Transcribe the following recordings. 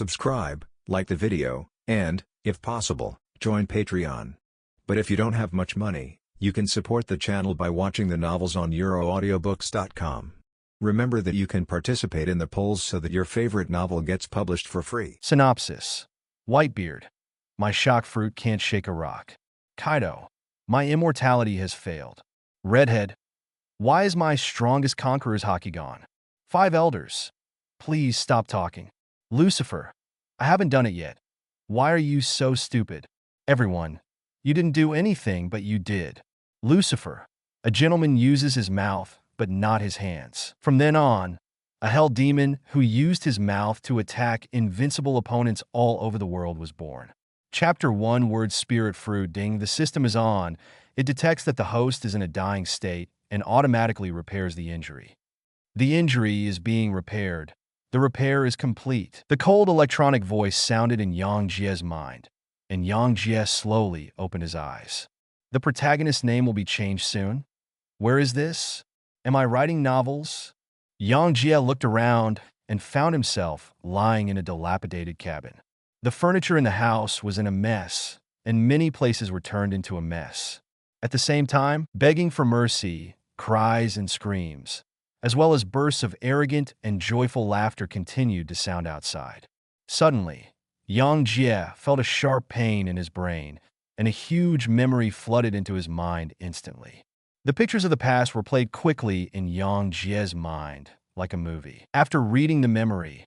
subscribe, like the video, and, if possible, join Patreon. But if you don't have much money, you can support the channel by watching the novels on euroaudiobooks.com. Remember that you can participate in the polls so that your favorite novel gets published for free. Synopsis. Whitebeard. My shock fruit can't shake a rock. Kaido. My immortality has failed. Redhead. Why is my strongest conqueror's Haki gone? 5 elders. Please stop talking. Lucifer. I haven't done it yet. Why are you so stupid? Everyone. You didn't do anything, but you did. Lucifer. A gentleman uses his mouth, but not his hands. From then on, a hell demon who used his mouth to attack invincible opponents all over the world was born. Chapter 1 Word Spirit Fruit. Ding. The system is on. It detects that the host is in a dying state and automatically repairs the injury. The injury is being repaired. The repair is complete. The cold electronic voice sounded in Yang Jie's mind, and Yang Jie slowly opened his eyes. The protagonist's name will be changed soon. Where is this? Am I writing novels? Yang Jie looked around and found himself lying in a dilapidated cabin. The furniture in the house was in a mess, and many places were turned into a mess. At the same time, begging for mercy, cries and screams, as well as bursts of arrogant and joyful laughter continued to sound outside. Suddenly, Yang Jie felt a sharp pain in his brain, and a huge memory flooded into his mind instantly. The pictures of the past were played quickly in Yang Jie's mind, like a movie. After reading the memory,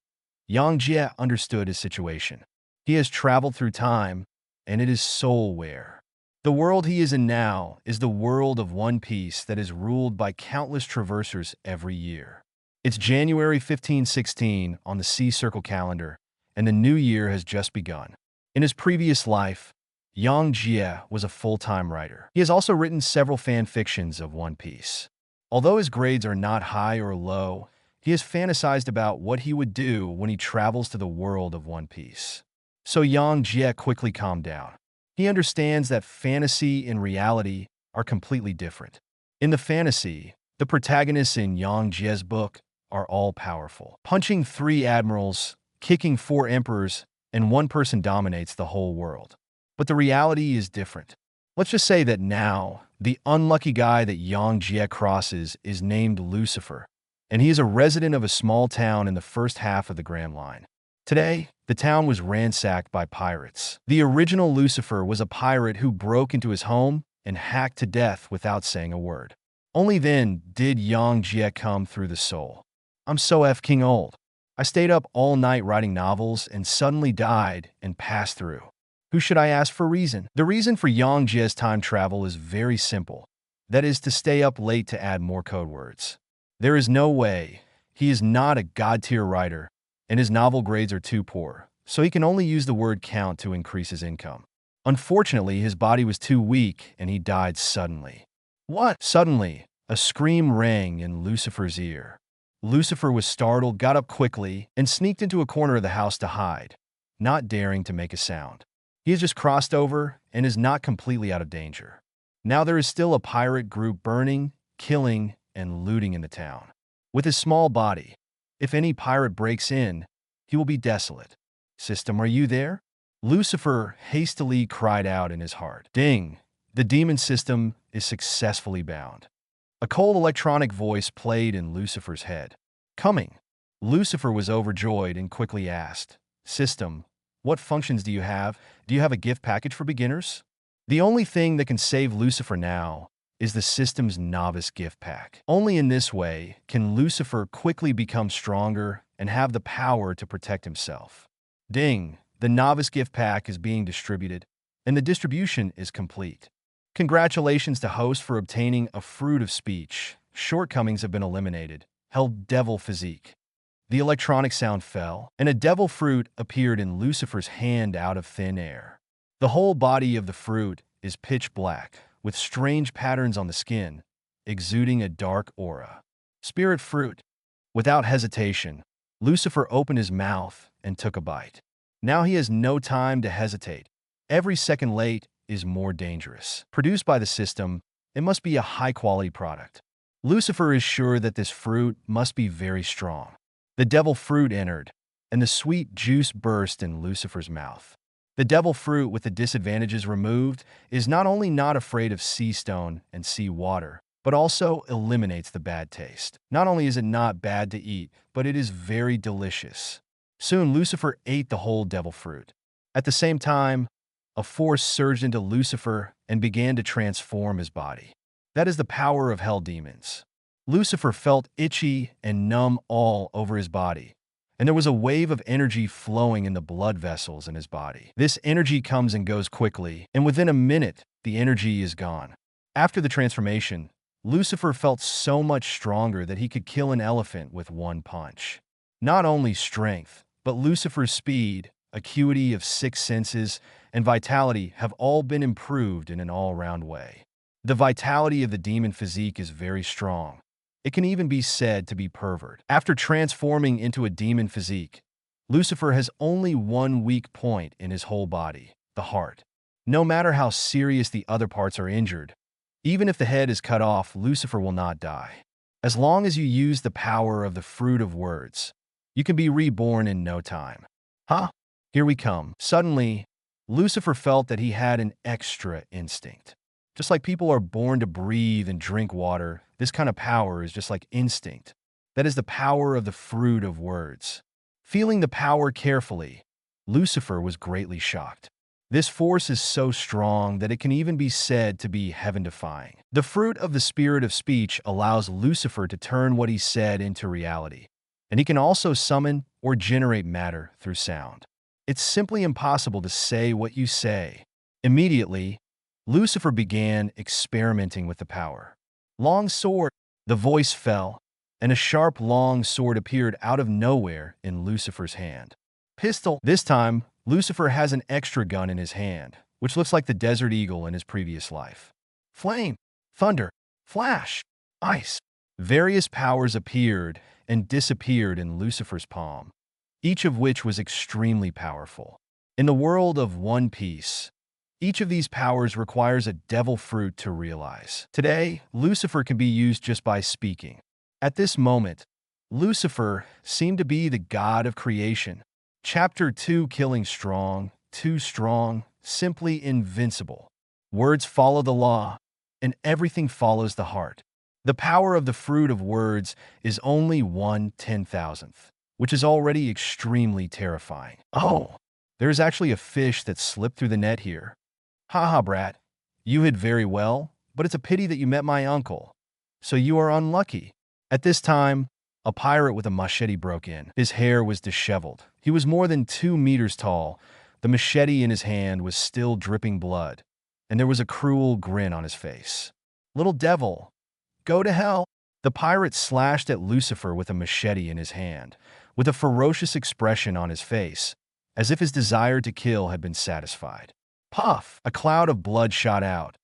Yang Jie understood his situation. He has traveled through time, and it is soul-wear. The world he is in now is the world of One Piece that is ruled by countless traversers every year. It's January 1516 on the Sea Circle calendar, and the new year has just begun. In his previous life, Yang Jie was a full-time writer. He has also written several fan fictions of One Piece. Although his grades are not high or low, he has fantasized about what he would do when he travels to the world of One Piece. So Yang Jie quickly calmed down. He understands that fantasy and reality are completely different. In the fantasy, the protagonists in Yang Jie's book are all powerful. Punching 3 admirals, kicking 4 emperors, and 1 person dominates the whole world. But the reality is different. Let's just say that now, the unlucky guy that Yang Jie crosses is named Lucifer, and he is a resident of a small town in the first half of the Grand Line. Today, the town was ransacked by pirates. The original Lucifer was a pirate who broke into his home and hacked to death without saying a word. Only then did Yang Jie come through the soul. I'm so f***ing old. I stayed up all night writing novels and suddenly died and passed through. Who should I ask for reason? The reason for Yang Jie's time travel is very simple. That is to stay up late to add more code words. There is no way. He is not a god-tier writer, and his novel grades are too poor, so he can only use the word count to increase his income. Unfortunately, his body was too weak, and he died suddenly. What? Suddenly, a scream rang in Lucifer's ear. Lucifer was startled, got up quickly, and sneaked into a corner of the house to hide, not daring to make a sound. He has just crossed over and is not completely out of danger. Now there is still a pirate group burning, killing, and looting in the town. With his small body, if any pirate breaks in, he will be desolate. System, are you there? Lucifer hastily cried out in his heart. Ding! The demon system is successfully bound. A cold electronic voice played in Lucifer's head. Coming. Lucifer was overjoyed and quickly asked, System, what functions do you have? Do you have a gift package for beginners? The only thing that can save Lucifer now is the system's novice gift pack. Only in this way can Lucifer quickly become stronger and have the power to protect himself. Ding! The novice gift pack is being distributed, and the distribution is complete. Congratulations to host for obtaining a fruit of speech. Shortcomings have been eliminated. Held devil physique. The electronic sound fell, and a devil fruit appeared in Lucifer's hand out of thin air. The whole body of the fruit is pitch black, with strange patterns on the skin, exuding a dark aura. Spirit fruit. Without hesitation, Lucifer opened his mouth and took a bite. Now he has no time to hesitate. Every second late is more dangerous. Produced by the system, it must be a high-quality product. Lucifer is sure that this fruit must be very strong. The devil fruit entered, and the sweet juice burst in Lucifer's mouth. The devil fruit, with the disadvantages removed, is not only not afraid of sea stone and sea water, but also eliminates the bad taste. Not only is it not bad to eat, but it is very delicious. Soon Lucifer ate the whole devil fruit. At the same time, a force surged into Lucifer and began to transform his body. That is the power of hell demons. Lucifer felt itchy and numb all over his body, and there was a wave of energy flowing in the blood vessels in his body. This energy comes and goes quickly, and within a minute, the energy is gone. After the transformation, Lucifer felt so much stronger that he could kill an elephant with one punch. Not only strength, but Lucifer's speed, acuity of six senses, and vitality have all been improved in an all-round way. The vitality of the demon physique is very strong. It can even be said to be pervert. After transforming into a demon physique, Lucifer has only one weak point in his whole body, the heart. No matter how serious the other parts are injured, even if the head is cut off, Lucifer will not die. As long as you use the power of the fruit of words, you can be reborn in no time. Huh? Here we come. Suddenly, Lucifer felt that he had an extra instinct. Just like people are born to breathe and drink water, this kind of power is just like instinct. That is the power of the fruit of words. Feeling the power carefully, Lucifer was greatly shocked. This force is so strong that it can even be said to be heaven-defying. The fruit of the spirit of speech allows Lucifer to turn what he said into reality, and he can also summon or generate matter through sound. It's simply impossible to say what you say. Immediately, Lucifer began experimenting with the power. Long sword. The voice fell, and a sharp long sword appeared out of nowhere in Lucifer's hand. Pistol. This time, Lucifer has an extra gun in his hand, which looks like the Desert Eagle in his previous life. Flame, thunder, flash, ice. Various powers appeared and disappeared in Lucifer's palm, each of which was extremely powerful. In the world of One Piece, each of these powers requires a devil fruit to realize. Today, Lucifer can be used just by speaking. At this moment, Lucifer seemed to be the god of creation. Chapter 2, Killing Strong, Too Strong, Simply Invincible. Words follow the law, and everything follows the heart. The power of the fruit of words is only 1/10,000th, which is already extremely terrifying. Oh, there's actually a fish that slipped through the net here. Haha, brat. You hid very well, but it's a pity that you met my uncle. So you are unlucky. At this time, a pirate with a machete broke in. His hair was disheveled. He was more than 2 meters tall. The machete in his hand was still dripping blood, and there was a cruel grin on his face. Little devil, go to hell. The pirate slashed at Lucifer with a machete in his hand, with a ferocious expression on his face, as if his desire to kill had been satisfied. Puff! A cloud of blood shot out,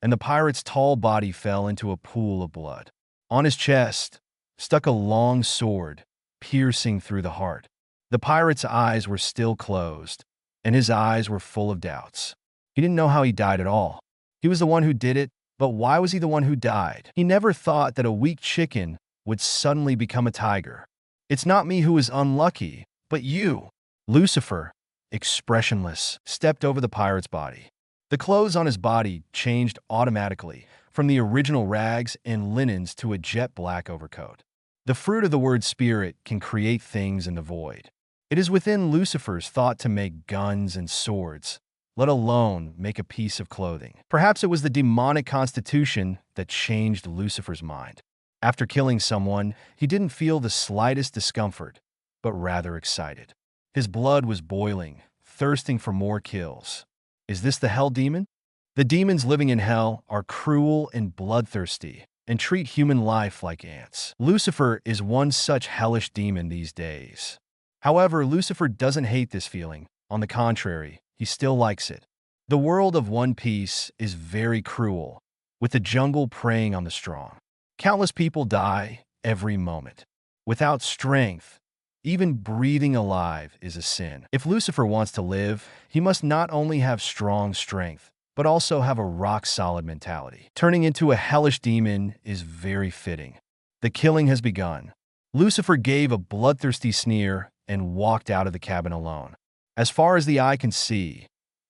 and the pirate's tall body fell into a pool of blood. On his chest stuck a long sword, piercing through the heart. The pirate's eyes were still closed, and his eyes were full of doubts. He didn't know how he died at all. He was the one who did it, but why was he the one who died? He never thought that a weak chicken would suddenly become a tiger. It's not me who is unlucky, but you. Lucifer, expressionless, stepped over the pirate's body. The clothes on his body changed automatically from the original rags and linens to a jet black overcoat. The fruit of the word spirit can create things in the void. It is within Lucifer's thought to make guns and swords, let alone make a piece of clothing. Perhaps it was the demonic constitution that changed Lucifer's mind. After killing someone, he didn't feel the slightest discomfort, but rather excited. His blood was boiling, thirsting for more kills. Is this the hell demon? The demons living in hell are cruel and bloodthirsty and treat human life like ants. Lucifer is one such hellish demon these days. However, Lucifer doesn't hate this feeling. On the contrary, he still likes it. The world of One Piece is very cruel, with the jungle preying on the strong. Countless people die every moment. Without strength, even breathing alive is a sin. If Lucifer wants to live, he must not only have strong strength, but also have a rock-solid mentality. Turning into a hellish demon is very fitting. The killing has begun. Lucifer gave a bloodthirsty sneer and walked out of the cabin alone. As far as the eye can see,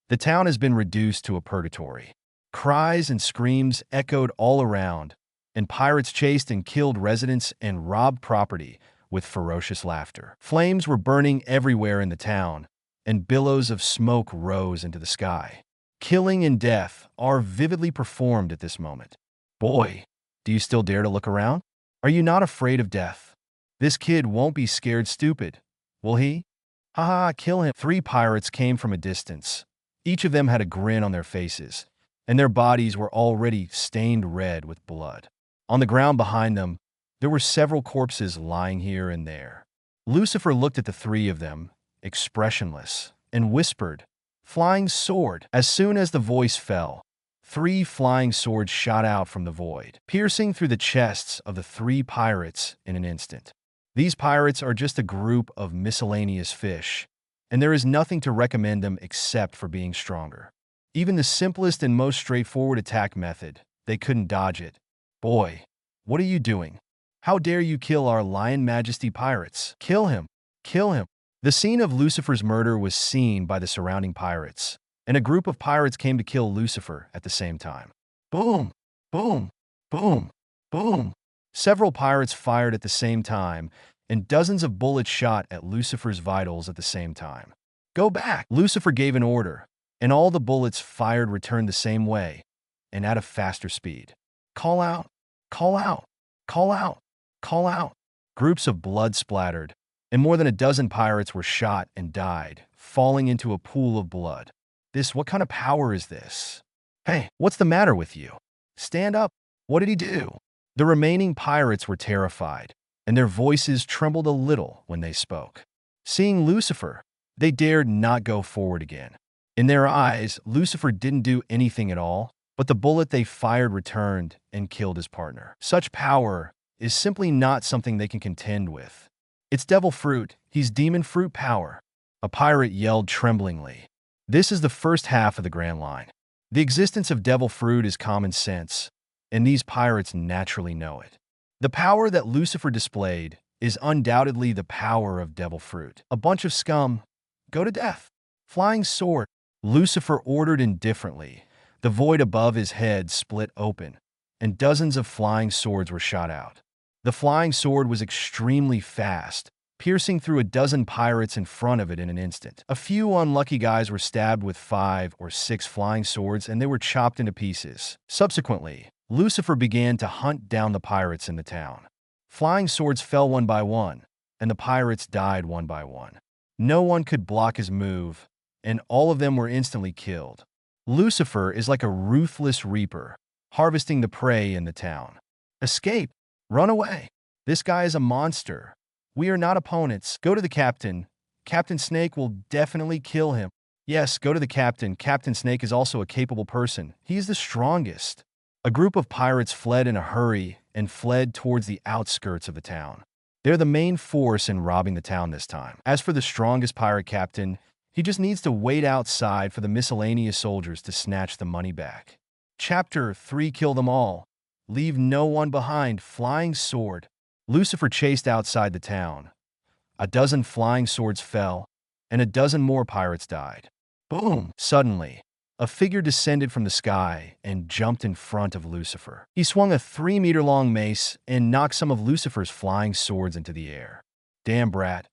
the town has been reduced to a purgatory. Cries and screams echoed all around, and pirates chased and killed residents and robbed property with ferocious laughter. Flames were burning everywhere in the town, and billows of smoke rose into the sky. Killing and death are vividly performed at this moment. Boy, do you still dare to look around? Are you not afraid of death? This kid won't be scared stupid, will he? Haha, kill him. 3 pirates came from a distance. Each of them had a grin on their faces, and their bodies were already stained red with blood. On the ground behind them, there were several corpses lying here and there. Lucifer looked at the 3 of them, expressionless, and whispered, "Flying sword." As soon as the voice fell, 3 flying swords shot out from the void, piercing through the chests of the 3 pirates in an instant. These pirates are just a group of miscellaneous fish, and there is nothing to recommend them except for being stronger. Even the simplest and most straightforward attack method, they couldn't dodge it. Boy, what are you doing? How dare you kill our Lion Majesty pirates? Kill him! Kill him! The scene of Lucifer's murder was seen by the surrounding pirates, and a group of pirates came to kill Lucifer at the same time. Boom! Boom! Boom! Boom! Several pirates fired at the same time, and dozens of bullets shot at Lucifer's vitals at the same time. Go back! Lucifer gave an order, and all the bullets fired returned the same way, and at a faster speed. Call out! Call out! Call out! Call out! Groups of blood splattered, and more than a dozen pirates were shot and died, falling into a pool of blood. What kind of power is this? Hey, what's the matter with you? Stand up! What did he do? The remaining pirates were terrified, and their voices trembled a little when they spoke. Seeing Lucifer, they dared not go forward again. In their eyes, Lucifer didn't do anything at all, but the bullet they fired returned and killed his partner. Such power is simply not something they can contend with. It's devil fruit. He's demon fruit power. A pirate yelled tremblingly. This is the first half of the Grand Line. The existence of devil fruit is common sense, and these pirates naturally know it. The power that Lucifer displayed is undoubtedly the power of devil fruit. A bunch of scum. Go to death. Flying sword. Lucifer ordered indifferently. The void above his head split open, and dozens of flying swords were shot out. The flying sword was extremely fast, piercing through a dozen pirates in front of it in an instant. A few unlucky guys were stabbed with 5 or 6 flying swords, and they were chopped into pieces. Subsequently, Lucifer began to hunt down the pirates in the town. Flying swords fell one by one, and the pirates died one by one. No one could block his move, and all of them were instantly killed. Lucifer is like a ruthless reaper, harvesting the prey in the town. Escape! Run away! This guy is a monster. We are not opponents. Go to the captain. Captain Snake will definitely kill him. Yes, go to the captain. Captain Snake is also a capable person. He is the strongest. A group of pirates fled in a hurry and fled towards the outskirts of the town. They're the main force in robbing the town this time. As for the strongest pirate captain, he just needs to wait outside for the miscellaneous soldiers to snatch the money back. Chapter 3: Kill them all. Leave no one behind. Flying sword. Lucifer chased outside the town. A dozen flying swords fell, and a dozen more pirates died. Boom! Suddenly, a figure descended from the sky and jumped in front of Lucifer. He swung a 3-meter-long mace and knocked some of Lucifer's flying swords into the air. Damn brat.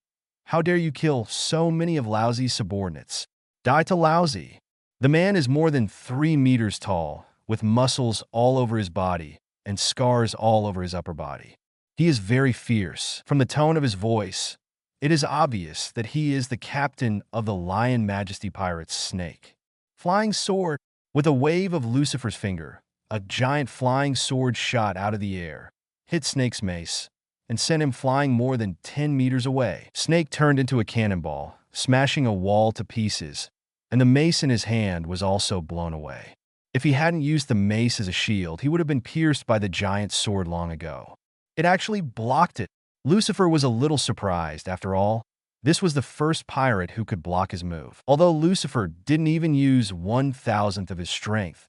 How dare you kill so many of Lousy's subordinates? Die to Lousy. The man is more than 3 meters tall, with muscles all over his body and scars all over his upper body. He is very fierce. From the tone of his voice, it is obvious that he is the captain of the Lion Majesty Pirates, Snake. Flying sword. With a wave of Lucifer's finger, a giant flying sword shot out of the air, hit Snake's mace, and sent him flying more than 10 meters away. Snake turned into a cannonball, smashing a wall to pieces, and the mace in his hand was also blown away. If he hadn't used the mace as a shield, he would have been pierced by the giant sword long ago. It actually blocked it. Lucifer was a little surprised. After all, this was the first pirate who could block his move. Although Lucifer didn't even use 1,000th of his strength,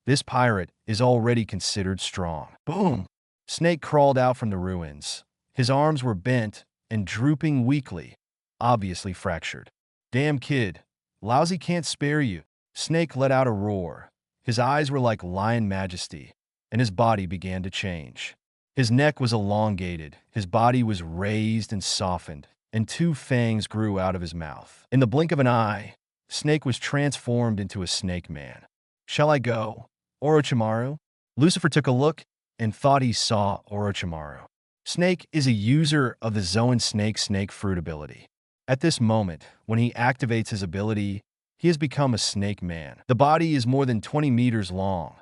this pirate is already considered strong. Boom! Snake crawled out from the ruins. His arms were bent and drooping weakly. obviously fractured. "Damn kid, lousy can't spare you." Snake let out a roar. His eyes were like lion majesty, and his body began to change. His neck was elongated, his body was raised and softened, and two fangs grew out of his mouth. In the blink of an eye, Snake was transformed into a snake man. "Shall I go, Orochimaru?" Lucifer took a look and thought he saw Orochimaru. Snake is a user of the Zoan snake fruit ability. At this moment, when he activates his ability, he has become a snake man. The body is more than 20 meters long,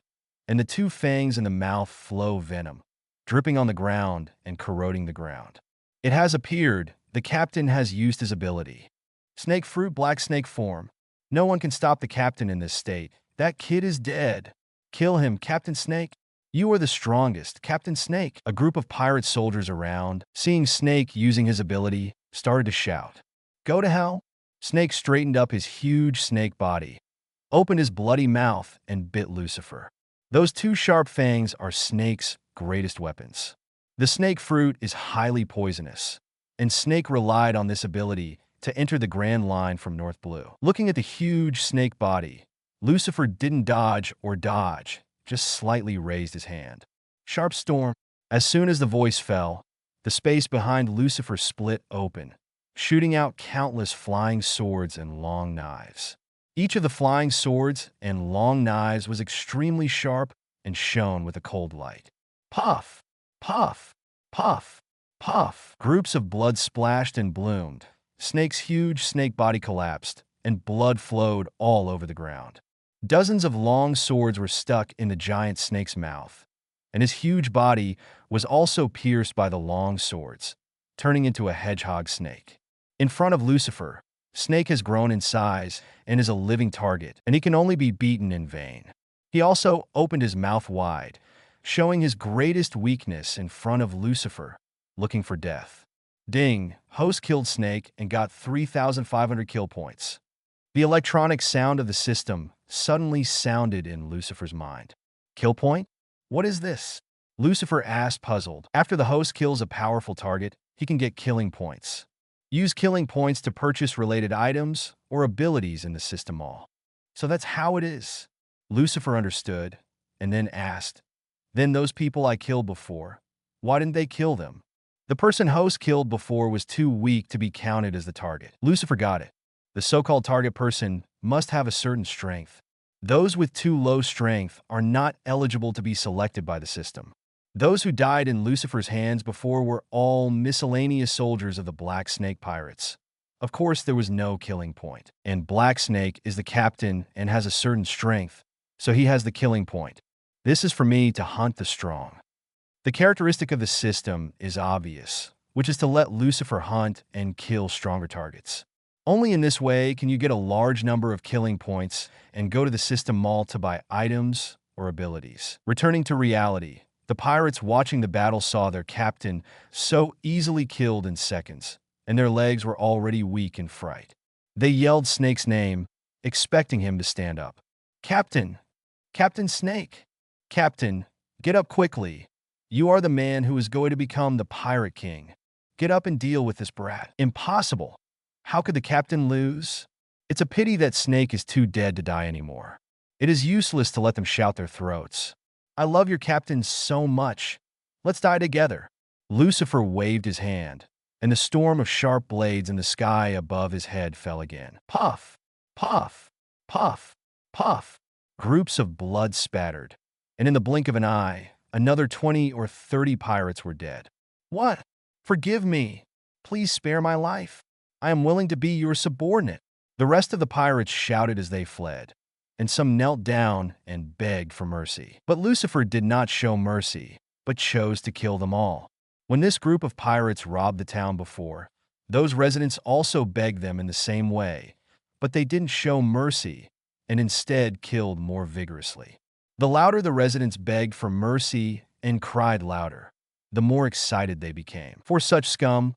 and the two fangs in the mouth flow venom, dripping on the ground and corroding the ground. It has appeared. The captain has used his ability. Snake fruit, black snake form. No one can stop the captain in this state. That kid is dead. Kill him, Captain Snake. You are the strongest, Captain Snake. A group of pirate soldiers around, seeing Snake using his ability, started to shout. Go to hell. Snake straightened up his huge snake body, opened his bloody mouth, and bit Lucifer. Those two sharp fangs are Snake's greatest weapons. The snake fruit is highly poisonous, and Snake relied on this ability to enter the Grand Line from North Blue. Looking at the huge snake body, Lucifer didn't dodge or dodge, just slightly raised his hand. Sharp storm. As soon as the voice fell, the space behind Lucifer split open, shooting out countless flying swords and long knives. Each of the flying swords and long knives was extremely sharp and shone with a cold light. Puff! Puff! Puff! Puff! Groups of blood splashed and bloomed. Snake's huge snake body collapsed, and blood flowed all over the ground. Dozens of long swords were stuck in the giant snake's mouth, and his huge body was also pierced by the long swords, turning into a hedgehog snake. In front of Lucifer, Snake has grown in size and is a living target, and he can only be beaten in vain. He also opened his mouth wide, showing his greatest weakness in front of Lucifer, looking for death. Ding! Host killed Snake and got 3,500 kill points. The electronic sound of the system suddenly sounded in Lucifer's mind. Kill point? What is this? Lucifer asked, puzzled. After the host kills a powerful target, he can get killing points. Use killing points to purchase related items or abilities in the system mall. So that's how it is. Lucifer understood, and then asked, then those people I killed before, why didn't they kill them? The person host killed before was too weak to be counted as the target. Lucifer got it. The so-called target person must have a certain strength. Those with too low strength are not eligible to be selected by the system. Those who died in Lucifer's hands before were all miscellaneous soldiers of the Black Snake Pirates. Of course, there was no killing point, and Black Snake is the captain and has a certain strength, so he has the killing point. This is for me to hunt the strong. The characteristic of the system is obvious, which is to let Lucifer hunt and kill stronger targets. Only in this way can you get a large number of killing points and go to the system mall to buy items or abilities. Returning to reality, the pirates watching the battle saw their captain so easily killed in seconds, and their legs were already weak in fright. They yelled Snake's name, expecting him to stand up. Captain! Captain Snake! Captain, get up quickly. You are the man who is going to become the Pirate King. Get up and deal with this brat. Impossible. How could the captain lose? It's a pity that Snake is too dead to die anymore. It is useless to let them shout their throats. I love your captain so much. Let's die together. Lucifer waved his hand, and the storm of sharp blades in the sky above his head fell again. Puff, puff, puff, puff. Groups of blood spattered, and in the blink of an eye, another 20 or 30 pirates were dead. What? Forgive me. Please spare my life. I am willing to be your subordinate. The rest of the pirates shouted as they fled, and some knelt down and begged for mercy. But Lucifer did not show mercy, but chose to kill them all. When this group of pirates robbed the town before, those residents also begged them in the same way, but they didn't show mercy and instead killed more vigorously. The louder the residents begged for mercy and cried louder, the more excited they became. For such scum,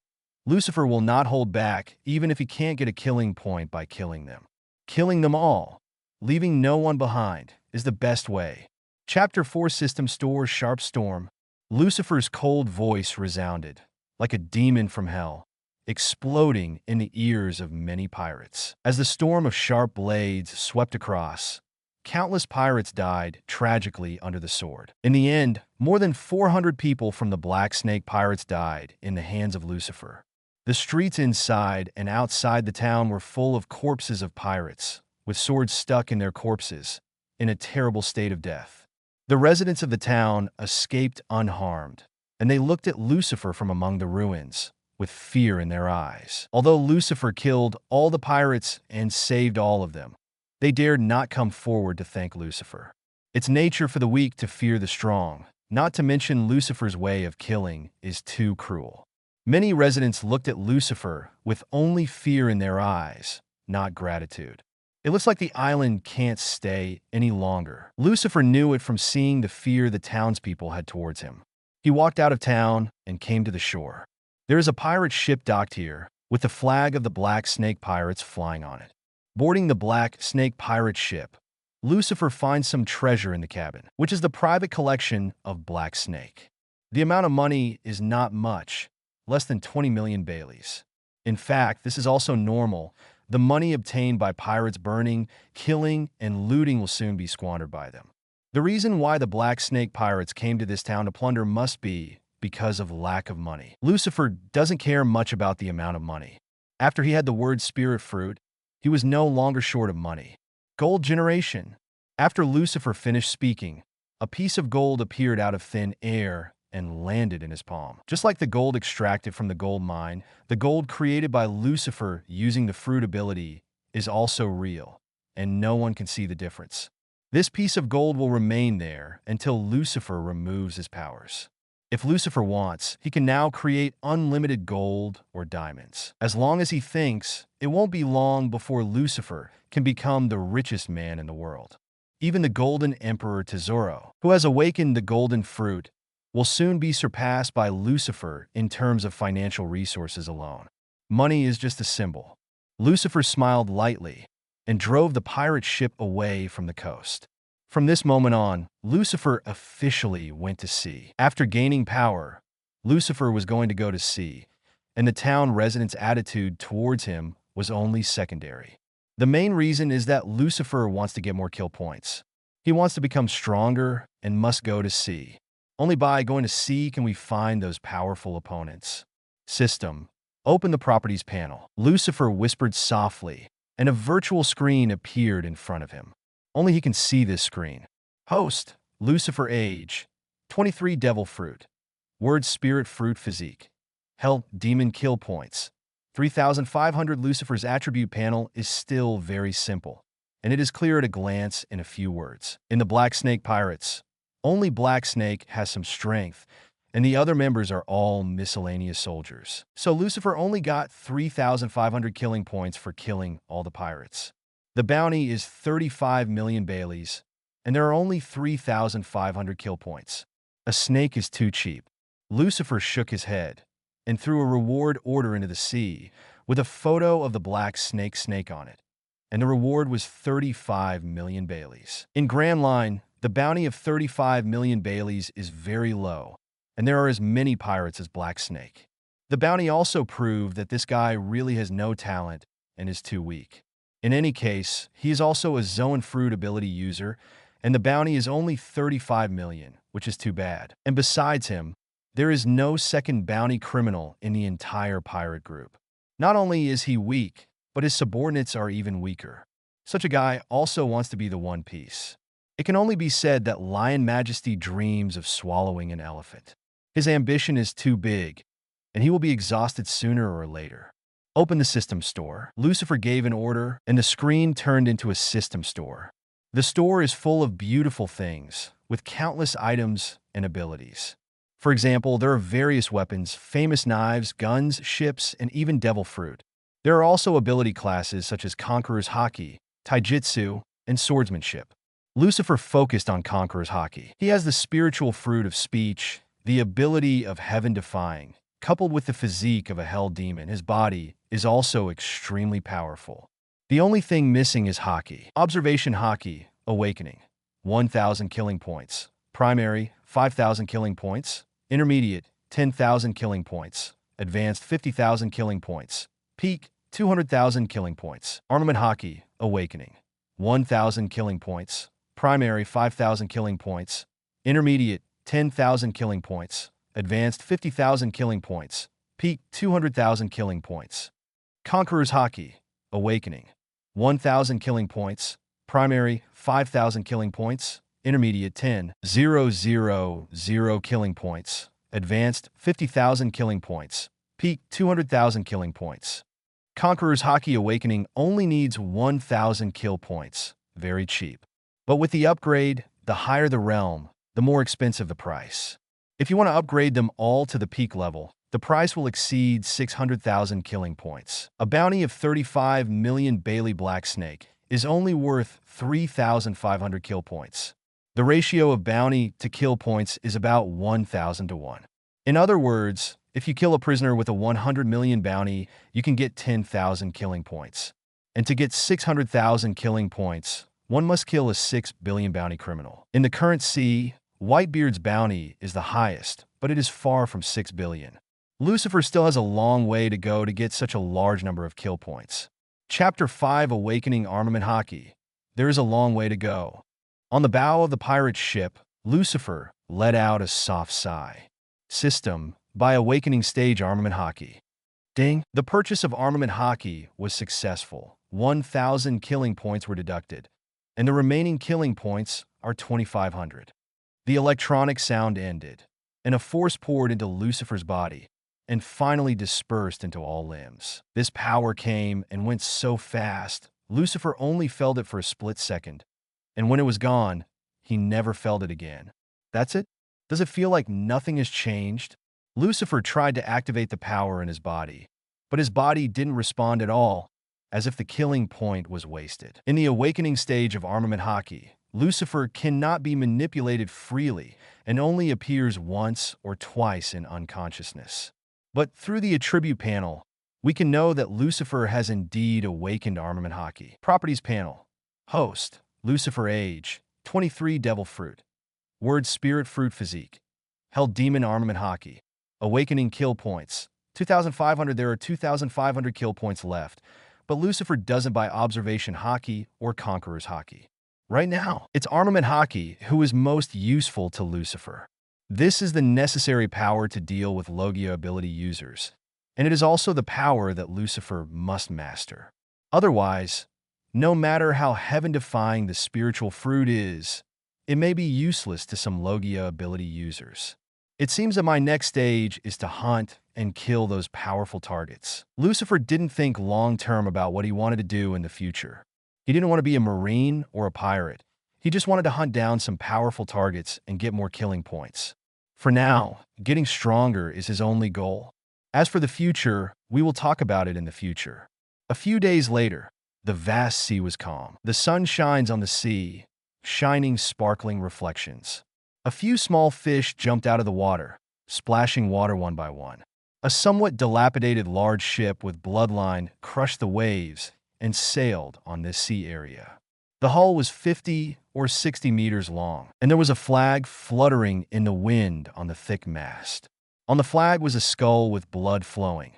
Lucifer will not hold back even if he can't get a killing point by killing them. Killing them all, leaving no one behind, is the best way. Chapter 4 System Store Sharp Storm. Lucifer's cold voice resounded, like a demon from hell, exploding in the ears of many pirates. As the storm of sharp blades swept across, countless pirates died tragically under the sword. In the end, more than 400 people from the Black Snake pirates died in the hands of Lucifer. The streets inside and outside the town were full of corpses of pirates, with swords stuck in their corpses, in a terrible state of death. The residents of the town escaped unharmed, and they looked at Lucifer from among the ruins, with fear in their eyes. Although Lucifer killed all the pirates and saved all of them, they dared not come forward to thank Lucifer. It's nature for the weak to fear the strong, not to mention Lucifer's way of killing is too cruel. Many residents looked at Lucifer with only fear in their eyes, not gratitude. It looks like the island can't stay any longer. Lucifer knew it from seeing the fear the townspeople had towards him. He walked out of town and came to the shore. There is a pirate ship docked here, with the flag of the Black Snake pirates flying on it. Boarding the Black Snake pirate ship, Lucifer finds some treasure in the cabin, which is the private collection of Black Snake. The amount of money is not much, less than 20 million Baileys. In fact, this is also normal. The money obtained by pirates burning, killing, and looting will soon be squandered by them. The reason why the Black Snake pirates came to this town to plunder must be because of lack of money. Lucifer doesn't care much about the amount of money. After he had the word spirit fruit, he was no longer short of money. Gold generation. After Lucifer finished speaking, a piece of gold appeared out of thin air and landed in his palm. Just like the gold extracted from the gold mine, the gold created by Lucifer using the fruit ability is also real, and no one can see the difference. This piece of gold will remain there until Lucifer removes his powers. If Lucifer wants, he can now create unlimited gold or diamonds. As long as he thinks, it won't be long before Lucifer can become the richest man in the world. Even the Golden Emperor Tesoro, who has awakened the golden fruit, will soon be surpassed by Lucifer in terms of financial resources alone. Money is just a symbol. Lucifer smiled lightly and drove the pirate ship away from the coast. From this moment on, Lucifer officially went to sea. After gaining power, Lucifer was going to go to sea, and the town residents' attitude towards him was only secondary. The main reason is that Lucifer wants to get more kill points. He wants to become stronger and must go to sea. Only by going to sea can we find those powerful opponents. System. Open the properties panel. Lucifer whispered softly, and a virtual screen appeared in front of him. Only he can see this screen. Host. Lucifer age. 23 devil fruit. Word spirit fruit physique. Health demon kill points. 3,500. Lucifer's attribute panel is still very simple, and it is clear at a glance in a few words. In the Black Snake Pirates, only Black Snake has some strength, and the other members are all miscellaneous soldiers. So Lucifer only got 3,500 killing points for killing all the pirates. The bounty is 35 million Baileys, and there are only 3,500 kill points. A snake is too cheap. Lucifer shook his head and threw a reward order into the sea with a photo of the Black Snake on it, and the reward was 35 million Baileys. In Grand Line, the bounty of 35 million Baileys is very low, and there are as many pirates as Black Snake. The bounty also proved that this guy really has no talent and is too weak. In any case, he is also a Zoan Fruit ability user, and the bounty is only 35 million, which is too bad. And besides him, there is no second bounty criminal in the entire pirate group. Not only is he weak, but his subordinates are even weaker. Such a guy also wants to be the One Piece. It can only be said that Lion Majesty dreams of swallowing an elephant. His ambition is too big, and he will be exhausted sooner or later. Open the system store. Lucifer gave an order, and the screen turned into a system store. The store is full of beautiful things, with countless items and abilities. For example, there are various weapons, famous knives, guns, ships, and even devil fruit. There are also ability classes such as Conqueror's Haki, Taijutsu, and swordsmanship. Lucifer focused on Conqueror's Haki. He has the spiritual fruit of speech, the ability of heaven-defying. Coupled with the physique of a hell demon, his body is also extremely powerful. The only thing missing is Haki. Observation Haki, Awakening, 1,000 killing points. Primary, 5,000 killing points. Intermediate, 10,000 killing points. Advanced 50,000 killing points. Peak 200,000 killing points. Armament Haki, Awakening. 1,000 killing points. Primary 5,000 killing points. Intermediate 10,000 killing points. Advanced 50,000 killing points. Peak 200,000 killing points. Conqueror's Haki, Awakening. 1,000 killing points. Primary 5,000 killing points. Intermediate 10,000 killing points. Advanced 50,000 killing points. Peak 200,000 killing points. Conqueror's Haki Awakening only needs 1,000 kill points. Very cheap. But with the upgrade, the higher the realm, the more expensive the price. If you want to upgrade them all to the peak level, the price will exceed 600,000 killing points. A bounty of 35 million Bailey Black Snake is only worth 3,500 kill points. The ratio of bounty to kill points is about 1,000 to 1. In other words, if you kill a prisoner with a 100 million bounty, you can get 10,000 killing points. And to get 600,000 killing points, one must kill a 6 billion bounty criminal. In the current sea, Whitebeard's bounty is the highest, but it is far from 6 billion. Lucifer still has a long way to go to get such a large number of kill points. Chapter 5 Awakening Armament Haki. There is a long way to go. On the bow of the pirate's ship, Lucifer let out a soft sigh. System by Awakening Stage Armament Haki. Ding! The purchase of Armament Haki was successful. 1,000 killing points were deducted, and the remaining killing points are 2,500. The electronic sound ended, and a force poured into Lucifer's body, and finally dispersed into all limbs. This power came and went so fast, Lucifer only felt it for a split second, and when it was gone, he never felt it again. That's it? Does it feel like nothing has changed? Lucifer tried to activate the power in his body, but his body didn't respond at all, as if the killing point was wasted. In the awakening stage of Armament Haki, Lucifer cannot be manipulated freely and only appears once or twice in unconsciousness. But through the attribute panel, we can know that Lucifer has indeed awakened Armament Haki. Properties panel. Host, Lucifer Age, 23 Devil Fruit. Word Spirit Fruit Physique. Held Demon Armament Haki. Awakening Kill Points. 2,500. There are 2,500 kill points left, but Lucifer doesn't buy Observation Haki or Conqueror's Haki. Right now, it's Armament Haki who is most useful to Lucifer. This is the necessary power to deal with Logia ability users, and it is also the power that Lucifer must master. Otherwise, no matter how heaven-defying the spiritual fruit is, it may be useless to some Logia ability users. It seems that my next stage is to hunt and kill those powerful targets. Lucifer didn't think long-term about what he wanted to do in the future. He didn't want to be a marine or a pirate. He just wanted to hunt down some powerful targets and get more killing points. For now, getting stronger is his only goal. As for the future, we will talk about it in the future. A few days later, the vast sea was calm. The sun shines on the sea, shining sparkling reflections. A few small fish jumped out of the water, splashing water one by one. A somewhat dilapidated large ship with bloodline crushed the waves and sailed on this sea area. The hull was 50 or 60 meters long, and there was a flag fluttering in the wind on the thick mast. On the flag was a skull with blood flowing.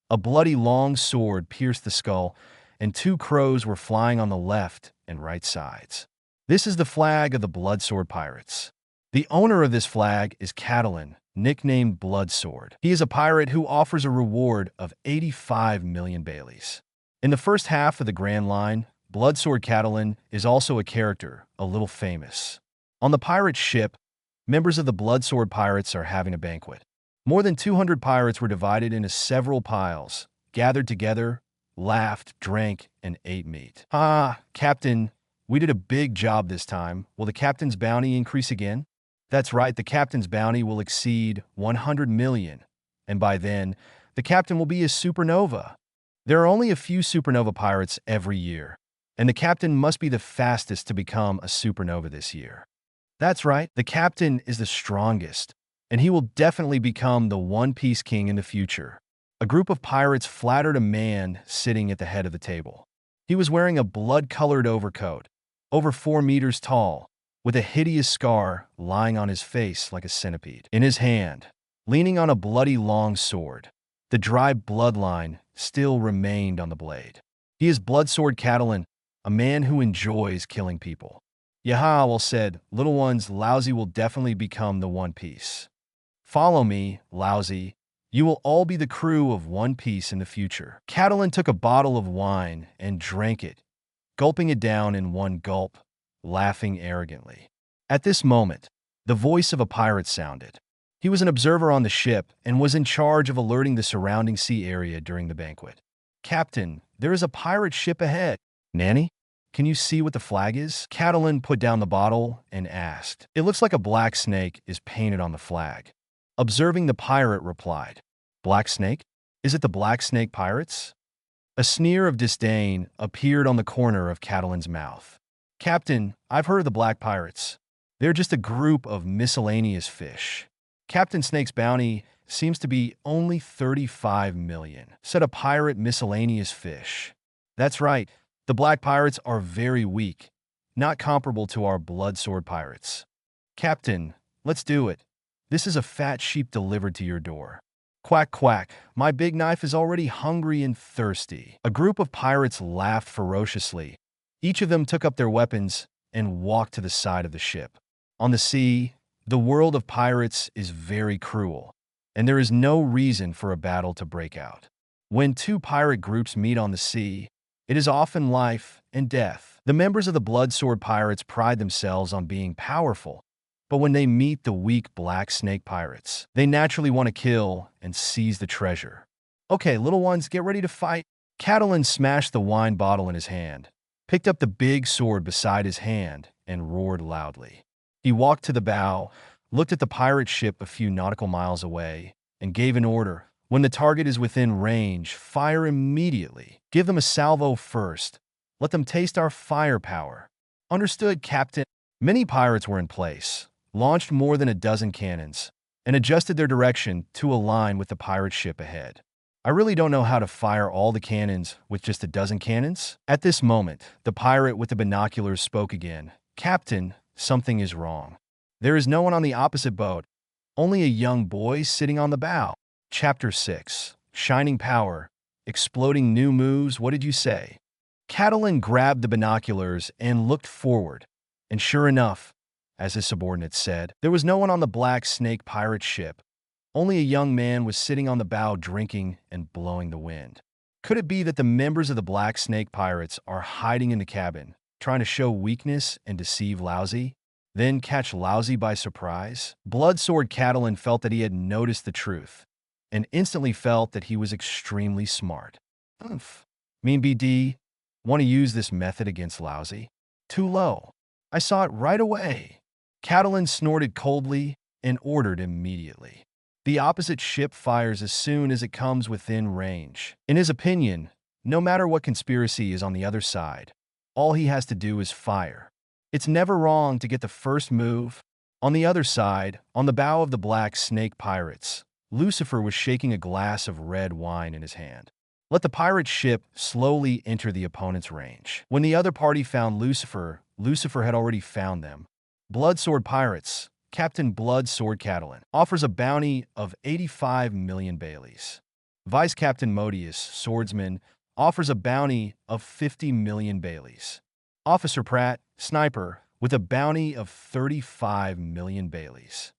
A bloody long sword pierced the skull, and 2 crows were flying on the left and right sides. This is the flag of the Bloodsword Pirates. The owner of this flag is Catalan, nicknamed Bloodsword. He is a pirate who offers a reward of 85 million Baileys. In the first half of the Grand Line, Bloodsword Catalan is also a character, a little famous. On the pirate ship, members of the Bloodsword Pirates are having a banquet. More than 200 pirates were divided into several piles, gathered together, laughed, drank, and ate meat. Ah, Captain, we did a big job this time. Will the captain's bounty increase again? That's right, the captain's bounty will exceed 100 million, and by then, the captain will be a supernova. There are only a few supernova pirates every year, and the captain must be the fastest to become a supernova this year. That's right, the captain is the strongest, and he will definitely become the One Piece King in the future. A group of pirates flattered a man sitting at the head of the table. He was wearing a blood-colored overcoat, over 4 meters tall, with a hideous scar lying on his face like a centipede. In his hand, leaning on a bloody long sword, The dry bloodline still remained on the blade. He is Bloodsword Catalan, a man who enjoys killing people. Yahweh said, "Little ones, Lousy will definitely become the One Piece. Follow me, Lousy. You will all be the crew of One Piece in the future." Catalan took a bottle of wine and drank it, gulping it down in one gulp, laughing arrogantly. At this moment, the voice of a pirate sounded. He was an observer on the ship and was in charge of alerting the surrounding sea area during the banquet. "Captain, there is a pirate ship ahead." "Nanny? Can you see what the flag is?" Catalan put down the bottle and asked. "It looks like a black snake is painted on the flag." Observing the pirate replied, "Black snake? Is it the Black Snake Pirates?" A sneer of disdain appeared on the corner of Catalan's mouth. "Captain, I've heard of the Black Pirates. They're just a group of miscellaneous fish. Captain Snake's bounty seems to be only 35 million, said a pirate miscellaneous fish. "That's right. The Black Pirates are very weak, not comparable to our Bloodsword Pirates." "Captain, let's do it. This is a fat sheep delivered to your door." "Quack, quack. My big knife is already hungry and thirsty." A group of pirates laughed ferociously. Each of them took up their weapons and walked to the side of the ship. On the sea, the world of pirates is very cruel, and there is no reason for a battle to break out. When two pirate groups meet on the sea, it is often life and death. The members of the Bloodsword Pirates pride themselves on being powerful, but when they meet the weak Black Snake Pirates, they naturally want to kill and seize the treasure. "Okay, little ones, get ready to fight." Catalan smashed the wine bottle in his hand, picked up the big sword beside his hand, and roared loudly. He walked to the bow, looked at the pirate ship a few nautical miles away, and gave an order. "When the target is within range, fire immediately. Give them a salvo first. Let them taste our firepower." "Understood, Captain." Many pirates were in place, launched more than a dozen cannons, and adjusted their direction to align with the pirate ship ahead. "I really don't know how to fire all the cannons with just a dozen cannons." At this moment, the pirate with the binoculars spoke again. "Captain, something is wrong. There is no one on the opposite boat, only a young boy sitting on the bow." Chapter 6. Shining Power. Exploding New Moves. What did you say? Catalan grabbed the binoculars and looked forward, and sure enough, as his subordinate said, there was no one on the Black Snake pirate ship. Only a young man was sitting on the bow drinking and blowing the wind. Could it be that the members of the Black Snake Pirates are hiding in the cabin, trying to show weakness and deceive Lousy, then catch Lousy by surprise? Bloodsword Catalan felt that he had noticed the truth, and instantly felt that he was extremely smart. "Umph. Mean BD, want to use this method against Lousy?" "Too low. I saw it right away." Catalan snorted coldly and ordered immediately. "The opposite ship fires as soon as it comes within range." In his opinion, no matter what conspiracy is on the other side, all he has to do is fire. It's never wrong to get the first move. On the other side, on the bow of the Black Snake Pirates, Lucifer was shaking a glass of red wine in his hand. Let the pirate ship slowly enter the opponent's range. When the other party found Lucifer, Lucifer had already found them. Bloodsword Pirates, Captain Bloodsword Catalan, offers a bounty of 85 million Baileys. Vice Captain Modius, Swordsman, offers a bounty of 50 million Baileys. Officer Pratt, Sniper, with a bounty of 35 million Baileys.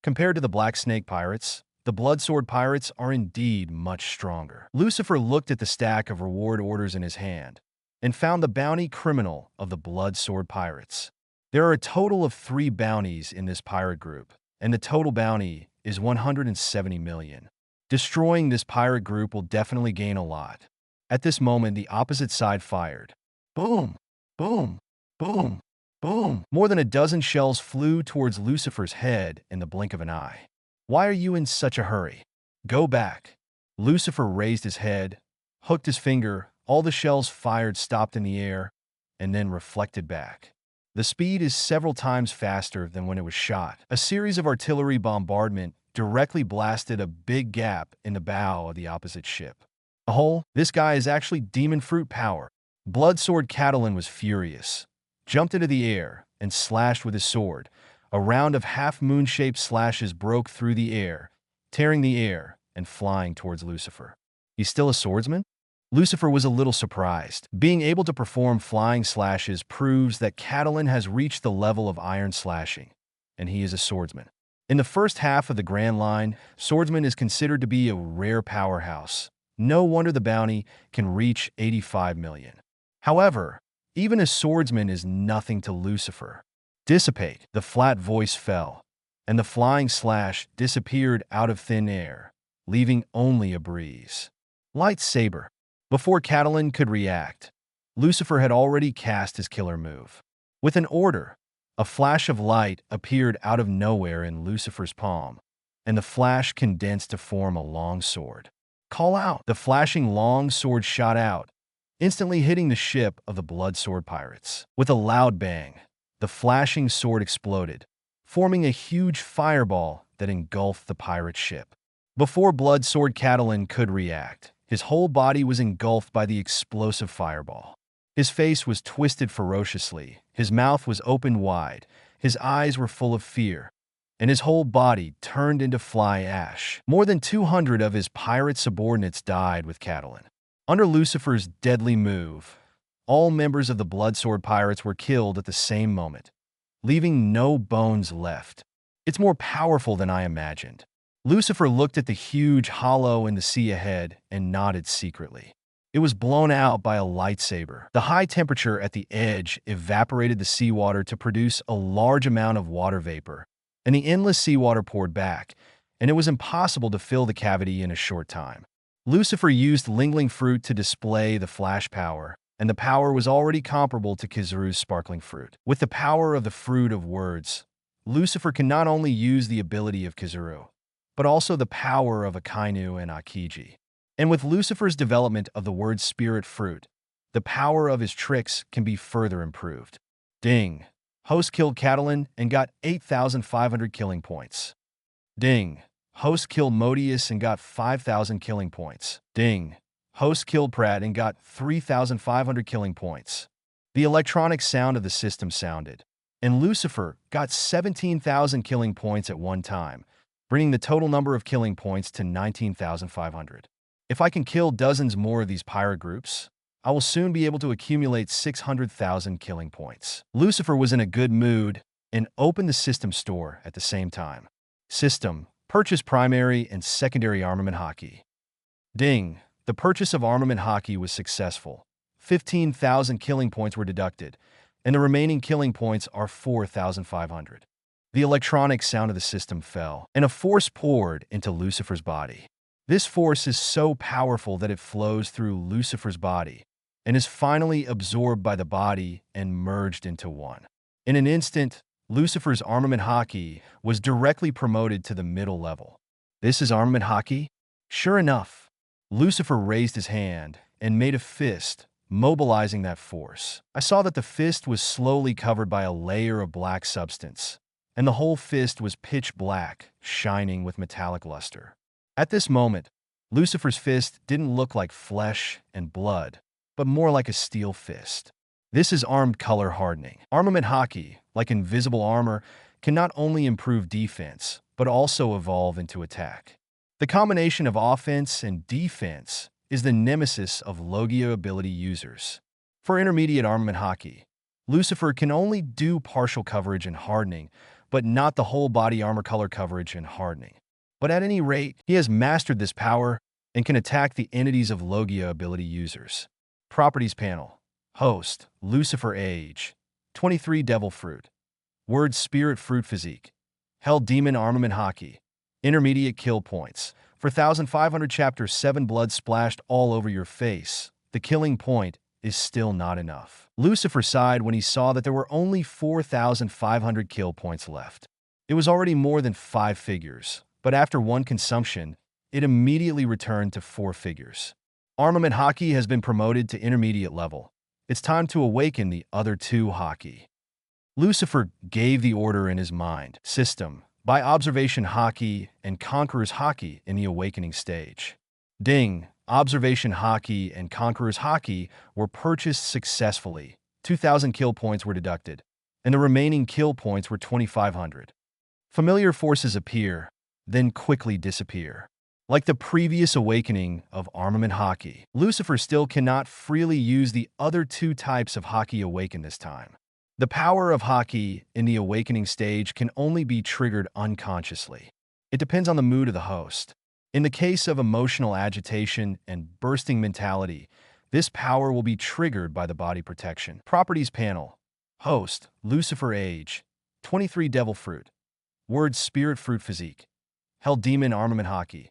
Compared to the Black Snake Pirates, the Bloodsword Pirates are indeed much stronger. Lucifer looked at the stack of reward orders in his hand and found the bounty criminal of the Bloodsword Pirates. There are a total of 3 bounties in this pirate group, and the total bounty is 170 million. Destroying this pirate group will definitely gain a lot. At this moment, the opposite side fired. Boom! Boom! Boom! Boom! More than a dozen shells flew towards Lucifer's head in the blink of an eye. "Why are you in such a hurry? Go back." Lucifer raised his head, hooked his finger, all the shells fired stopped in the air, and then reflected back. The speed is several times faster than when it was shot. A series of artillery bombardment directly blasted a big gap in the bow of the opposite ship. "Oh, this guy is actually demon fruit power." Bloodsword Catalan was furious, jumped into the air, and slashed with his sword. A round of half-moon-shaped slashes broke through the air, tearing the air and flying towards Lucifer. He's still a swordsman? Lucifer was a little surprised. Being able to perform flying slashes proves that Catalan has reached the level of iron slashing, and he is a swordsman. In the first half of the Grand Line, swordsman is considered to be a rare powerhouse. No wonder the bounty can reach 85 million. However, even a swordsman is nothing to Lucifer. Dissipate, the flat voice fell, and the flying slash disappeared out of thin air, leaving only a breeze. Lightsaber. Before Catalan could react, Lucifer had already cast his killer move. With an order, a flash of light appeared out of nowhere in Lucifer's palm, and the flash condensed to form a long sword. Call out! The flashing long sword shot out, instantly hitting the ship of the Blood Sword pirates. With a loud bang, the flashing sword exploded, forming a huge fireball that engulfed the pirate ship. Before Blood Sword Catalan could react, his whole body was engulfed by the explosive fireball. His face was twisted ferociously, his mouth was opened wide, his eyes were full of fear, and his whole body turned into fly ash. More than 200 of his pirate subordinates died with Catalan. Under Lucifer's deadly move, all members of the Blood Sword pirates were killed at the same moment, leaving no bones left. It's more powerful than I imagined. Lucifer looked at the huge hollow in the sea ahead and nodded secretly. It was blown out by a lightsaber. The high temperature at the edge evaporated the seawater to produce a large amount of water vapor, and the endless seawater poured back, and it was impossible to fill the cavity in a short time. Lucifer used Lingling Fruit to display the flash power, and the power was already comparable to Kizaru's sparkling fruit. With the power of the fruit of words, Lucifer can not only use the ability of Kizaru, but also the power of Akainu and Akiji. And with Lucifer's development of the word spirit fruit, the power of his tricks can be further improved. Ding! Host killed Catalan and got 8,500 killing points. Ding! Host killed Modius and got 5,000 killing points. Ding! Host killed Pratt and got 3,500 killing points. The electronic sound of the system sounded, and Lucifer got 17,000 killing points at one time, bringing the total number of killing points to 19,500. If I can kill dozens more of these pirate groups, I will soon be able to accumulate 600,000 killing points. Lucifer was in a good mood and opened the system store at the same time. System: purchase primary and secondary armament Haki. Ding! The purchase of armament Haki was successful. 15,000 killing points were deducted, and the remaining killing points are 4,500. The electronic sound of the system fell, and a force poured into Lucifer's body. This force is so powerful that it flows through Lucifer's body and is finally absorbed by the body and merged into one. In an instant, Lucifer's armament Haki was directly promoted to the middle level. This is armament Haki? Sure enough, Lucifer raised his hand and made a fist, mobilizing that force. I saw that the fist was slowly covered by a layer of black substance, and the whole fist was pitch black, shining with metallic luster. At this moment, Lucifer's fist didn't look like flesh and blood, but more like a steel fist. This is armed color hardening. Armament Haki, like invisible armor, can not only improve defense, but also evolve into attack. The combination of offense and defense is the nemesis of Logia ability users. For intermediate armament Haki, Lucifer can only do partial coverage and hardening, but not the whole body armor color coverage and hardening. But at any rate, he has mastered this power and can attack the entities of Logia ability users. Properties panel. Host, Lucifer Age. 23 Devil Fruit. Word Spirit Fruit Physique. Hell Demon Armament Haki. Intermediate kill points. For 1,500 Chapter 7 blood splashed all over your face, the killing point is still not enough. Lucifer sighed when he saw that there were only 4,500 kill points left. It was already more than 5 figures, but after one consumption, it immediately returned to 4 figures. Armament Haki has been promoted to intermediate level. It's time to awaken the other 2 Haki. Lucifer gave the order in his mind. System: by observation Haki and Conqueror's Haki in the awakening stage. Ding! Observation Haki and Conqueror's Haki were purchased successfully. 2,000 kill points were deducted, and the remaining kill points were 2,500. Familiar forces appear, then quickly disappear. Like the previous awakening of armament Haki, Lucifer still cannot freely use the other two types of Haki awakened this time. The power of Haki in the awakening stage can only be triggered unconsciously. It depends on the mood of the host. In the case of emotional agitation and bursting mentality, this power will be triggered by the body protection. Properties panel. Host, Lucifer age, 23 devil fruit. Word spirit fruit physique. Hell demon armament Haki.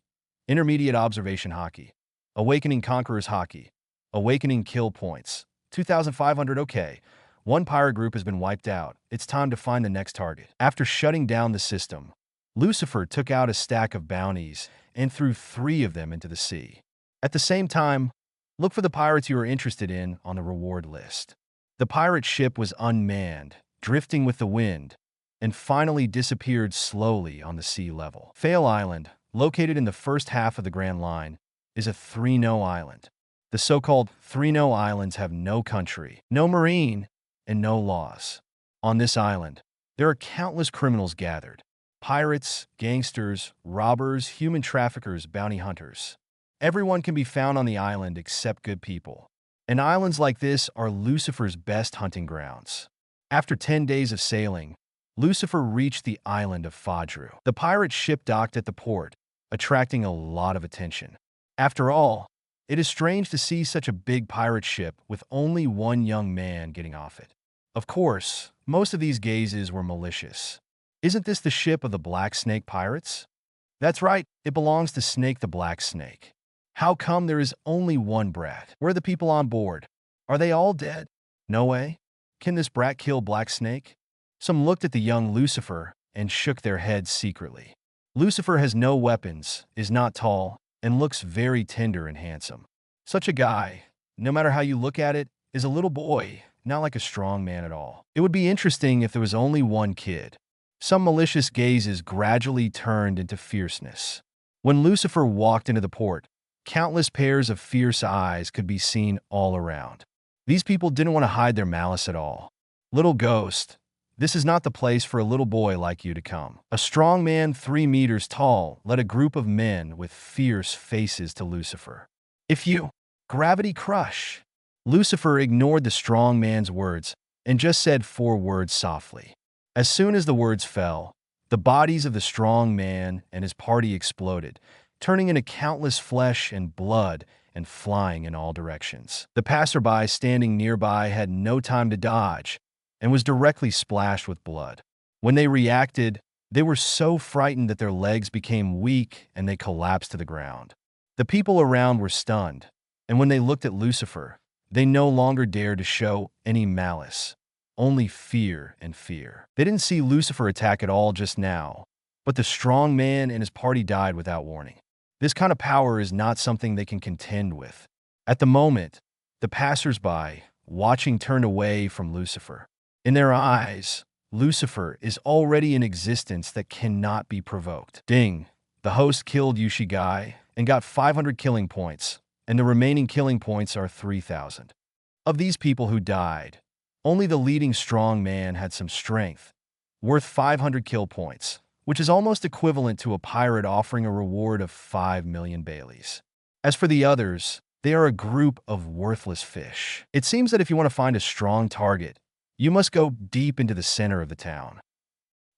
Intermediate observation Haki. Awakening conquerors Haki. Awakening kill points. 2,500 okay. One pirate group has been wiped out. It's time to find the next target. After shutting down the system, Lucifer took out a stack of bounties and threw 3 of them into the sea. At the same time, look for the pirates you are interested in on the reward list. The pirate ship was unmanned, drifting with the wind, and finally disappeared slowly on the sea level. Fail Island, located in the first half of the Grand Line, is a 3-no island. The so-called 3-no islands have no country, no marine, and no laws. On this island, there are countless criminals gathered. Pirates, gangsters, robbers, human traffickers, bounty hunters. Everyone can be found on the island except good people. And islands like this are Lucifer's best hunting grounds. After 10 days of sailing, Lucifer reached the island of Fadru. The pirate ship docked at the port, attracting a lot of attention. After all, it is strange to see such a big pirate ship with only one young man getting off it. Of course, most of these gazes were malicious. Isn't this the ship of the Black Snake pirates? That's right, it belongs to Snake the Black Snake. How come there is only one brat? Where are the people on board? Are they all dead? No way. Can this brat kill Black Snake? Some looked at the young Lucifer and shook their heads secretly. Lucifer has no weapons, is not tall, and looks very tender and handsome. Such a guy, no matter how you look at it, is a little boy, not like a strong man at all. It would be interesting if there was only one kid. Some malicious gazes gradually turned into fierceness. When Lucifer walked into the port, countless pairs of fierce eyes could be seen all around. These people didn't want to hide their malice at all. Little ghost, this is not the place for a little boy like you to come. A strong man 3 meters tall led a group of men with fierce faces to Lucifer. If you gravity crush. Lucifer ignored the strong man's words and just said 4 words softly. As soon as the words fell, the bodies of the strong man and his party exploded, turning into countless flesh and blood and flying in all directions. The passerby standing nearby had no time to dodge and was directly splashed with blood. When they reacted, they were so frightened that their legs became weak and they collapsed to the ground. The people around were stunned, and when they looked at Lucifer, they no longer dared to show any malice, only fear and fear. They didn't see Lucifer attack at all just now, but the strong man and his party died without warning. This kind of power is not something they can contend with. At the moment, the passersby, watching, turned away from Lucifer. In their eyes, Lucifer is already an existence that cannot be provoked. Ding! The host killed Yushigai and got 500 killing points, and the remaining killing points are 3,000. Of these people who died, only the leading strong man had some strength, worth 500 kill points, which is almost equivalent to a pirate offering a reward of 5 million Baileys. As for the others, they are a group of worthless fish. It seems that if you want to find a strong target, you must go deep into the center of the town.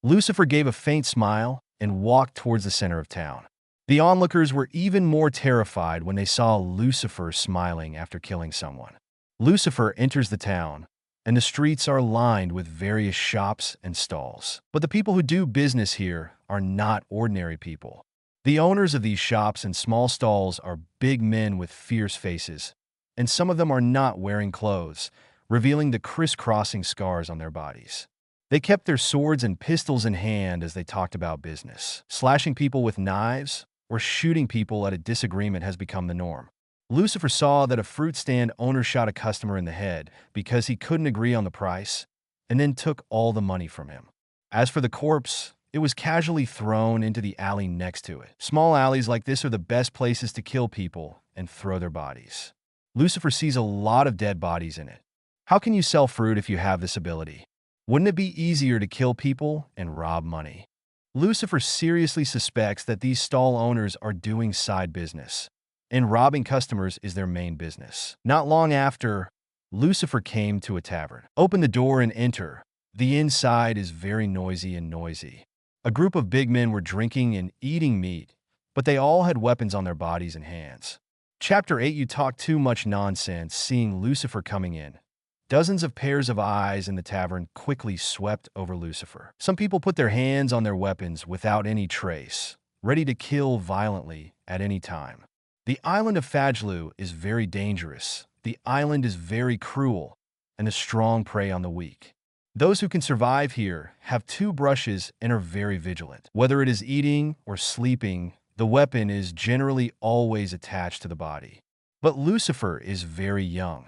Lucifer gave a faint smile and walked towards the center of town. The onlookers were even more terrified when they saw Lucifer smiling after killing someone. Lucifer enters the town, and the streets are lined with various shops and stalls. But the people who do business here are not ordinary people. The owners of these shops and small stalls are big men with fierce faces, and some of them are not wearing clothes, revealing the crisscrossing scars on their bodies. They kept their swords and pistols in hand as they talked about business. Slashing people with knives or shooting people at a disagreement has become the norm. Lucifer saw that a fruit stand owner shot a customer in the head because he couldn't agree on the price, and then took all the money from him. As for the corpse, it was casually thrown into the alley next to it. Small alleys like this are the best places to kill people and throw their bodies. Lucifer sees a lot of dead bodies in it. How can you sell fruit if you have this ability? Wouldn't it be easier to kill people and rob money? Lucifer seriously suspects that these stall owners are doing side business, and robbing customers is their main business. Not long after, Lucifer came to a tavern. Open the door and enter. The inside is very noisy. A group of big men were drinking and eating meat, but they all had weapons on their bodies and hands. Chapter 8. You talk too much nonsense. Seeing Lucifer coming in, dozens of pairs of eyes in the tavern quickly swept over Lucifer. Some people put their hands on their weapons without any trace, ready to kill violently at any time. The island of Fajlu is very dangerous. The island is very cruel, and a strong prey on the weak. Those who can survive here have two brushes and are very vigilant. Whether it is eating or sleeping, the weapon is generally always attached to the body. But Lucifer is very young,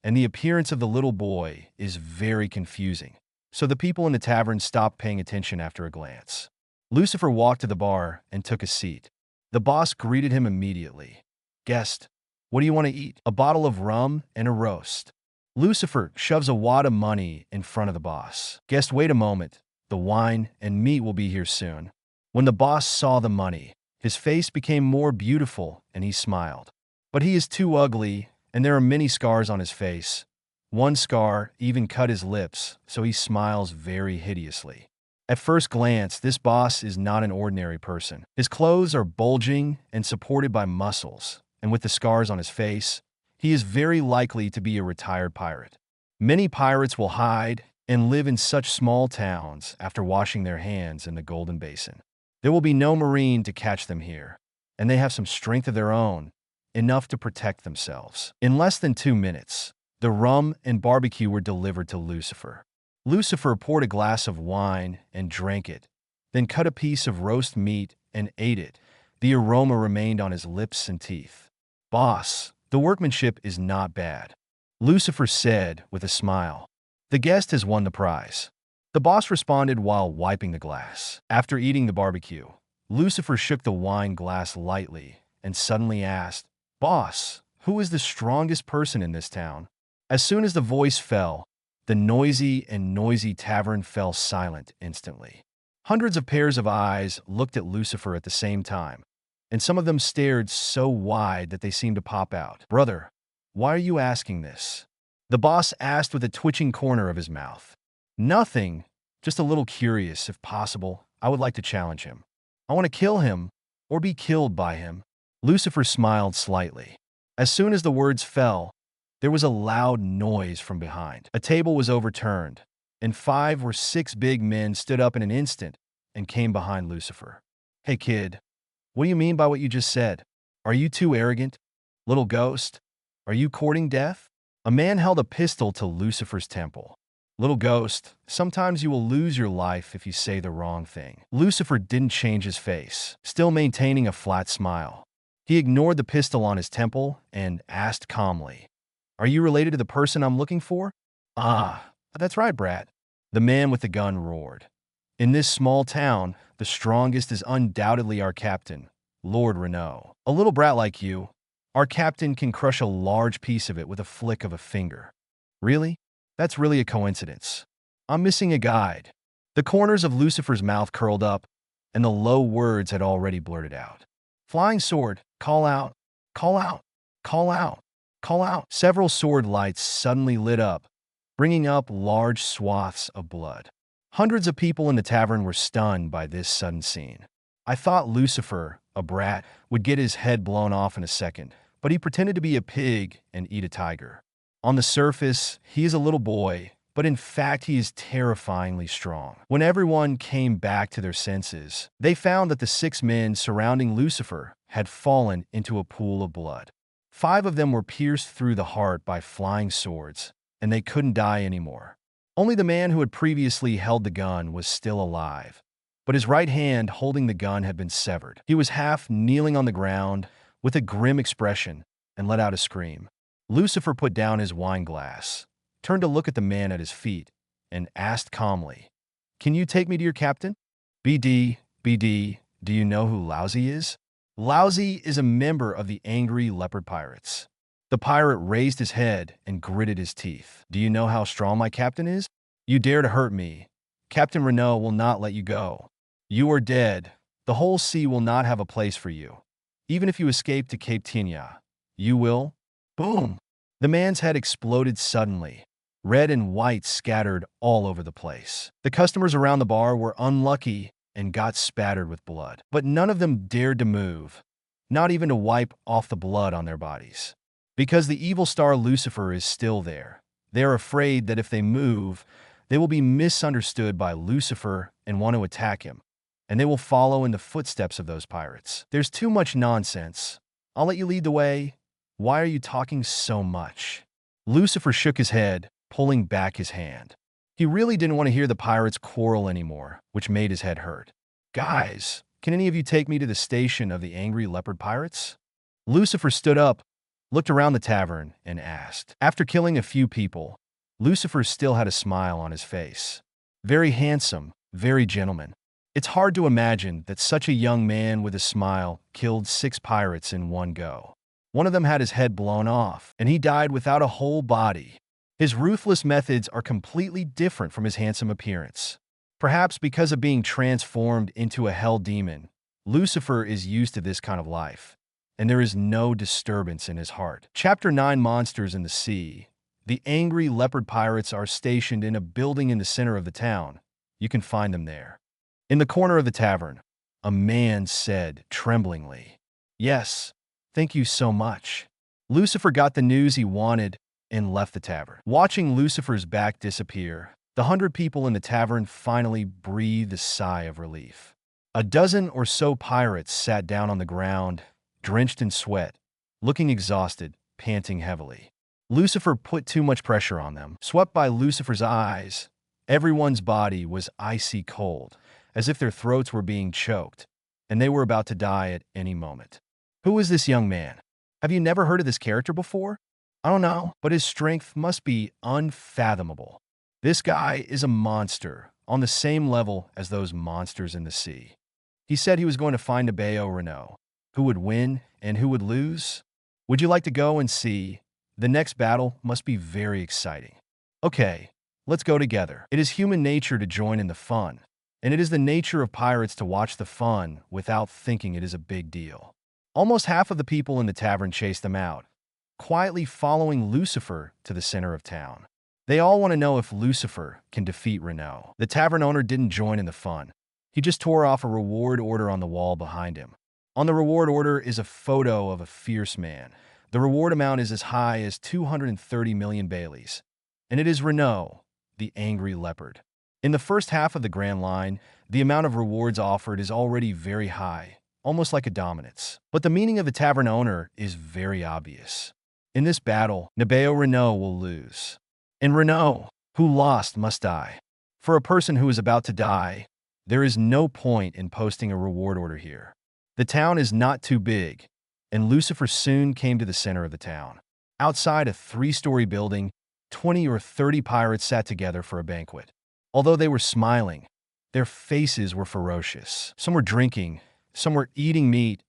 and the appearance of the little boy is very confusing. So the people in the tavern stopped paying attention after a glance. Lucifer walked to the bar and took a seat. The boss greeted him immediately. "Guest, what do you want to eat?" "A bottle of rum and a roast." Lucifer shoves a wad of money in front of the boss. "Guest, wait a moment. The wine and meat will be here soon." When the boss saw the money, his face became more beautiful and he smiled. But he is too ugly, and there are many scars on his face. One scar even cut his lips, so he smiles very hideously. At first glance, this boss is not an ordinary person. His clothes are bulging and supported by muscles, and with the scars on his face, he is very likely to be a retired pirate. Many pirates will hide and live in such small towns after washing their hands in the Golden Basin. There will be no marine to catch them here, and they have some strength of their own, enough to protect themselves. In less than 2 minutes, the rum and barbecue were delivered to Lucifer. Lucifer poured a glass of wine and drank it, then cut a piece of roast meat and ate it. The aroma remained on his lips and teeth. "Boss, the workmanship is not bad," Lucifer said with a smile. "The guest has won the prize." The boss responded while wiping the glass. After eating the barbecue, Lucifer shook the wine glass lightly and suddenly asked, "Boss, who is the strongest person in this town?" As soon as the voice fell, the noisy tavern fell silent instantly. Hundreds of pairs of eyes looked at Lucifer at the same time, and some of them stared so wide that they seemed to pop out. "Brother, why are you asking this?" the boss asked with a twitching corner of his mouth. "Nothing, just a little curious. If possible, I would like to challenge him. I want to kill him or be killed by him." Lucifer smiled slightly. As soon as the words fell, there was a loud noise from behind. A table was overturned, and 5 or 6 big men stood up in an instant and came behind Lucifer. "Hey kid, what do you mean by what you just said? Are you too arrogant? Little ghost, are you courting death?" A man held a pistol to Lucifer's temple. "Little ghost, sometimes you will lose your life if you say the wrong thing." Lucifer didn't change his face, still maintaining a flat smile. He ignored the pistol on his temple and asked calmly, "Are you related to the person I'm looking for?" "Ah, that's right, brat," the man with the gun roared. "In this small town, the strongest is undoubtedly our captain, Lord Renault. A little brat like you, our captain can crush a large piece of it with a flick of a finger." "Really? That's really a coincidence. I'm missing a guide." The corners of Lucifer's mouth curled up, and the low words had already blurted out. "Flying sword, call out, call out, call out, call out." Several sword lights suddenly lit up, bringing up large swaths of blood. Hundreds of people in the tavern were stunned by this sudden scene. I thought Lucifer, a brat, would get his head blown off in a second, but he pretended to be a pig and eat a tiger. On the surface, he is a little boy, but in fact he is terrifyingly strong. When everyone came back to their senses, they found that the 6 men surrounding Lucifer had fallen into a pool of blood. 5 of them were pierced through the heart by flying swords, and they couldn't die anymore. Only the man who had previously held the gun was still alive, but his right hand holding the gun had been severed. He was half kneeling on the ground with a grim expression and let out a scream. Lucifer put down his wine glass, turned to look at the man at his feet, and asked calmly, "Can you take me to your captain?" BD, do you know who Lousy is?" Lousy is a member of the Angry Leopard Pirates. The pirate raised his head and gritted his teeth. "Do you know how strong my captain is? You dare to hurt me. Captain Renault will not let you go." You are dead. The whole sea will not have a place for you. Even if you escape to Cape Tinia, you will. Boom! The man's head exploded suddenly. Red and white scattered all over the place. The customers around the bar were unlucky and got spattered with blood. But none of them dared to move, not even to wipe off the blood on their bodies. Because the evil star Lucifer is still there. They are afraid that if they move, they will be misunderstood by Lucifer and want to attack him, and they will follow in the footsteps of those pirates. There's too much nonsense. I'll let you lead the way. Why are you talking so much? Lucifer shook his head, pulling back his hand. He really didn't want to hear the pirates quarrel anymore, which made his head hurt. Guys, can any of you take me to the station of the angry leopard pirates? Lucifer stood up, looked around the tavern, and asked. After killing a few people, Lucifer still had a smile on his face. Very handsome, very gentleman. It's hard to imagine that such a young man with a smile killed 6 pirates in one go. One of them had his head blown off, and he died without a whole body. His ruthless methods are completely different from his handsome appearance. Perhaps because of being transformed into a hell demon, Lucifer is used to this kind of life, and there is no disturbance in his heart. Chapter 9: Monsters in the Sea. The angry leopard pirates are stationed in a building in the center of the town. You can find them there. In the corner of the tavern, a man said tremblingly, "Yes, thank you so much." Lucifer got the news he wanted and left the tavern. Watching Lucifer's back disappear, the 100 people in the tavern finally breathed a sigh of relief. A dozen or so pirates sat down on the ground, drenched in sweat, looking exhausted, panting heavily. Lucifer put too much pressure on them. Swept by Lucifer's eyes, everyone's body was icy cold, as if their throats were being choked, and they were about to die at any moment. Who is this young man? Have you never heard of this character before? I don't know, but his strength must be unfathomable. This guy is a monster, on the same level as those monsters in the sea. He said he was going to find Abeo Renault. Who would win and who would lose? Would you like to go and see? The next battle must be very exciting. Okay, let's go together. It is human nature to join in the fun, and it is the nature of pirates to watch the fun without thinking it is a big deal. Almost half of the people in the tavern chased them out, quietly following Lucifer to the center of town. They all want to know if Lucifer can defeat Renault. The tavern owner didn't join in the fun. He just tore off a reward order on the wall behind him. On the reward order is a photo of a fierce man. The reward amount is as high as 230 million Baileys, and it is Renault, the angry leopard. In the first half of the Grand Line, the amount of rewards offered is already very high, almost like a dominance. But the meaning of the tavern owner is very obvious. In this battle, Abeo Renault will lose. And Renault, who lost, must die. For a person who is about to die, there is no point in posting a reward order here. The town is not too big, and Lucifer soon came to the center of the town. Outside a 3-story building, 20 or 30 pirates sat together for a banquet. Although they were smiling, their faces were ferocious. Some were drinking, some were eating meat,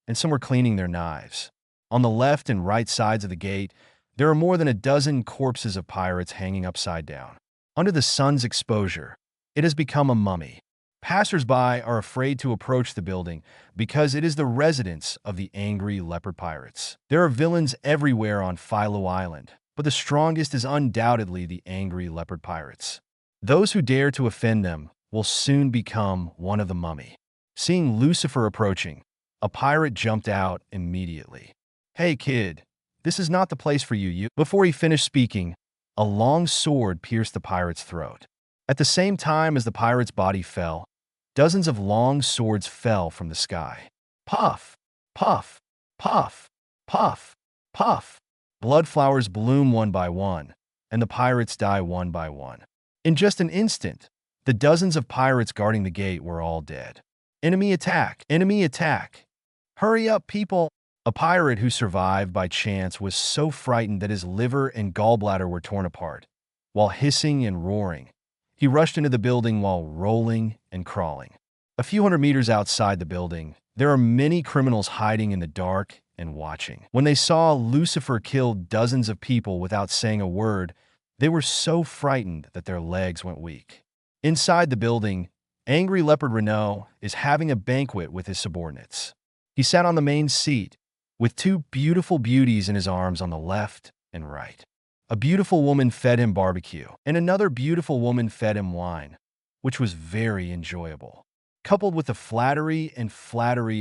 and some were cleaning their knives. On the left and right sides of the gate, there are more than a dozen corpses of pirates hanging upside down. Under the sun's exposure, it has become a mummy. Passers-by are afraid to approach the building because it is the residence of the angry leopard pirates. There are villains everywhere on Philo Island, but the strongest is undoubtedly the angry leopard pirates. Those who dare to offend them will soon become one of the mummy. Seeing Lucifer approaching, a pirate jumped out immediately. "Hey kid, this is not the place for you." Before he finished speaking, a long sword pierced the pirate's throat. At the same time as the pirate's body fell, dozens of long swords fell from the sky. Puff, puff, puff, puff, puff. Blood flowers bloom one by one, and the pirates die one by one. In just an instant, the dozens of pirates guarding the gate were all dead. Enemy attack! Enemy attack! Hurry up, people! A pirate who survived by chance was so frightened that his liver and gallbladder were torn apart. While hissing and roaring, he rushed into the building while rolling and crawling. A few hundred meters outside the building, there are many criminals hiding in the dark and watching. When they saw Lucifer kill dozens of people without saying a word, they were so frightened that their legs went weak. Inside the building, Angry Leopard Renault is having a banquet with his subordinates. He sat on the main seat, with two beautiful beauties in his arms on the left and right. A beautiful woman fed him barbecue, and another beautiful woman fed him wine, which was very enjoyable. Coupled with the flattery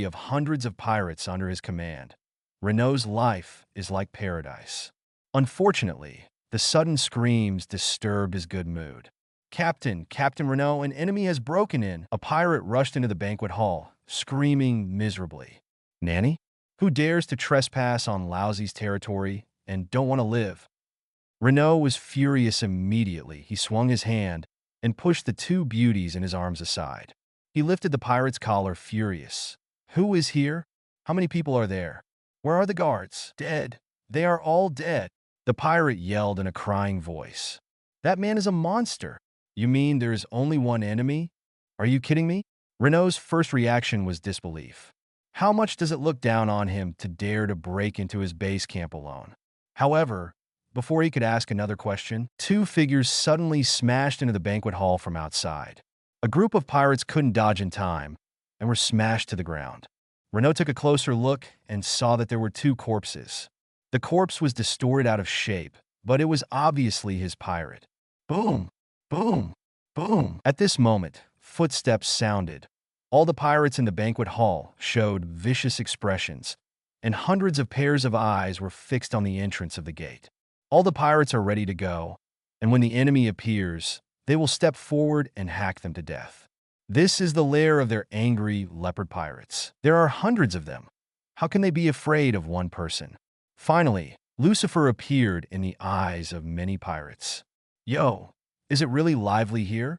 of hundreds of pirates under his command, Renault's life is like paradise. Unfortunately, the sudden screams disturbed his good mood. Captain Renault, an enemy has broken in. A pirate rushed into the banquet hall, screaming miserably. Nanny? Who dares to trespass on Lousy's territory and don't want to live? Renault was furious immediately. He swung his hand and pushed the two beauties in his arms aside. He lifted the pirate's collar, furious. Who is here? How many people are there? Where are the guards? Dead. They are all dead. The pirate yelled in a crying voice. That man is a monster. You mean there is only one enemy? Are you kidding me? Renault's first reaction was disbelief. How much does it look down on him to dare to break into his base camp alone? However, before he could ask another question, two figures suddenly smashed into the banquet hall from outside. A group of pirates couldn't dodge in time and were smashed to the ground. Renault took a closer look and saw that there were two corpses. The corpse was distorted out of shape, but it was obviously his pirate. Boom! Boom! Boom! At this moment, footsteps sounded. All the pirates in the banquet hall showed vicious expressions, and hundreds of pairs of eyes were fixed on the entrance of the gate. All the pirates are ready to go, and when the enemy appears, they will step forward and hack them to death. This is the lair of their angry leopard pirates. There are hundreds of them. How can they be afraid of one person? Finally, Lucifer appeared in the eyes of many pirates. Yo, is it really lively here?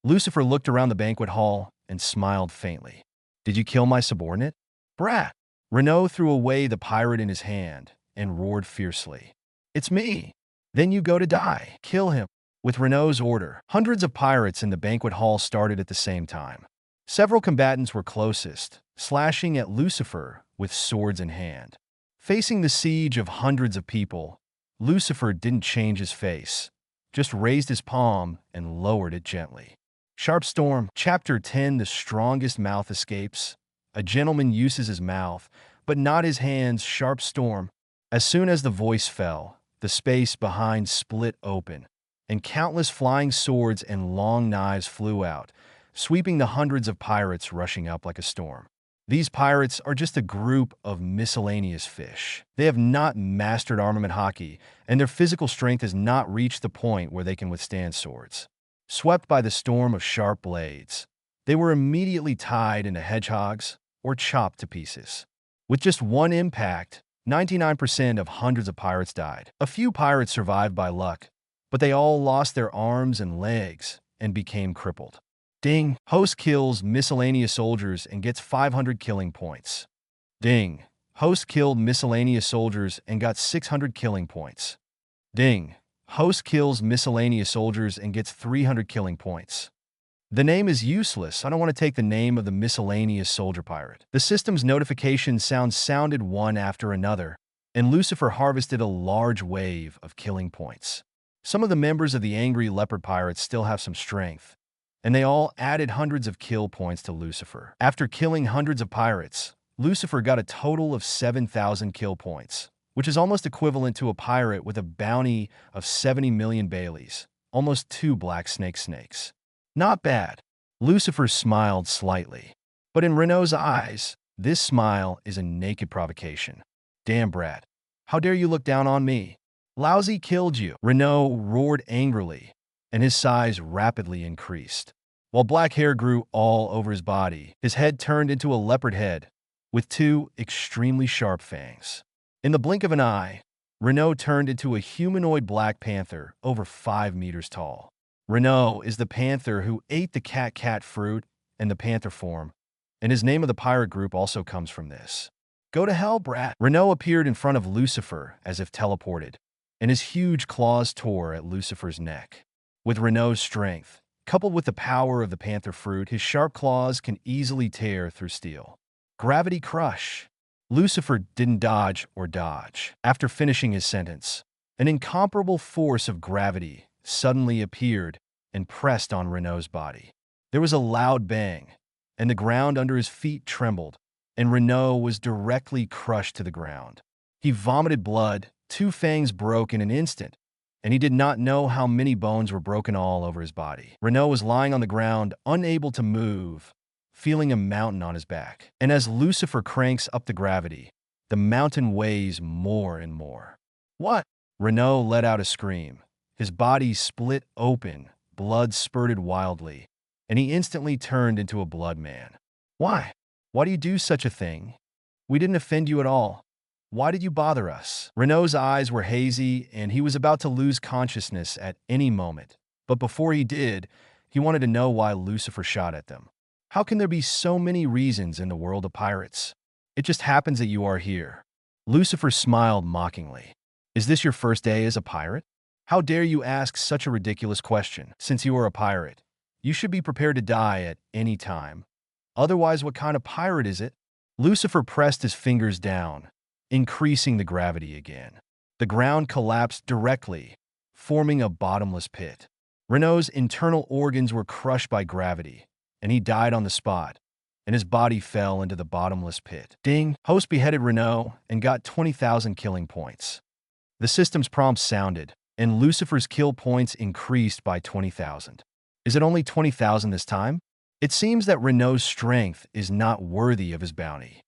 Lucifer looked around the banquet hall and smiled faintly. Did you kill my subordinate? Brat! Renault threw away the pirate in his hand and roared fiercely. It's me! Then you go to die. Kill him. With Renault's order, hundreds of pirates in the banquet hall started at the same time. Several combatants were closest, slashing at Lucifer with swords in hand. Facing the siege of hundreds of people, Lucifer didn't change his face, just raised his palm and lowered it gently. Sharp Storm, Chapter 10. The strongest mouth escapes. A gentleman uses his mouth, but not his hands. Sharp Storm. As soon as the voice fell, the space behind split open, and countless flying swords and long knives flew out, sweeping the hundreds of pirates rushing up like a storm. These pirates are just a group of miscellaneous fish. They have not mastered armament Haki, and their physical strength has not reached the point where they can withstand swords. Swept by the storm of sharp blades, they were immediately tied into hedgehogs or chopped to pieces. With just one impact, 99% of hundreds of pirates died. A few pirates survived by luck, but they all lost their arms and legs and became crippled. Ding! Host kills miscellaneous soldiers and gets 500 killing points. Ding! Host killed miscellaneous soldiers and got 600 killing points. Ding! Host kills miscellaneous soldiers and gets 300 killing points. The name is useless. I don't want to take the name of the miscellaneous soldier pirate. The system's notification sounds sounded one after another, and Lucifer harvested a large wave of killing points. Some of the members of the angry leopard pirates still have some strength, and they all added hundreds of kill points to Lucifer. After killing hundreds of pirates, Lucifer got a total of 7,000 kill points, which is almost equivalent to a pirate with a bounty of 70 million Baileys, almost 2 black snakes. Not bad. Lucifer smiled slightly, but in Renault's eyes, this smile is a naked provocation. Damn, brat. How dare you look down on me? Lousy killed you. Renault roared angrily, and his size rapidly increased. While black hair grew all over his body, his head turned into a leopard head with 2 extremely sharp fangs. In the blink of an eye, Renault turned into a humanoid black panther over 5 meters tall. Renault is the panther who ate the cat fruit and the panther form, and his name of the pirate group also comes from this. Go to hell, brat. Renault appeared in front of Lucifer as if teleported, and his huge claws tore at Lucifer's neck. With Renault's strength, coupled with the power of the panther fruit, his sharp claws can easily tear through steel. Gravity crush. Lucifer didn't dodge or dodge. After finishing his sentence, an incomparable force of gravity suddenly appeared and pressed on Renault's body. There was a loud bang, and the ground under his feet trembled, and Renault was directly crushed to the ground. He vomited blood, two fangs broke in an instant, and he did not know how many bones were broken all over his body. Renault was lying on the ground, unable to move, feeling a mountain on his back. And as Lucifer cranks up the gravity, the mountain weighs more and more. What? Renault let out a scream. His body split open, blood spurted wildly, and he instantly turned into a blood man. Why? Why do you do such a thing? We didn't offend you at all. Why did you bother us? Renault's eyes were hazy, and he was about to lose consciousness at any moment. But before he did, he wanted to know why Lucifer shot at them. How can there be so many reasons in the world of pirates? It just happens that you are here. Lucifer smiled mockingly. Is this your first day as a pirate? How dare you ask such a ridiculous question? Since you are a pirate, you should be prepared to die at any time. Otherwise, what kind of pirate is it? Lucifer pressed his fingers down, increasing the gravity again. The ground collapsed directly, forming a bottomless pit. Renault's internal organs were crushed by gravity, and he died on the spot, and his body fell into the bottomless pit. Ding! Host beheaded Renault and got 20,000 killing points. The system's prompt sounded, and Lucifer's kill points increased by 20,000. Is it only 20,000 this time? It seems that Renault's strength is not worthy of his bounty.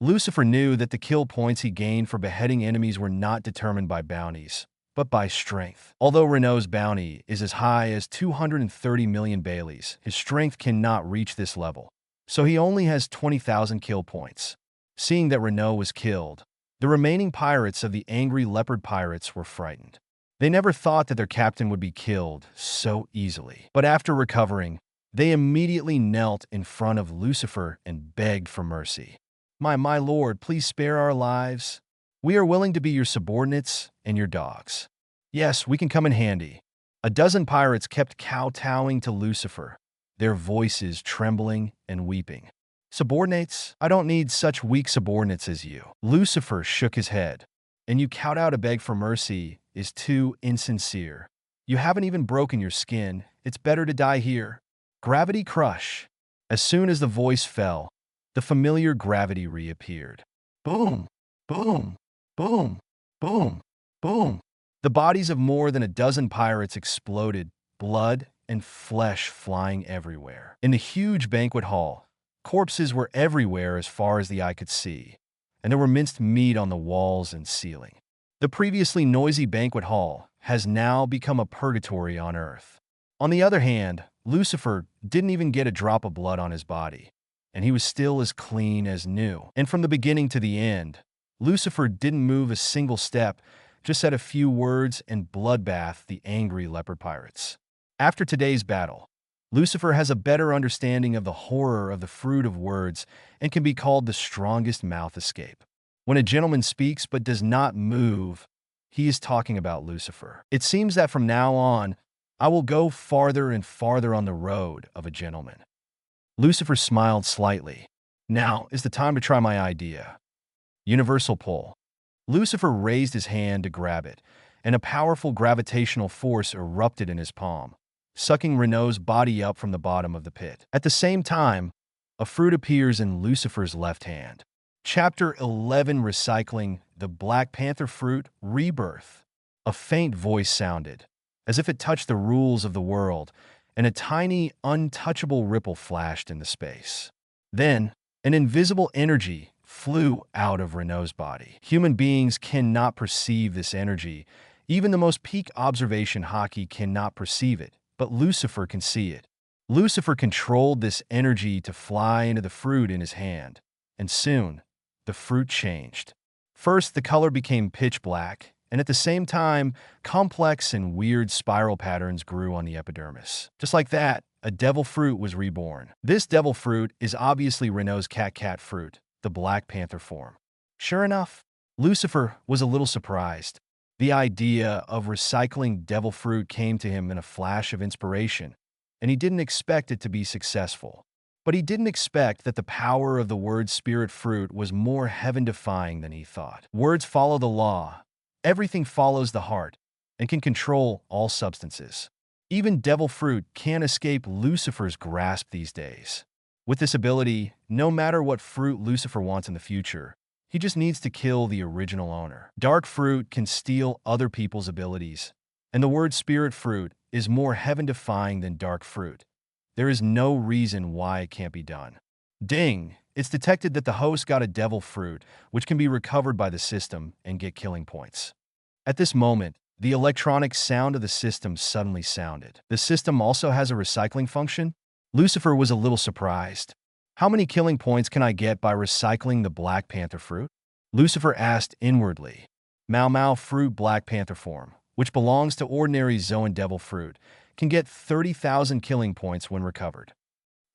Lucifer knew that the kill points he gained for beheading enemies were not determined by bounties, but by strength. Although Renault's bounty is as high as 230 million Baileys, his strength cannot reach this level, so he only has 20,000 kill points. Seeing that Renault was killed, the remaining pirates of the angry leopard pirates were frightened. They never thought that their captain would be killed so easily. But after recovering, they immediately knelt in front of Lucifer and begged for mercy. My lord, please spare our lives. We are willing to be your subordinates and your dogs. Yes, we can come in handy. A dozen pirates kept kowtowing to Lucifer, their voices trembling and weeping. Subordinates? I don't need such weak subordinates as you. Lucifer shook his head. And you kowtow to beg for mercy is too insincere. You haven't even broken your skin. It's better to die here. Gravity crush. As soon as the voice fell, the familiar gravity reappeared. Boom, boom, boom, boom, boom. The bodies of more than a dozen pirates exploded, blood and flesh flying everywhere. In the huge banquet hall, corpses were everywhere as far as the eye could see, and there were minced meat on the walls and ceiling. The previously noisy banquet hall has now become a purgatory on Earth. On the other hand, Lucifer didn't even get a drop of blood on his body, and he was still as clean as new. And from the beginning to the end, Lucifer didn't move a single step, just said a few words and bloodbathed the angry leopard pirates. After today's battle, Lucifer has a better understanding of the horror of the fruit of words and can be called the strongest mouth escape. When a gentleman speaks but does not move, he is talking about Lucifer. It seems that from now on, I will go farther and farther on the road of a gentleman. Lucifer smiled slightly. Now is the time to try my idea. Universal pull. Lucifer raised his hand to grab it, and a powerful gravitational force erupted in his palm, sucking Renault's body up from the bottom of the pit. At the same time, a fruit appears in Lucifer's left hand. Chapter 11, Recycling the Black Panther Fruit Rebirth. A faint voice sounded, as if it touched the rules of the world, and a tiny, untouchable ripple flashed into space. Then, an invisible energy flew out of Renault's body. Human beings cannot perceive this energy. Even the most peak observation Haki cannot perceive it, but Lucifer can see it. Lucifer controlled this energy to fly into the fruit in his hand, and soon, the fruit changed. First, the color became pitch black, and at the same time, complex and weird spiral patterns grew on the epidermis. Just like that, a devil fruit was reborn. This devil fruit is obviously Renault's cat fruit, the Black Panther form. Sure enough, Lucifer was a little surprised. The idea of recycling devil fruit came to him in a flash of inspiration, and he didn't expect it to be successful. But he didn't expect that the power of the word spirit fruit was more heaven-defying than he thought. Words follow the law. Everything follows the heart and can control all substances. Even Devil Fruit can't escape Lucifer's grasp these days. With this ability, no matter what fruit Lucifer wants in the future, he just needs to kill the original owner. Dark Fruit can steal other people's abilities, and the word Spirit Fruit is more heaven-defying than Dark Fruit. There is no reason why it can't be done. Ding! It's detected that the host got a Devil Fruit, which can be recovered by the system and get killing points. At this moment, the electronic sound of the system suddenly sounded. The system also has a recycling function. Lucifer was a little surprised. How many killing points can I get by recycling the Black Panther fruit? Lucifer asked inwardly. Mau Fruit Black Panther form, which belongs to ordinary Zoan Devil Fruit, can get 30,000 killing points when recovered.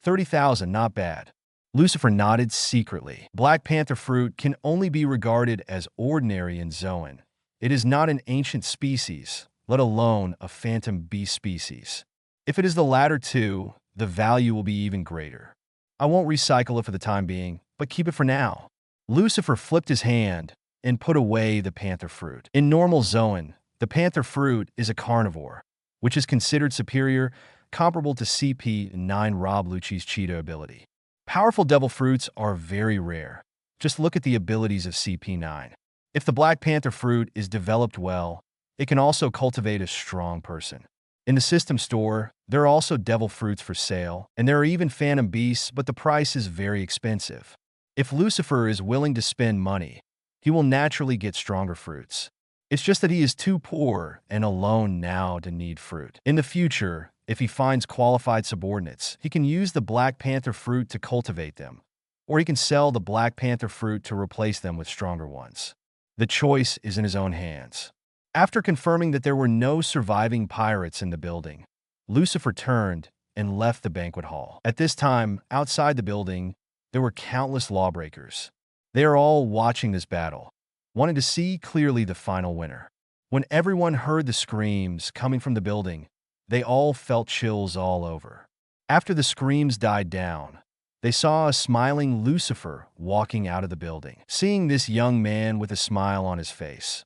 30,000, not bad. Lucifer nodded secretly. Black Panther fruit can only be regarded as ordinary in Zoan. It is not an ancient species, let alone a phantom beast species. If it is the latter two, the value will be even greater. I won't recycle it for the time being, but keep it for now. Lucifer flipped his hand and put away the panther fruit. In normal Zoan, the panther fruit is a carnivore, which is considered superior, comparable to CP9 Rob Lucci's Cheetah ability. Powerful devil fruits are very rare. Just look at the abilities of CP9. If the Black Panther fruit is developed well, it can also cultivate a strong person. In the system store, there are also devil fruits for sale, and there are even phantom beasts, but the price is very expensive. If Lucifer is willing to spend money, he will naturally get stronger fruits. It's just that he is too poor and alone now to need fruit. In the future, if he finds qualified subordinates, he can use the Black Panther fruit to cultivate them, or he can sell the Black Panther fruit to replace them with stronger ones. The choice is in his own hands. After confirming that there were no surviving pirates in the building, Lucifer turned and left the banquet hall. At this time, outside the building, there were countless lawbreakers. They are all watching this battle, wanting to see clearly the final winner. When everyone heard the screams coming from the building, they all felt chills all over. After the screams died down, they saw a smiling Lucifer walking out of the building. Seeing this young man with a smile on his face,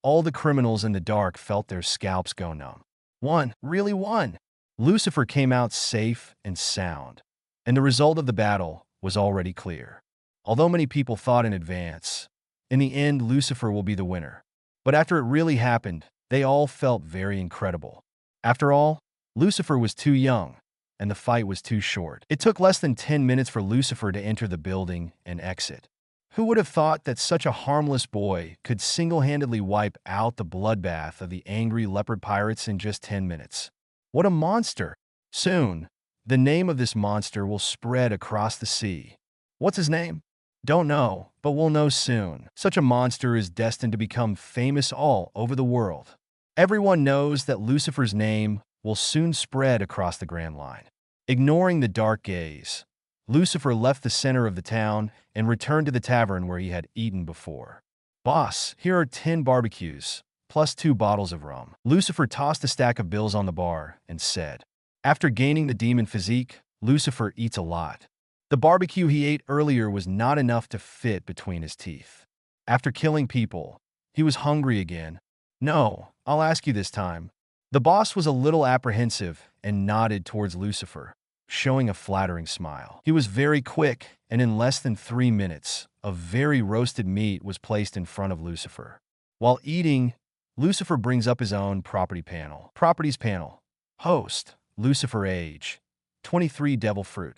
all the criminals in the dark felt their scalps go numb. Won, really won. Lucifer came out safe and sound, and the result of the battle was already clear. Although many people thought in advance, in the end Lucifer will be the winner. But after it really happened, they all felt very incredible. After all, Lucifer was too young, and the fight was too short. It took less than 10 minutes for Lucifer to enter the building and exit. Who would have thought that such a harmless boy could single-handedly wipe out the bloodbath of the angry leopard pirates in just 10 minutes? What a monster! Soon, the name of this monster will spread across the sea. What's his name? Don't know, but we'll know soon. Such a monster is destined to become famous all over the world. Everyone knows that Lucifer's name will soon spread across the Grand Line. Ignoring the dark gaze, Lucifer left the center of the town and returned to the tavern where he had eaten before. Boss, here are 10 barbecues, plus 2 bottles of rum. Lucifer tossed a stack of bills on the bar and said, after gaining the demon physique, Lucifer eats a lot. The barbecue he ate earlier was not enough to fit between his teeth. After killing people, he was hungry again. No, I'll ask you this time. The boss was a little apprehensive and nodded towards Lucifer, showing a flattering smile. He was very quick, and in less than 3 minutes, a very roasted meat was placed in front of Lucifer. While eating, Lucifer brings up his own property panel. Properties panel. Host, Lucifer age, 23 devil fruit.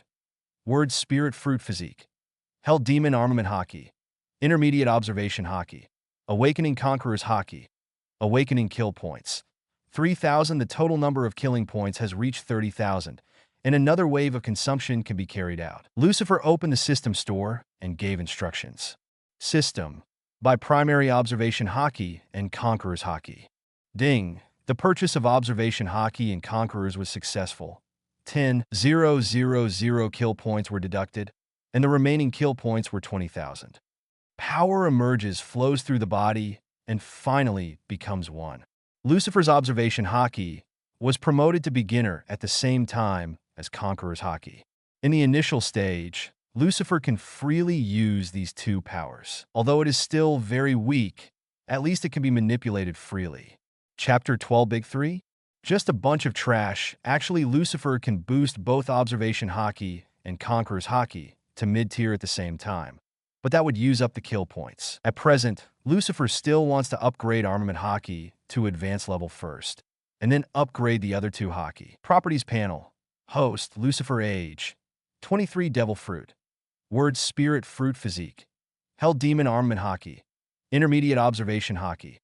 Word spirit fruit physique. Hell demon armament Haki. Intermediate observation Haki. Awakening conqueror's Haki. Awakening kill points. 3,000. The total number of killing points has reached 30,000, and another wave of consumption can be carried out. Lucifer opened the system store and gave instructions. System. By primary observation Haki and Conqueror's Haki. Ding. The purchase of observation Haki and Conquerors was successful. 10,000 kill points were deducted, and the remaining kill points were 20,000. Power emerges, flows through the body, and finally becomes one. Lucifer's observation Haki was promoted to beginner at the same time as Conqueror's Haki. In the initial stage, Lucifer can freely use these two powers. Although it is still very weak, at least it can be manipulated freely. Chapter 12 Big 3? Just a bunch of trash. Actually, Lucifer can boost both Observation Haki and Conqueror's Haki to mid-tier at the same time, but that would use up the kill points. At present, Lucifer still wants to upgrade Armament Haki to advanced level first, and then upgrade the other two Haki. Properties panel. Host, Lucifer Age. 23 Devil Fruit. Word Spirit Fruit Physique. Hell Demon Armament Haki. Intermediate Observation Haki.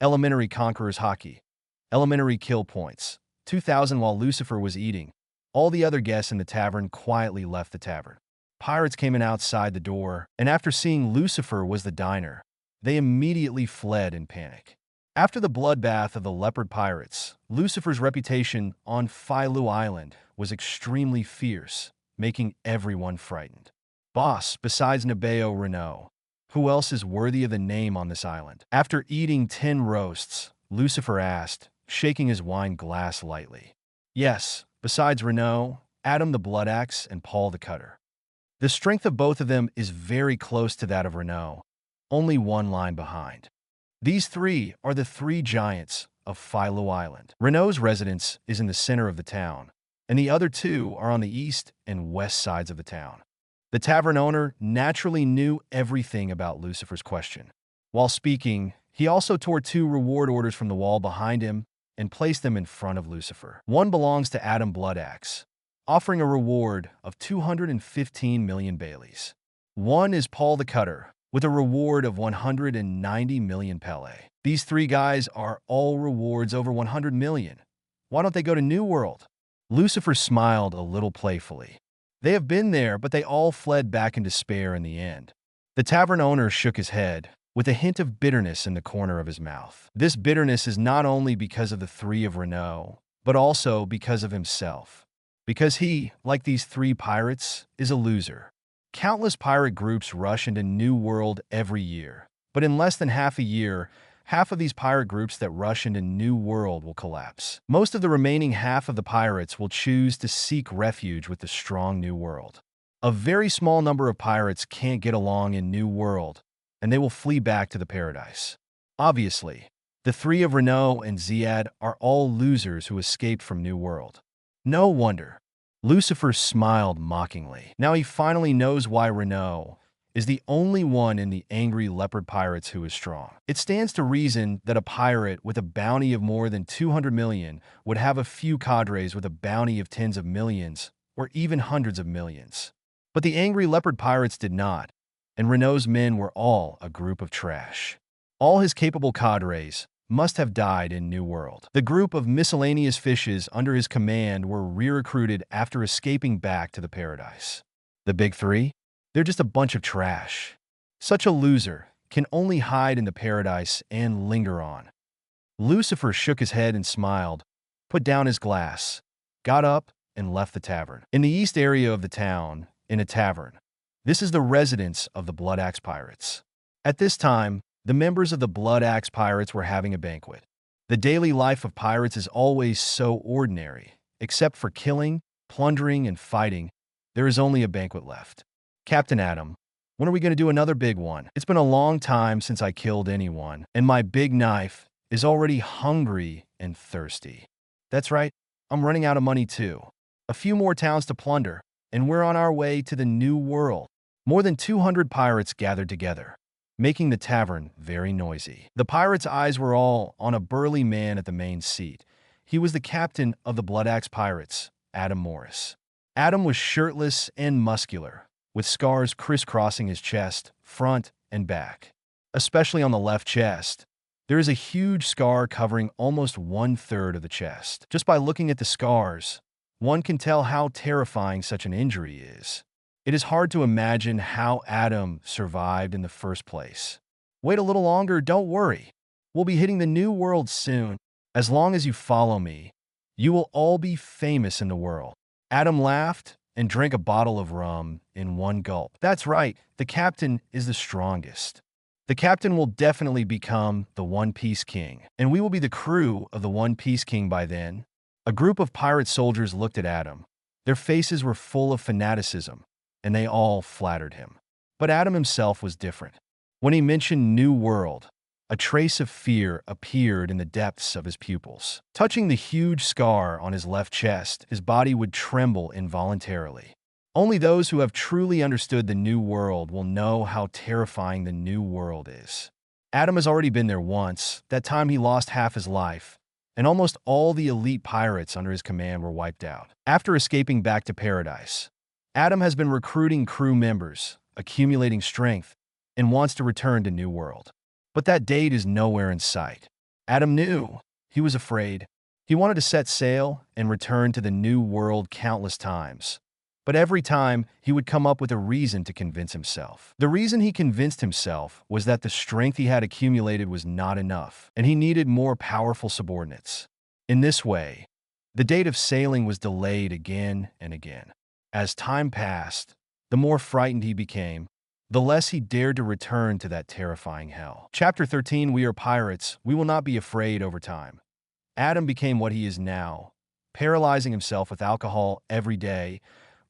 Elementary Conqueror's Haki. Elementary Kill Points. 2,000 while Lucifer was eating. All the other guests in the tavern quietly left the tavern. Pirates came in outside the door, and after seeing Lucifer was the diner, they immediately fled in panic. After the bloodbath of the leopard pirates, Lucifer's reputation on Phyllu Island was extremely fierce, making everyone frightened. Boss, besides Nabeo Renault, who else is worthy of the name on this island? After eating 10 roasts, Lucifer asked, shaking his wine glass lightly. Yes, besides Renault, Adam the Blood Axe, and Paul the Cutter. The strength of both of them is very close to that of Renault, only one line behind. These three are the three giants of Phyllu Island. Renault's residence is in the center of the town, and the other two are on the east and west sides of the town. The tavern owner naturally knew everything about Lucifer's question. While speaking, he also tore 2 reward orders from the wall behind him and placed them in front of Lucifer. One belongs to Adam Bloodaxe, offering a reward of 215 million Baileys. One is Paul the Cutter, with a reward of 190 million Pele. These 3 guys are all rewards over 100 million. Why don't they go to New World? Lucifer smiled a little playfully. They have been there, but they all fled back in despair in the end. The tavern owner shook his head, with a hint of bitterness in the corner of his mouth. This bitterness is not only because of the 3 of Renault, but also because of himself. Because he, like these 3 pirates, is a loser. Countless pirate groups rush into New World every year, but in less than half a year, half of these pirate groups that rush into New World will collapse. Most of the remaining half of the pirates will choose to seek refuge with the strong New World. A very small number of pirates can't get along in New World, and they will flee back to the paradise. Obviously, the 3 of Renault and Ziad are all losers who escaped from New World. No wonder. Lucifer smiled mockingly. Now he finally knows why Renault is the only one in the angry leopard pirates who is strong. It stands to reason that a pirate with a bounty of more than 200 million would have a few cadres with a bounty of tens of millions or even hundreds of millions. But the angry leopard pirates did not, and Renault's men were all a group of trash. All his capable cadres must have died in New World. The group of miscellaneous fishes under his command were re-recruited after escaping back to the paradise. The big 3? They're just a bunch of trash. Such a loser can only hide in the paradise and linger on. Lucifer shook his head and smiled, put down his glass, got up, and left the tavern. In the east area of the town, in a tavern, this is the residence of the Blood Axe Pirates. At this time, the members of the Blood Axe Pirates were having a banquet. The daily life of pirates is always so ordinary. Except for killing, plundering, and fighting, there is only a banquet left. Captain Adam, when are we going to do another big one? It's been a long time since I killed anyone, and my big knife is already hungry and thirsty. That's right, I'm running out of money too. A few more towns to plunder, and we're on our way to the New World. More than 200 pirates gathered together, making the tavern very noisy. The pirates' eyes were all on a burly man at the main seat. He was the captain of the Blood Axe Pirates, Adam Morris. Adam was shirtless and muscular, with scars crisscrossing his chest, front, and back. Especially on the left chest, there is a huge scar covering almost 1/3 of the chest. Just by looking at the scars, one can tell how terrifying such an injury is. It is hard to imagine how Adam survived in the first place. Wait a little longer, don't worry. We'll be hitting the New World soon. As long as you follow me, you will all be famous in the world. Adam laughed and drank a bottle of rum in one gulp. That's right, the captain is the strongest. The captain will definitely become the One Piece King, and we will be the crew of the One Piece King by then. A group of pirate soldiers looked at Adam. Their faces were full of fanaticism, and they all flattered him. But Adam himself was different. When he mentioned New World, A trace of fear appeared in the depths of his pupils. Touching the huge scar on his left chest, his body would tremble involuntarily. Only those who have truly understood the New World will know how terrifying the New World is. Adam has already been there once. That time he lost half his life, and almost all the elite pirates under his command were wiped out. After escaping back to paradise, Adam has been recruiting crew members, accumulating strength, and wants to return to New World. But that date is nowhere in sight. Adam knew. He was afraid. He wanted to set sail and return to the New World countless times. But every time, he would come up with a reason to convince himself. The reason he convinced himself was that the strength he had accumulated was not enough, and he needed more powerful subordinates. In this way, the date of sailing was delayed again and again. As time passed, the more frightened he became, the less he dared to return to that terrifying hell. Chapter 13, We Are Pirates, We Will Not Be Afraid. Over time, Adam became what he is now, paralyzing himself with alcohol every day,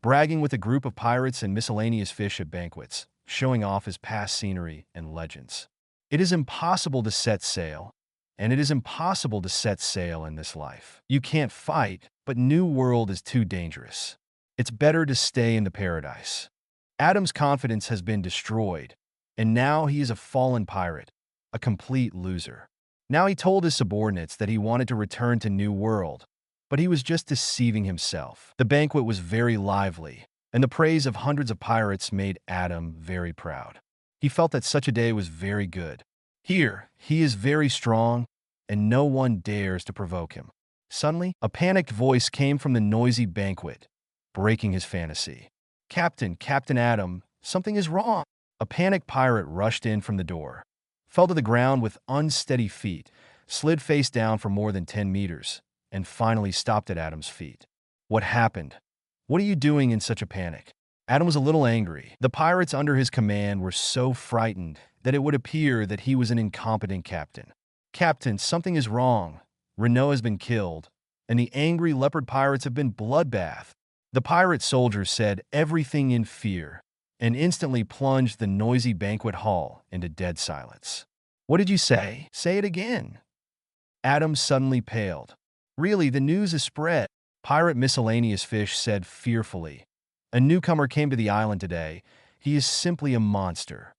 bragging with a group of pirates and miscellaneous fish at banquets, showing off his past scenery and legends. It is impossible to set sail, and it is impossible to set sail in this life. You can't fight, but New World is too dangerous. It's better to stay in the paradise. Adam's confidence has been destroyed, and now he is a fallen pirate, a complete loser. Now he told his subordinates that he wanted to return to New World, but he was just deceiving himself. The banquet was very lively, and the praise of hundreds of pirates made Adam very proud. He felt that such a day was very good. Here, he is very strong, and no one dares to provoke him. Suddenly, a panicked voice came from the noisy banquet, breaking his fantasy. Captain Adam, something is wrong." A panicked pirate rushed in from the door, fell to the ground with unsteady feet, slid face down for more than 10 meters, and finally stopped at Adam's feet. "What happened? What are you doing in such a panic?" Adam was a little angry. The pirates under his command were so frightened that it would appear that he was an incompetent captain. "Captain, something is wrong. Renault has been killed, and the angry leopard pirates have been bloodbath." The pirate soldiers said everything in fear and instantly plunged the noisy banquet hall into dead silence. "What did you say? Say it again." Adam suddenly paled. "Really, the news is spread," Pirate Miscellaneous Fish said fearfully. "A newcomer came to the island today. He is simply a monster.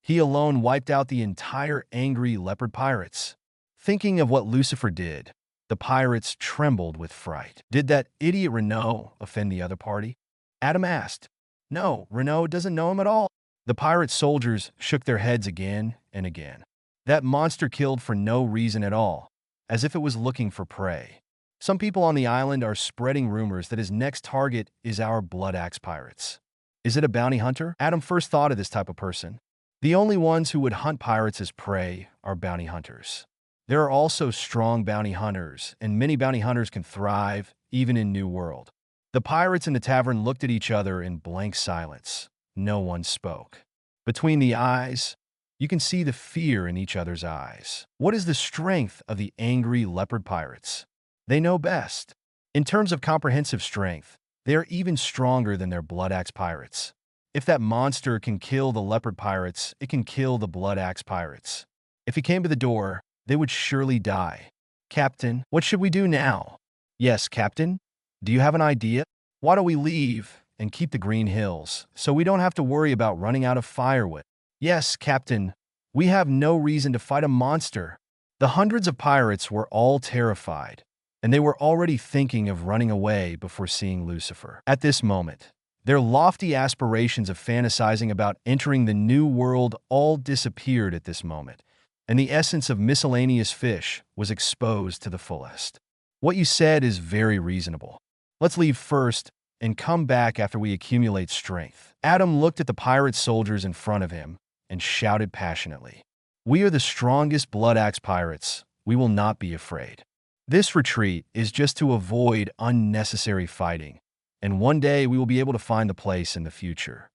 He alone wiped out the entire angry leopard pirates." Thinking of what Lucifer did, the pirates trembled with fright. "Did that idiot Renault offend the other party?" Adam asked. "No, Renault doesn't know him at all." The pirate soldiers shook their heads again and again. "That monster killed for no reason at all, as if it was looking for prey. Some people on the island are spreading rumors that his next target is our Blood Axe pirates." "Is it a bounty hunter?" Adam first thought of this type of person. The only ones who would hunt pirates as prey are bounty hunters. There are also strong bounty hunters, and many bounty hunters can thrive, even in New World. The pirates in the tavern looked at each other in blank silence. No one spoke. Between the eyes, you can see the fear in each other's eyes. What is the strength of the angry leopard pirates? They know best. In terms of comprehensive strength, they are even stronger than their Blood Axe pirates. If that monster can kill the leopard pirates, it can kill the Blood Axe pirates. If he came to the door, they would surely die. "Captain, what should we do now?" "Yes, Captain. Do you have an idea?" "Why don't we leave and keep the Green Hills, so we don't have to worry about running out of firewood?" "Yes, Captain. We have no reason to fight a monster." The hundreds of pirates were all terrified, and they were already thinking of running away before seeing Lucifer. At this moment, their lofty aspirations of fantasizing about entering the New World all disappeared at this moment, and the essence of Miscellaneous Fish was exposed to the fullest. "What you said is very reasonable. Let's leave first and come back after we accumulate strength." Adam looked at the pirate soldiers in front of him and shouted passionately, "We are the strongest Blood Axe pirates. We will not be afraid. This retreat is just to avoid unnecessary fighting, and one day we will be able to find the place in the future.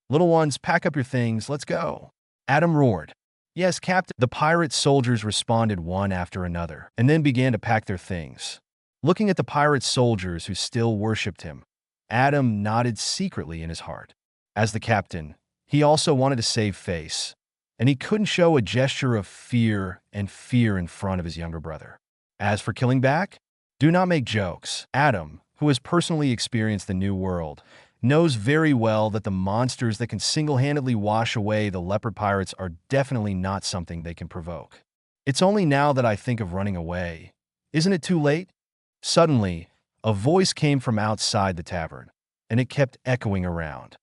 Little ones, pack up your things, let's go." Adam roared. "Yes, Captain." The pirate soldiers responded one after another, and then began to pack their things. Looking at the pirate soldiers who still worshipped him, Adam nodded secretly in his heart. As the captain, he also wanted to save face, and he couldn't show a gesture of fear and fear in front of his younger brother. As for killing back, do not make jokes. Adam, who has personally experienced the New World, knows very well that the monsters that can single-handedly wash away the leopard pirates are definitely not something they can provoke. It's only now that I think of running away. Isn't it too late? Suddenly, a voice came from outside the tavern, and it kept echoing around.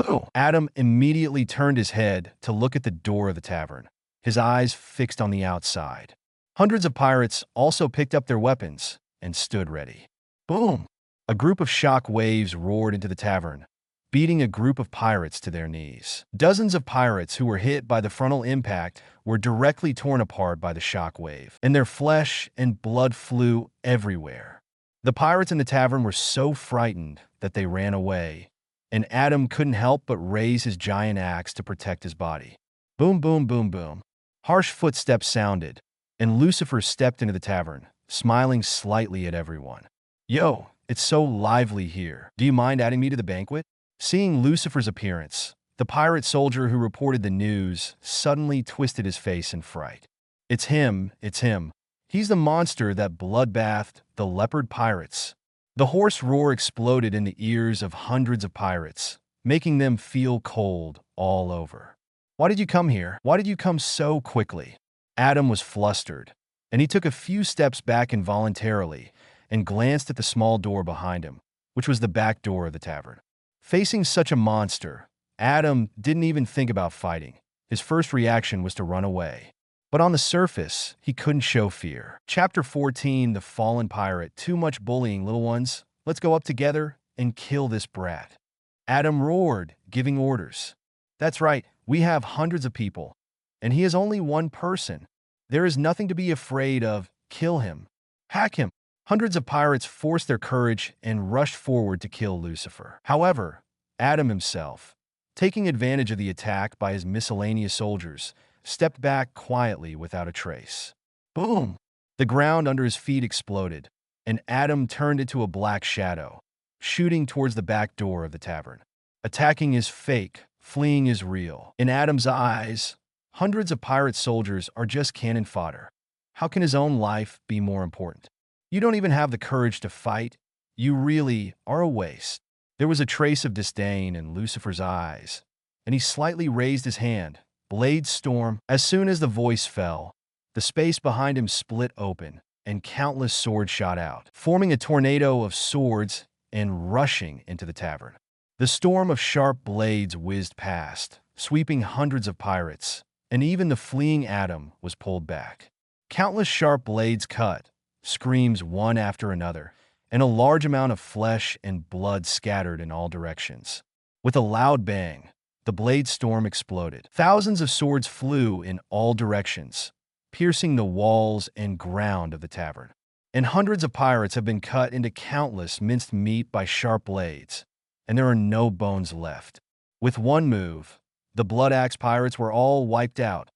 Who? Adam immediately turned his head to look at the door of the tavern, his eyes fixed on the outside. Hundreds of pirates also picked up their weapons and stood ready. Boom! A group of shock waves roared into the tavern, beating a group of pirates to their knees. Dozens of pirates who were hit by the frontal impact were directly torn apart by the shock wave, and their flesh and blood flew everywhere. The pirates in the tavern were so frightened that they ran away, and Adam couldn't help but raise his giant axe to protect his body. Boom, boom, boom, boom. Harsh footsteps sounded, and Lucifer stepped into the tavern, smiling slightly at everyone. Yo, it's so lively here. Do you mind adding me to the banquet? Seeing Lucifer's appearance, the pirate soldier who reported the news suddenly twisted his face in fright. It's him. He's the monster that bloodbathed the leopard pirates. The hoarse roar exploded in the ears of hundreds of pirates, making them feel cold all over. Why did you come here? Why did you come so quickly? Adam was flustered, and he took a few steps back involuntarily and glanced at the small door behind him, which was the back door of the tavern. Facing such a monster, Adam didn't even think about fighting. His first reaction was to run away. But on the surface, he couldn't show fear. Chapter 14, The Fallen Pirate. Too much bullying, little ones. Let's go up together and kill this brat. Adam roared, giving orders. That's right, we have hundreds of people, and he is only one person. There is nothing to be afraid of. Kill him. Hack him. Hundreds of pirates forced their courage and rushed forward to kill Lucifer. However, Adam himself, taking advantage of the attack by his miscellaneous soldiers, stepped back quietly without a trace. Boom! The ground under his feet exploded, and Adam turned into a black shadow, shooting towards the back door of the tavern. Attacking is fake, fleeing is real. In Adam's eyes, hundreds of pirate soldiers are just cannon fodder. How can his own life be more important? You don't even have the courage to fight. You really are a waste. There was a trace of disdain in Lucifer's eyes, and he slightly raised his hand. Blade storm. As soon as the voice fell, the space behind him split open, and countless swords shot out, forming a tornado of swords and rushing into the tavern. The storm of sharp blades whizzed past, sweeping hundreds of pirates, and even the fleeing Adam was pulled back. Countless sharp blades cut, screams one after another, and a large amount of flesh and blood scattered in all directions. With a loud bang, the blade storm exploded. Thousands of swords flew in all directions, piercing the walls and ground of the tavern. And hundreds of pirates have been cut into countless minced meat by sharp blades, and there are no bones left. With one move, the Blood Axe pirates were all wiped out,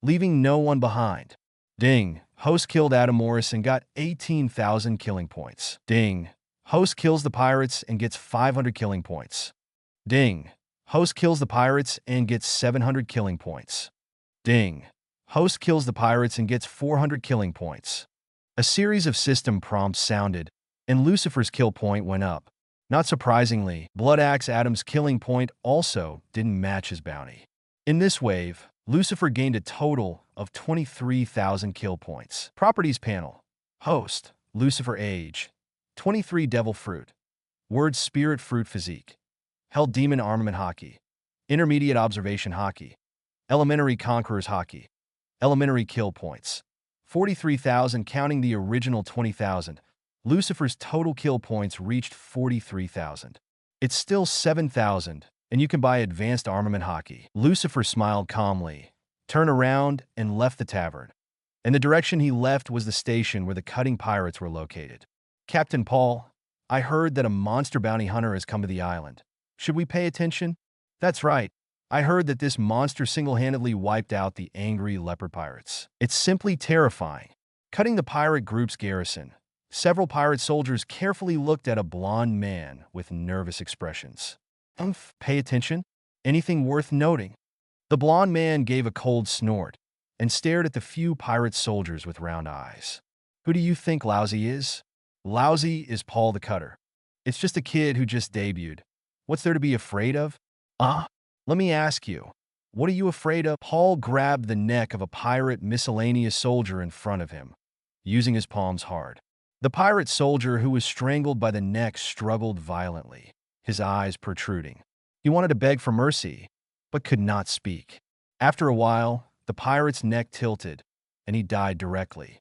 leaving no one behind. Ding! Host killed Adam Morris and got 18,000 killing points. Ding! Host kills the pirates and gets 500 killing points. Ding! Host kills the pirates and gets 700 killing points. Ding! Host kills the pirates and gets 400 killing points. A series of system prompts sounded, and Lucifer's kill point went up. Not surprisingly, Blood Axe Adam's killing point also didn't match his bounty. In this wave, Lucifer gained a total of 23,000 kill points. Properties panel. Host, Lucifer Age. 23 Devil Fruit. Word Spirit Fruit Physique. Held Demon Armament Haki. Intermediate Observation Haki. Elementary Conqueror's Haki. Elementary Kill Points. 43,000 counting the original 20,000. Lucifer's total kill points reached 43,000. It's still 7,000, and you can buy Advanced Armament Haki. Lucifer smiled calmly, turned around, and left the tavern. And the direction he left was the station where the cutting pirates were located. Captain Paul, I heard that a monster bounty hunter has come to the island. Should we pay attention? That's right. I heard that this monster single-handedly wiped out the angry leopard pirates. It's simply terrifying. Cutting the pirate group's garrison, several pirate soldiers carefully looked at a blond man with nervous expressions. Pay attention? Anything worth noting? The blond man gave a cold snort and stared at the few pirate soldiers with round eyes. Who do you think Lousy is? Lousy is Paul the Cutter. It's just a kid who just debuted. What's there to be afraid of? Let me ask you, what are you afraid of? Paul grabbed the neck of a pirate miscellaneous soldier in front of him, using his palms hard. The pirate soldier who was strangled by the neck struggled violently, his eyes protruding. He wanted to beg for mercy, but could not speak. After a while, the pirate's neck tilted, and he died directly.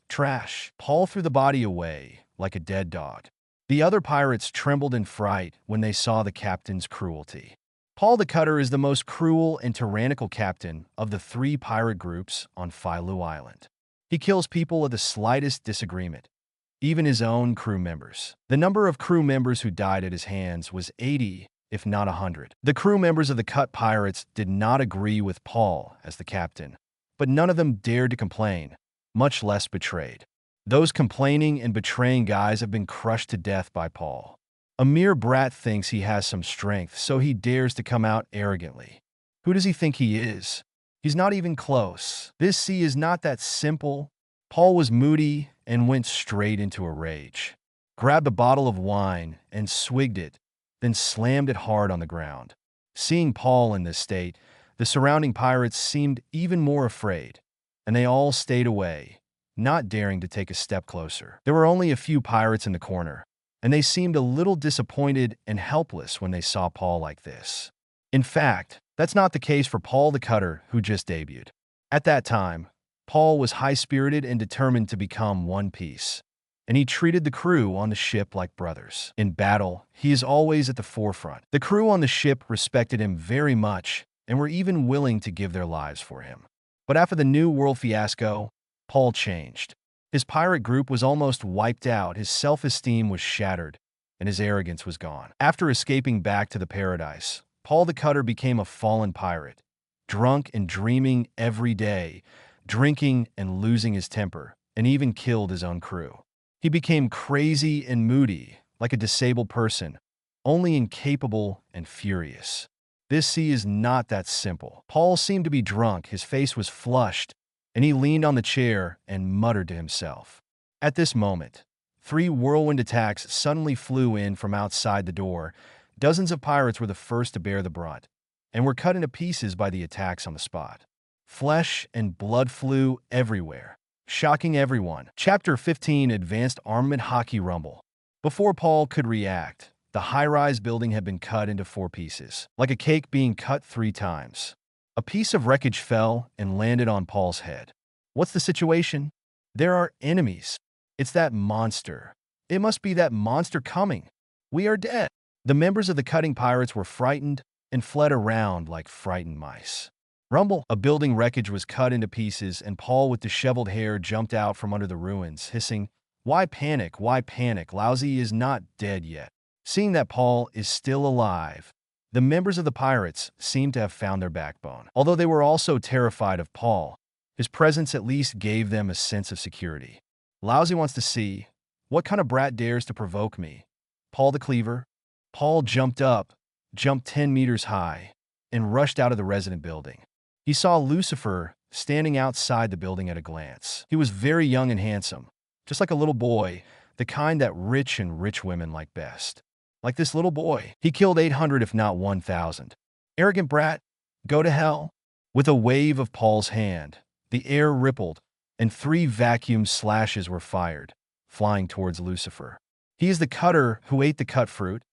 Trash. Paul threw the body away like a dead dog. The other pirates trembled in fright when they saw the captain's cruelty. Paul the Cutter is the most cruel and tyrannical captain of the 3 pirate groups on Filu Island. He kills people at the slightest disagreement, even his own crew members. The number of crew members who died at his hands was 80, if not 100. The crew members of the Cut Pirates did not agree with Paul as the captain, but none of them dared to complain, much less betrayed. Those complaining and betraying guys have been crushed to death by Paul. A mere brat thinks he has some strength, so he dares to come out arrogantly. Who does he think he is? He's not even close. This sea is not that simple. Paul was moody and went straight into a rage. Grabbed a bottle of wine and swigged it, then slammed it hard on the ground. Seeing Paul in this state, the surrounding pirates seemed even more afraid, and they all stayed away, not daring to take a step closer. There were only a few pirates in the corner, and they seemed a little disappointed and helpless when they saw Paul like this. In fact, that's not the case for Paul the Cutter, who just debuted. At that time, Paul was high-spirited and determined to become one piece, and he treated the crew on the ship like brothers. In battle, he is always at the forefront. The crew on the ship respected him very much and were even willing to give their lives for him. But after the New World fiasco, Paul changed. His pirate group was almost wiped out, his self-esteem was shattered, and his arrogance was gone. After escaping back to the paradise, Paul the Cutter became a fallen pirate, drunk and dreaming every day, drinking and losing his temper, and even killed his own crew. He became crazy and moody, like a disabled person, only incapable and furious. This sea is not that simple. Paul seemed to be drunk, his face was flushed, and he leaned on the chair and muttered to himself. At this moment, 3 whirlwind attacks suddenly flew in from outside the door. Dozens of pirates were the first to bear the brunt, and were cut into pieces by the attacks on the spot. Flesh and blood flew everywhere, shocking everyone. Chapter 15, Advanced Armament Haki Rumble. Before Paul could react, the high-rise building had been cut into 4 pieces, like a cake being cut 3 times. A piece of wreckage fell and landed on Paul's head. What's the situation? There are enemies. It's that monster. It must be that monster coming. We are dead. The members of the cutting pirates were frightened and fled around like frightened mice. Rumble. A building wreckage was cut into pieces, and Paul with disheveled hair jumped out from under the ruins, hissing, "Why panic? Why panic? Lousy is not dead yet." Seeing that Paul is still alive, the members of the pirates seemed to have found their backbone. Although they were also terrified of Paul, his presence at least gave them a sense of security. Lousy wants to see, what kind of brat dares to provoke me? Paul the Cleaver. Paul jumped 10 meters high, and rushed out of the resident building. He saw Lucifer standing outside the building at a glance. He was very young and handsome, just like a little boy, the kind that rich women like best. Like this little boy. He killed 800 if not 1,000. Arrogant brat, go to hell. With a wave of Paul's hand, the air rippled, and 3 vacuum slashes were fired, flying towards Lucifer. He is the cutter who ate the cut fruit,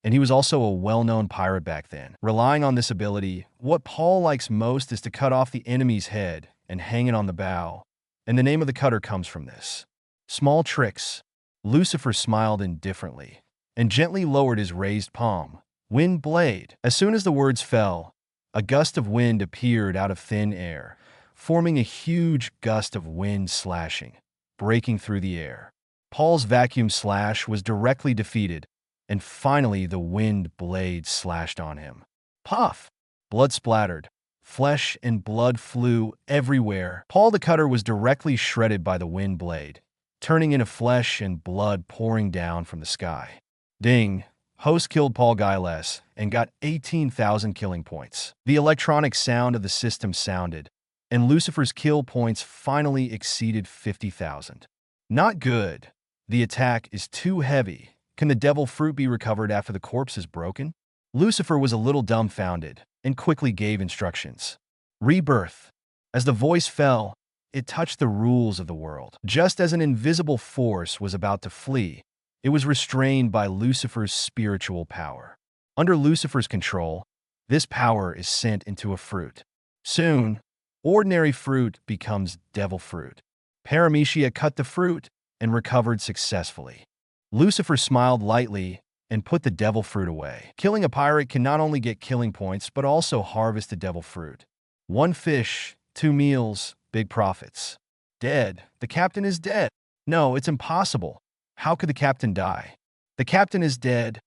and he was also a well-known pirate back then. Relying on this ability, what Paul likes most is to cut off the enemy's head and hang it on the bow, and the name of the cutter comes from this. Small tricks. Lucifer smiled indifferently and gently lowered his raised palm. Wind blade. As soon as the words fell, a gust of wind appeared out of thin air, forming a huge gust of wind slashing, breaking through the air. Paul's vacuum slash was directly defeated, and finally the wind blade slashed on him. Puff! Blood splattered. Flesh and blood flew everywhere. Paul the Cutter was directly shredded by the wind blade, turning into flesh and blood pouring down from the sky. Ding! Host killed Paul Giles and got 18,000 killing points. The electronic sound of the system sounded, and Lucifer's kill points finally exceeded 50,000. Not good. The attack is too heavy. Can the devil fruit be recovered after the corpse is broken? Lucifer was a little dumbfounded and quickly gave instructions. Rebirth. As the voice fell, it touched the rules of the world. Just as an invisible force was about to flee, it was restrained by Lucifer's spiritual power. Under Lucifer's control, this power is sent into a fruit. Soon, ordinary fruit becomes devil fruit. Paramecia cut the fruit and recovered successfully. Lucifer smiled lightly and put the devil fruit away. Killing a pirate can not only get killing points, but also harvest the devil fruit. 1 fish, 2 meals, big profits. Dead. The captain is dead. No, it's impossible. How could the captain die? The captain is dead.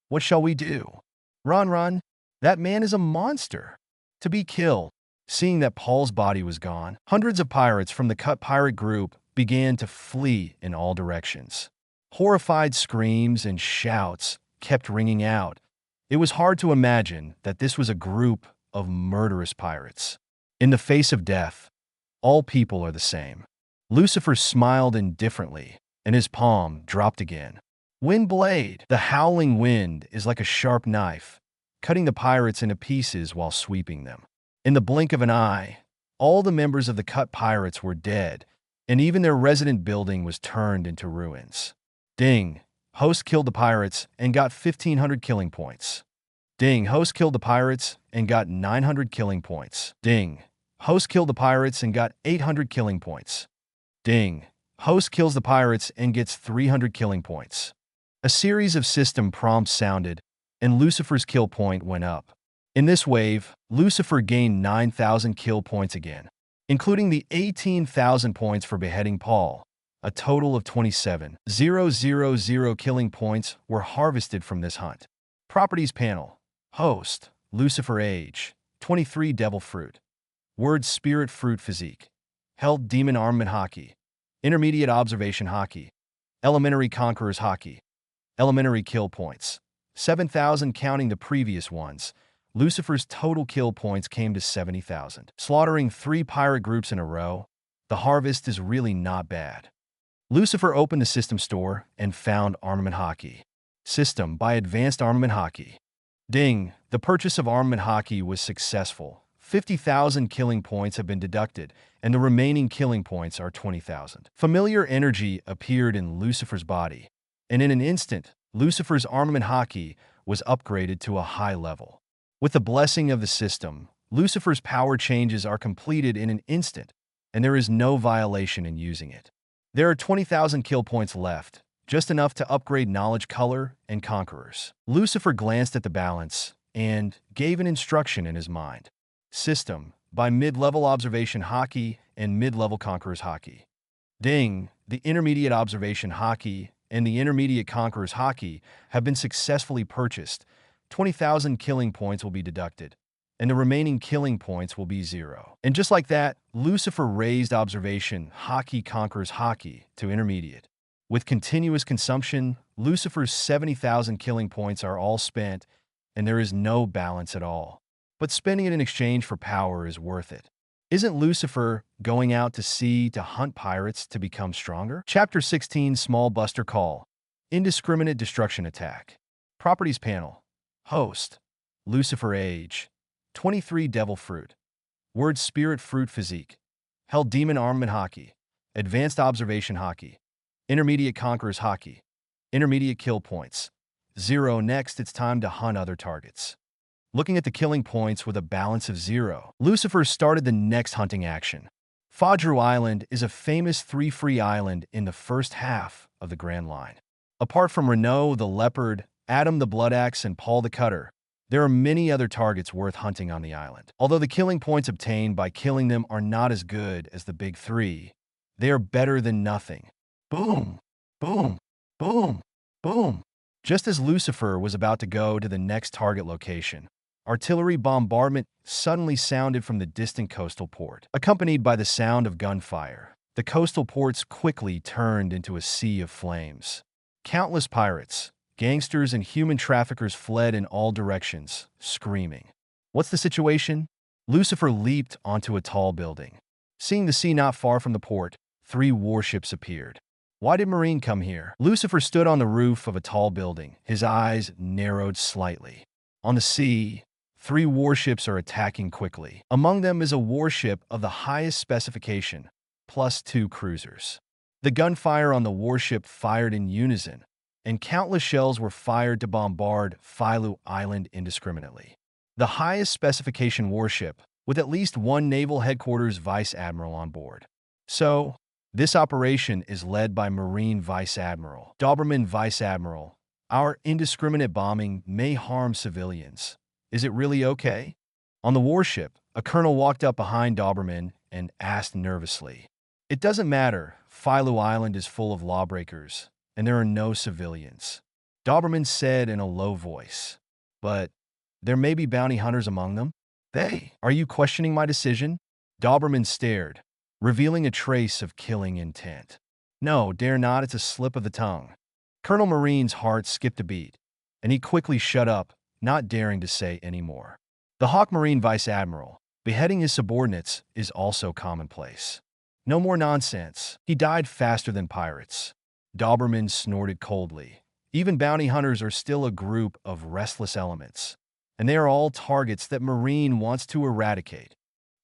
What shall we do? Run, run. That man is a monster. To be killed. Seeing that Paul's body was gone, hundreds of pirates from the cut pirate group began to flee in all directions. Horrified screams and shouts kept ringing out. It was hard to imagine that this was a group of murderous pirates. In the face of death, all people are the same. Lucifer smiled indifferently, and his palm dropped again. Wind blade. The howling wind is like a sharp knife, cutting the pirates into pieces while sweeping them. In the blink of an eye, all the members of the cut pirates were dead, and even their resident building was turned into ruins. Ding. Host killed the pirates and got 1,500 killing points. Ding. Host killed the pirates and got 900 killing points. Ding. Host killed the pirates and got 800 killing points. Ding. Host kills the pirates and gets 300 killing points. A series of system prompts sounded, and Lucifer's kill point went up. In this wave, Lucifer gained 9,000 kill points again, including the 18,000 points for beheading Paul. A total of 27,000 killing points were harvested from this hunt. Properties panel. Host. Lucifer age. 23 devil fruit. Word spirit fruit physique. Held demon armament Haki. Intermediate observation Haki. Elementary conquerors Haki. Elementary kill points. 7,000 counting the previous ones. Lucifer's total kill points came to 70,000. Slaughtering 3 pirate groups in a row, the harvest is really not bad. Lucifer opened the system store and found Armament Haki. System by Advanced Armament Haki. Ding, the purchase of Armament Haki was successful. 50,000 killing points have been deducted, and the remaining killing points are 20,000. Familiar energy appeared in Lucifer's body, and in an instant, Lucifer's Armament Haki was upgraded to a high level. With the blessing of the system, Lucifer's power changes are completed in an instant, and there is no violation in using it. There are 20,000 kill points left, just enough to upgrade Knowledge Color and Conquerors. Lucifer glanced at the balance and gave an instruction in his mind. System by Mid-Level Observation Haki and Mid-Level Conquerors Haki. Ding, the Intermediate Observation Haki and the Intermediate Conquerors Haki have been successfully purchased. 20,000 killing points will be deducted, and the remaining killing points will be 0. And just like that, Lucifer raised Observation Haki Conquerors Haki to Intermediate. With continuous consumption, Lucifer's 70,000 killing points are all spent, and there is no balance at all. But spending it in exchange for power is worth it. Isn't Lucifer going out to sea to hunt pirates to become stronger? Chapter 16 Small Buster Call. Indiscriminate Destruction Attack. Properties panel. Host. Lucifer age. 23 devil fruit. Word spirit fruit physique. Held demon armament Haki. Advanced observation Haki. Intermediate conquerors Haki. Intermediate kill points. 0. Next, it's time to hunt other targets. Looking at the killing points with a balance of 0, Lucifer started the next hunting action. Fadru Island is a famous 3-free island in the first half of the Grand Line. Apart from Renault the Leopard, Adam the Bloodaxe, and Paul the Cutter, there are many other targets worth hunting on the island. Although the killing points obtained by killing them are not as good as the big 3, they are better than nothing. Boom! Boom! Boom! Boom! Just as Lucifer was about to go to the next target location, artillery bombardment suddenly sounded from the distant coastal port. Accompanied by the sound of gunfire, the coastal ports quickly turned into a sea of flames. Countless pirates, Gangsters and human traffickers fled in all directions, screaming. What's the situation? Lucifer leaped onto a tall building. Seeing the sea not far from the port, 3 warships appeared. Why did Marine come here? Lucifer stood on the roof of a tall building, his eyes narrowed slightly. On the sea, 3 warships are attacking quickly. Among them is a warship of the highest specification, plus 2 cruisers. The gunfire on the warship fired in unison, and countless shells were fired to bombard Philu Island indiscriminately. The highest specification warship, with at least 1 Naval Headquarters Vice Admiral on board. So, this operation is led by Marine Vice Admiral Doberman. Vice Admiral, our indiscriminate bombing may harm civilians. Is it really okay? On the warship, a colonel walked up behind Doberman and asked nervously. It doesn't matter, Philu Island is full of lawbreakers, and there are no civilians. Doberman said in a low voice. But there may be bounty hunters among them. Are you questioning my decision? Doberman stared, revealing a trace of killing intent. No, dare not, it's a slip of the tongue. Colonel Marine's heart skipped a beat, and he quickly shut up, not daring to say any more. The Hawk Marine Vice Admiral, beheading his subordinates, is also commonplace. No more nonsense. He died faster than pirates. Doberman snorted coldly. Even bounty hunters are still a group of restless elements, and they are all targets that Marine wants to eradicate.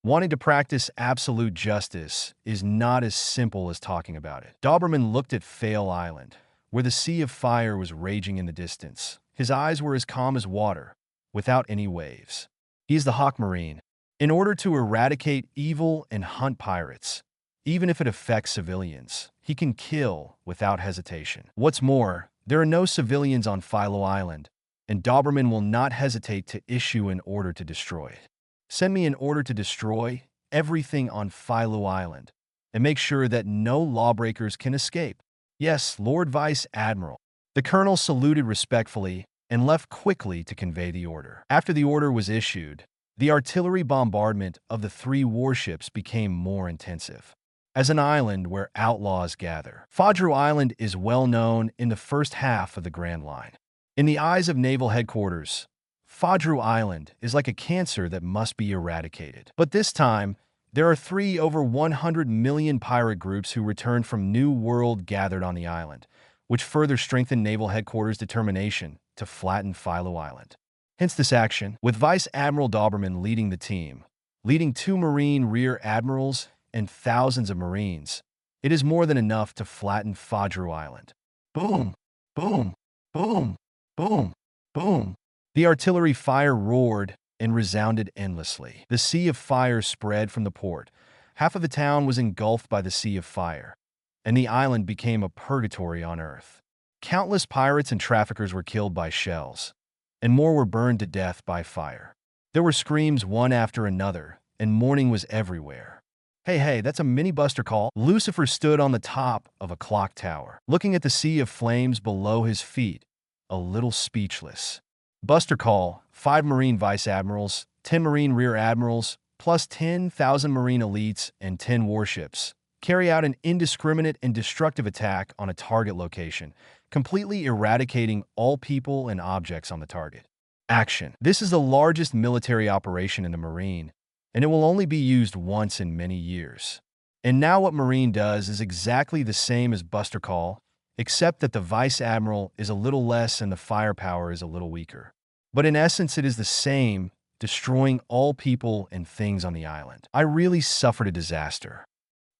Wanting to practice absolute justice is not as simple as talking about it. Doberman looked at Fail Island, where the sea of fire was raging in the distance. His eyes were as calm as water, without any waves. He is the Hawk Marine. In order to eradicate evil and hunt pirates, even if it affects civilians, he can kill without hesitation. What's more, there are no civilians on Philu Island, and Doberman will not hesitate to issue an order to destroy it. Send me an order to destroy everything on Philu Island, and make sure that no lawbreakers can escape. Yes, Lord Vice Admiral. The colonel saluted respectfully and left quickly to convey the order. After the order was issued, the artillery bombardment of the 3 warships became more intensive. As an island where outlaws gather, Philu Island is well known in the first half of the Grand Line. In the eyes of Naval Headquarters, Philu Island is like a cancer that must be eradicated. But this time, there are 3 over 100 million pirate groups who returned from New World gathered on the island, which further strengthened Naval Headquarters' determination to flatten Philu Island. Hence this action, with Vice Admiral Doberman leading the team, leading 2 Marine Rear Admirals and thousands of Marines, it is more than enough to flatten Philu Island. Boom, boom, boom, boom, boom. The artillery fire roared and resounded endlessly. The sea of fire spread from the port. Half of the town was engulfed by the sea of fire, and the island became a purgatory on earth. Countless pirates and traffickers were killed by shells, and more were burned to death by fire. There were screams one after another, and mourning was everywhere. Hey, that's a mini Buster Call. Lucifer stood on the top of a clock tower, looking at the sea of flames below his feet, a little speechless. Buster Call, 5 Marine Vice Admirals, 10 Marine Rear Admirals, plus 10,000 Marine elites and 10 warships, carry out an indiscriminate and destructive attack on a target location, completely eradicating all people and objects on the target. Action. This is the largest military operation in the Marine, and it will only be used once in many years. And now what Marine does is exactly the same as Buster Call, except that the Vice Admiral is a little less and the firepower is a little weaker. But in essence, it is the same, destroying all people and things on the island. I really suffered a disaster.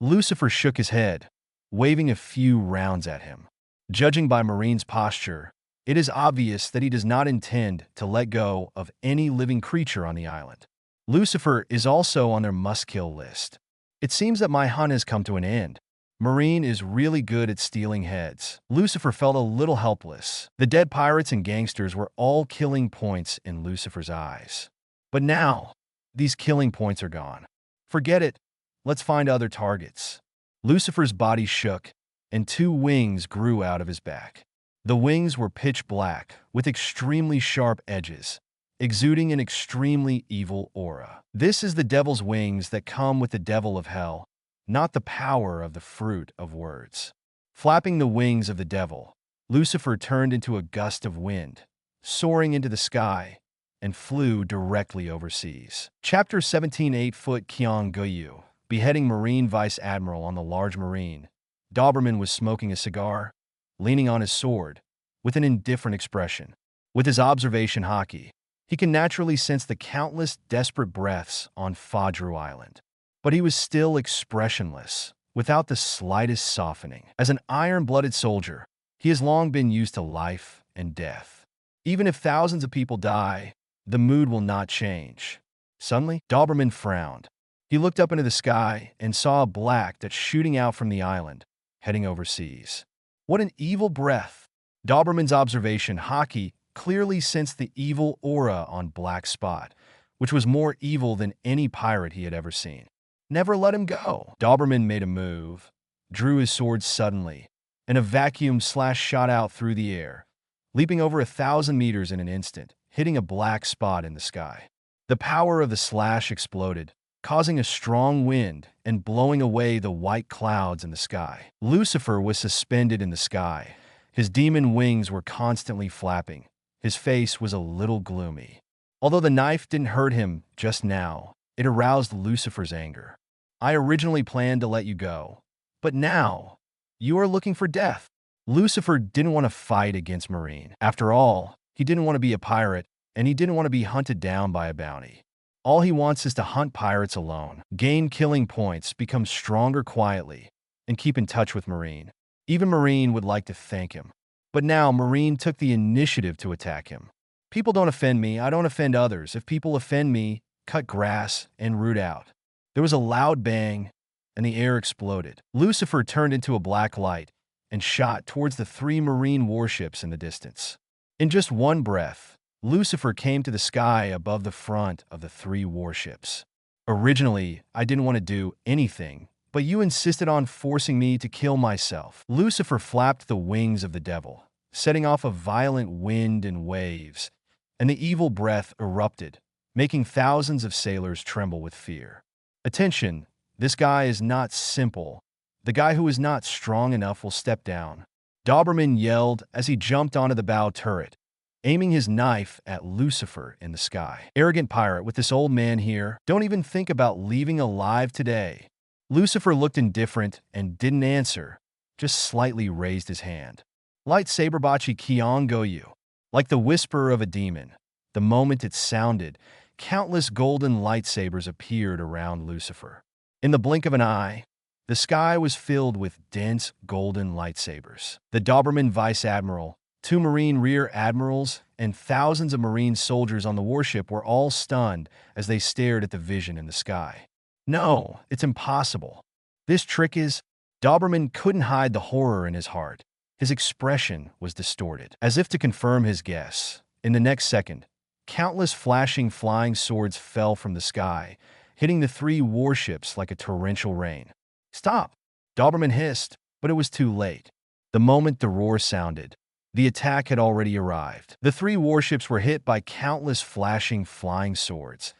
Lucifer shook his head, waving a few rounds at him. Judging by Marine's posture, it is obvious that he does not intend to let go of any living creature on the island. Lucifer is also on their must-kill list. It seems that my hunt has come to an end. Marine is really good at stealing heads. Lucifer felt a little helpless. The dead pirates and gangsters were all killing points in Lucifer's eyes. But now, these killing points are gone. Forget it. Let's find other targets. Lucifer's body shook, and 2 wings grew out of his back. The wings were pitch black, with extremely sharp edges, exuding an extremely evil aura. This is the devil's wings that come with the devil of hell, not the power of the fruit of words. Flapping the wings of the devil, Lucifer turned into a gust of wind, soaring into the sky, and flew directly overseas. Chapter 17. 8-foot Kyong Goyu, beheading Marine Vice Admiral on the large marine. Doberman was smoking a cigar, leaning on his sword, with an indifferent expression. With his observation Haki, he can naturally sense the countless desperate breaths on Fajru Island. But he was still expressionless, without the slightest softening. As an iron-blooded soldier, he has long been used to life and death. Even if thousands of people die, the mood will not change. Suddenly, Doberman frowned. He looked up into the sky and saw a black that's shooting out from the island, heading overseas. What an evil breath! Doberman's observation Haki clearly sensed the evil aura on Black Spot, which was more evil than any pirate he had ever seen. Never let him go. Doberman made a move, drew his sword suddenly, and a vacuum slash shot out through the air, leaping over 1,000 meters in an instant, hitting a black spot in the sky. The power of the slash exploded, causing a strong wind and blowing away the white clouds in the sky. Lucifer was suspended in the sky. His demon wings were constantly flapping. His face was a little gloomy. Although the knife didn't hurt him just now, it aroused Lucifer's anger. I originally planned to let you go, but now you are looking for death. Lucifer didn't want to fight against Marine. After all, he didn't want to be a pirate, and he didn't want to be hunted down by a bounty. All he wants is to hunt pirates alone, gain killing points, become stronger quietly, and keep in touch with Marine. Even Marine would like to thank him. But now Marine took the initiative to attack him. People don't offend me, I don't offend others. If people offend me, cut grass and root out. There was a loud bang, and the air exploded. Lucifer turned into a black light and shot towards the 3 Marine warships in the distance. In just one breath, Lucifer came to the sky above the front of the 3 warships. Originally, I didn't want to do anything, but you insisted on forcing me to kill myself. Lucifer flapped the wings of the devil, setting off a violent wind and waves, and the evil breath erupted, making thousands of sailors tremble with fear. Attention, this guy is not simple. The guy who is not strong enough will step down. Doberman yelled as he jumped onto the bow turret, aiming his knife at Lucifer in the sky. Arrogant pirate, with this old man here, don't even think about leaving alive today. Lucifer looked indifferent and didn't answer, just slightly raised his hand. Lightsaber Bachi Kyong Goyu. Like the whisper of a demon, the moment it sounded, countless golden lightsabers appeared around Lucifer. In the blink of an eye, the sky was filled with dense golden lightsabers. The Doberman Vice Admiral, 2 Marine Rear Admirals, and thousands of Marine soldiers on the warship were all stunned as they stared at the vision in the sky. No, it's impossible. This trick is... Doberman couldn't hide the horror in his heart. His expression was distorted. As if to confirm his guess, in the next second, countless flashing flying swords fell from the sky, hitting the 3 warships like a torrential rain. Stop! Doberman hissed, but it was too late. The moment the roar sounded, the attack had already arrived. The 3 warships were hit by countless flashing flying swords,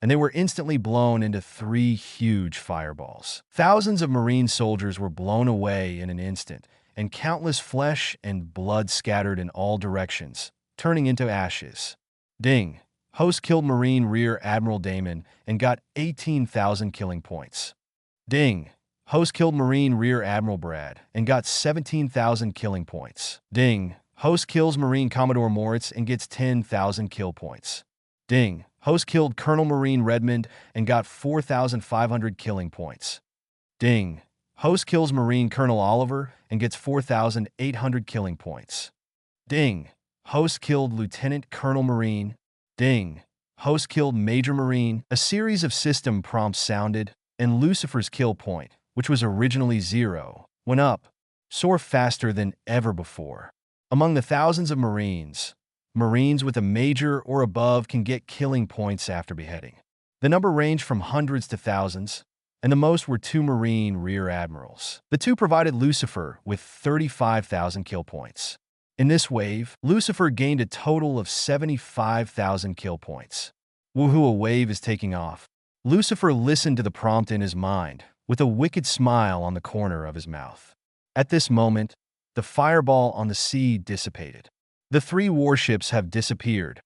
and they were instantly blown into 3 huge fireballs. Thousands of Marine soldiers were blown away in an instant, and countless flesh and blood scattered in all directions, turning into ashes. Ding! Host killed Marine Rear Admiral Damon and got 18,000 killing points. Ding! Host killed Marine Rear Admiral Brad and got 17,000 killing points. Ding! Host kills Marine Commodore Moritz and gets 10,000 kill points. Ding! Host killed Colonel Marine Redmond and got 4,500 killing points. Ding! Host kills Marine Colonel Oliver and gets 4,800 killing points. Ding! Host killed Lieutenant Colonel Marine. Ding! Host killed Major Marine. A series of system prompts sounded, and Lucifer's kill point, which was originally 0, went up, soared faster than ever before. Among the thousands of Marines with a major or above can get killing points after beheading. The number ranged from hundreds to thousands, and the most were 2 Marine Rear Admirals. The 2 provided Lucifer with 35,000 kill points. In this wave, Lucifer gained a total of 75,000 kill points. Woohoo, a wave is taking off. Lucifer listened to the prompt in his mind, with a wicked smile on the corner of his mouth. At this moment, The fireball on the sea dissipated. The 3 warships have disappeared.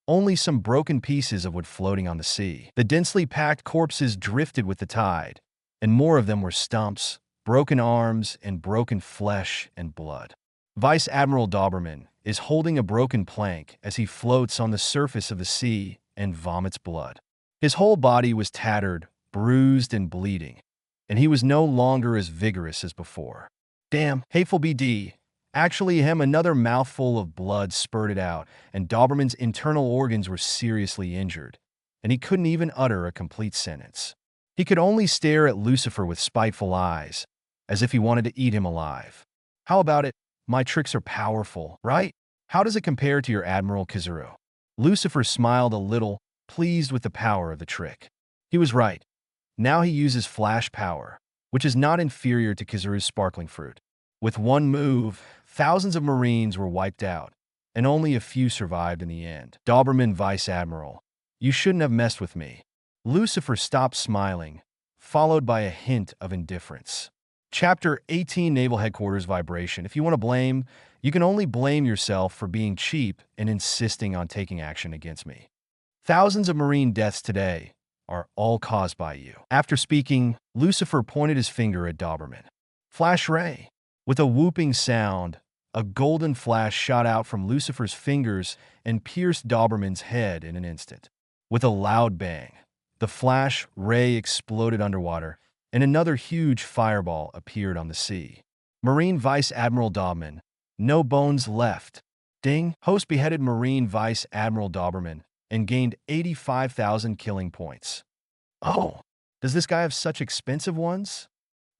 Only some broken pieces of wood floating on the sea. The densely packed corpses drifted with the tide, and more of them were stumps, broken arms, and broken flesh and blood. Vice Admiral Doberman is holding a broken plank as he floats on the surface of the sea and vomits blood. His whole body was tattered, bruised, and bleeding, and he was no longer as vigorous as before. Damn, hateful BD. Actually, another mouthful of blood spurted out, and Doberman's internal organs were seriously injured, and he couldn't even utter a complete sentence. He could only stare at Lucifer with spiteful eyes, as if he wanted to eat him alive. How about it? My tricks are powerful, right? How does it compare to your Admiral Kizaru? Lucifer smiled a little, pleased with the power of the trick. He was right. Now he uses flash power, which is not inferior to Kizaru's sparkling fruit. With one move, thousands of Marines were wiped out, and only a few survived in the end. Doberman Vice Admiral, you shouldn't have messed with me. Lucifer stopped smiling, followed by a hint of indifference. Chapter 18 Naval Headquarters Vibration. If you want to blame, you can only blame yourself for being cheap and insisting on taking action against me. Thousands of Marine deaths today are all caused by you. After speaking, Lucifer pointed his finger at Doberman. Flash ray. With a whooping sound, a golden flash shot out from Lucifer's fingers and pierced Doberman's head in an instant. With a loud bang, the flash ray exploded underwater, and another huge fireball appeared on the sea. Marine Vice Admiral Doberman, no bones left. Ding! Host beheaded Marine Vice Admiral Doberman and gained 85,000 killing points. Oh, does this guy have such expensive ones?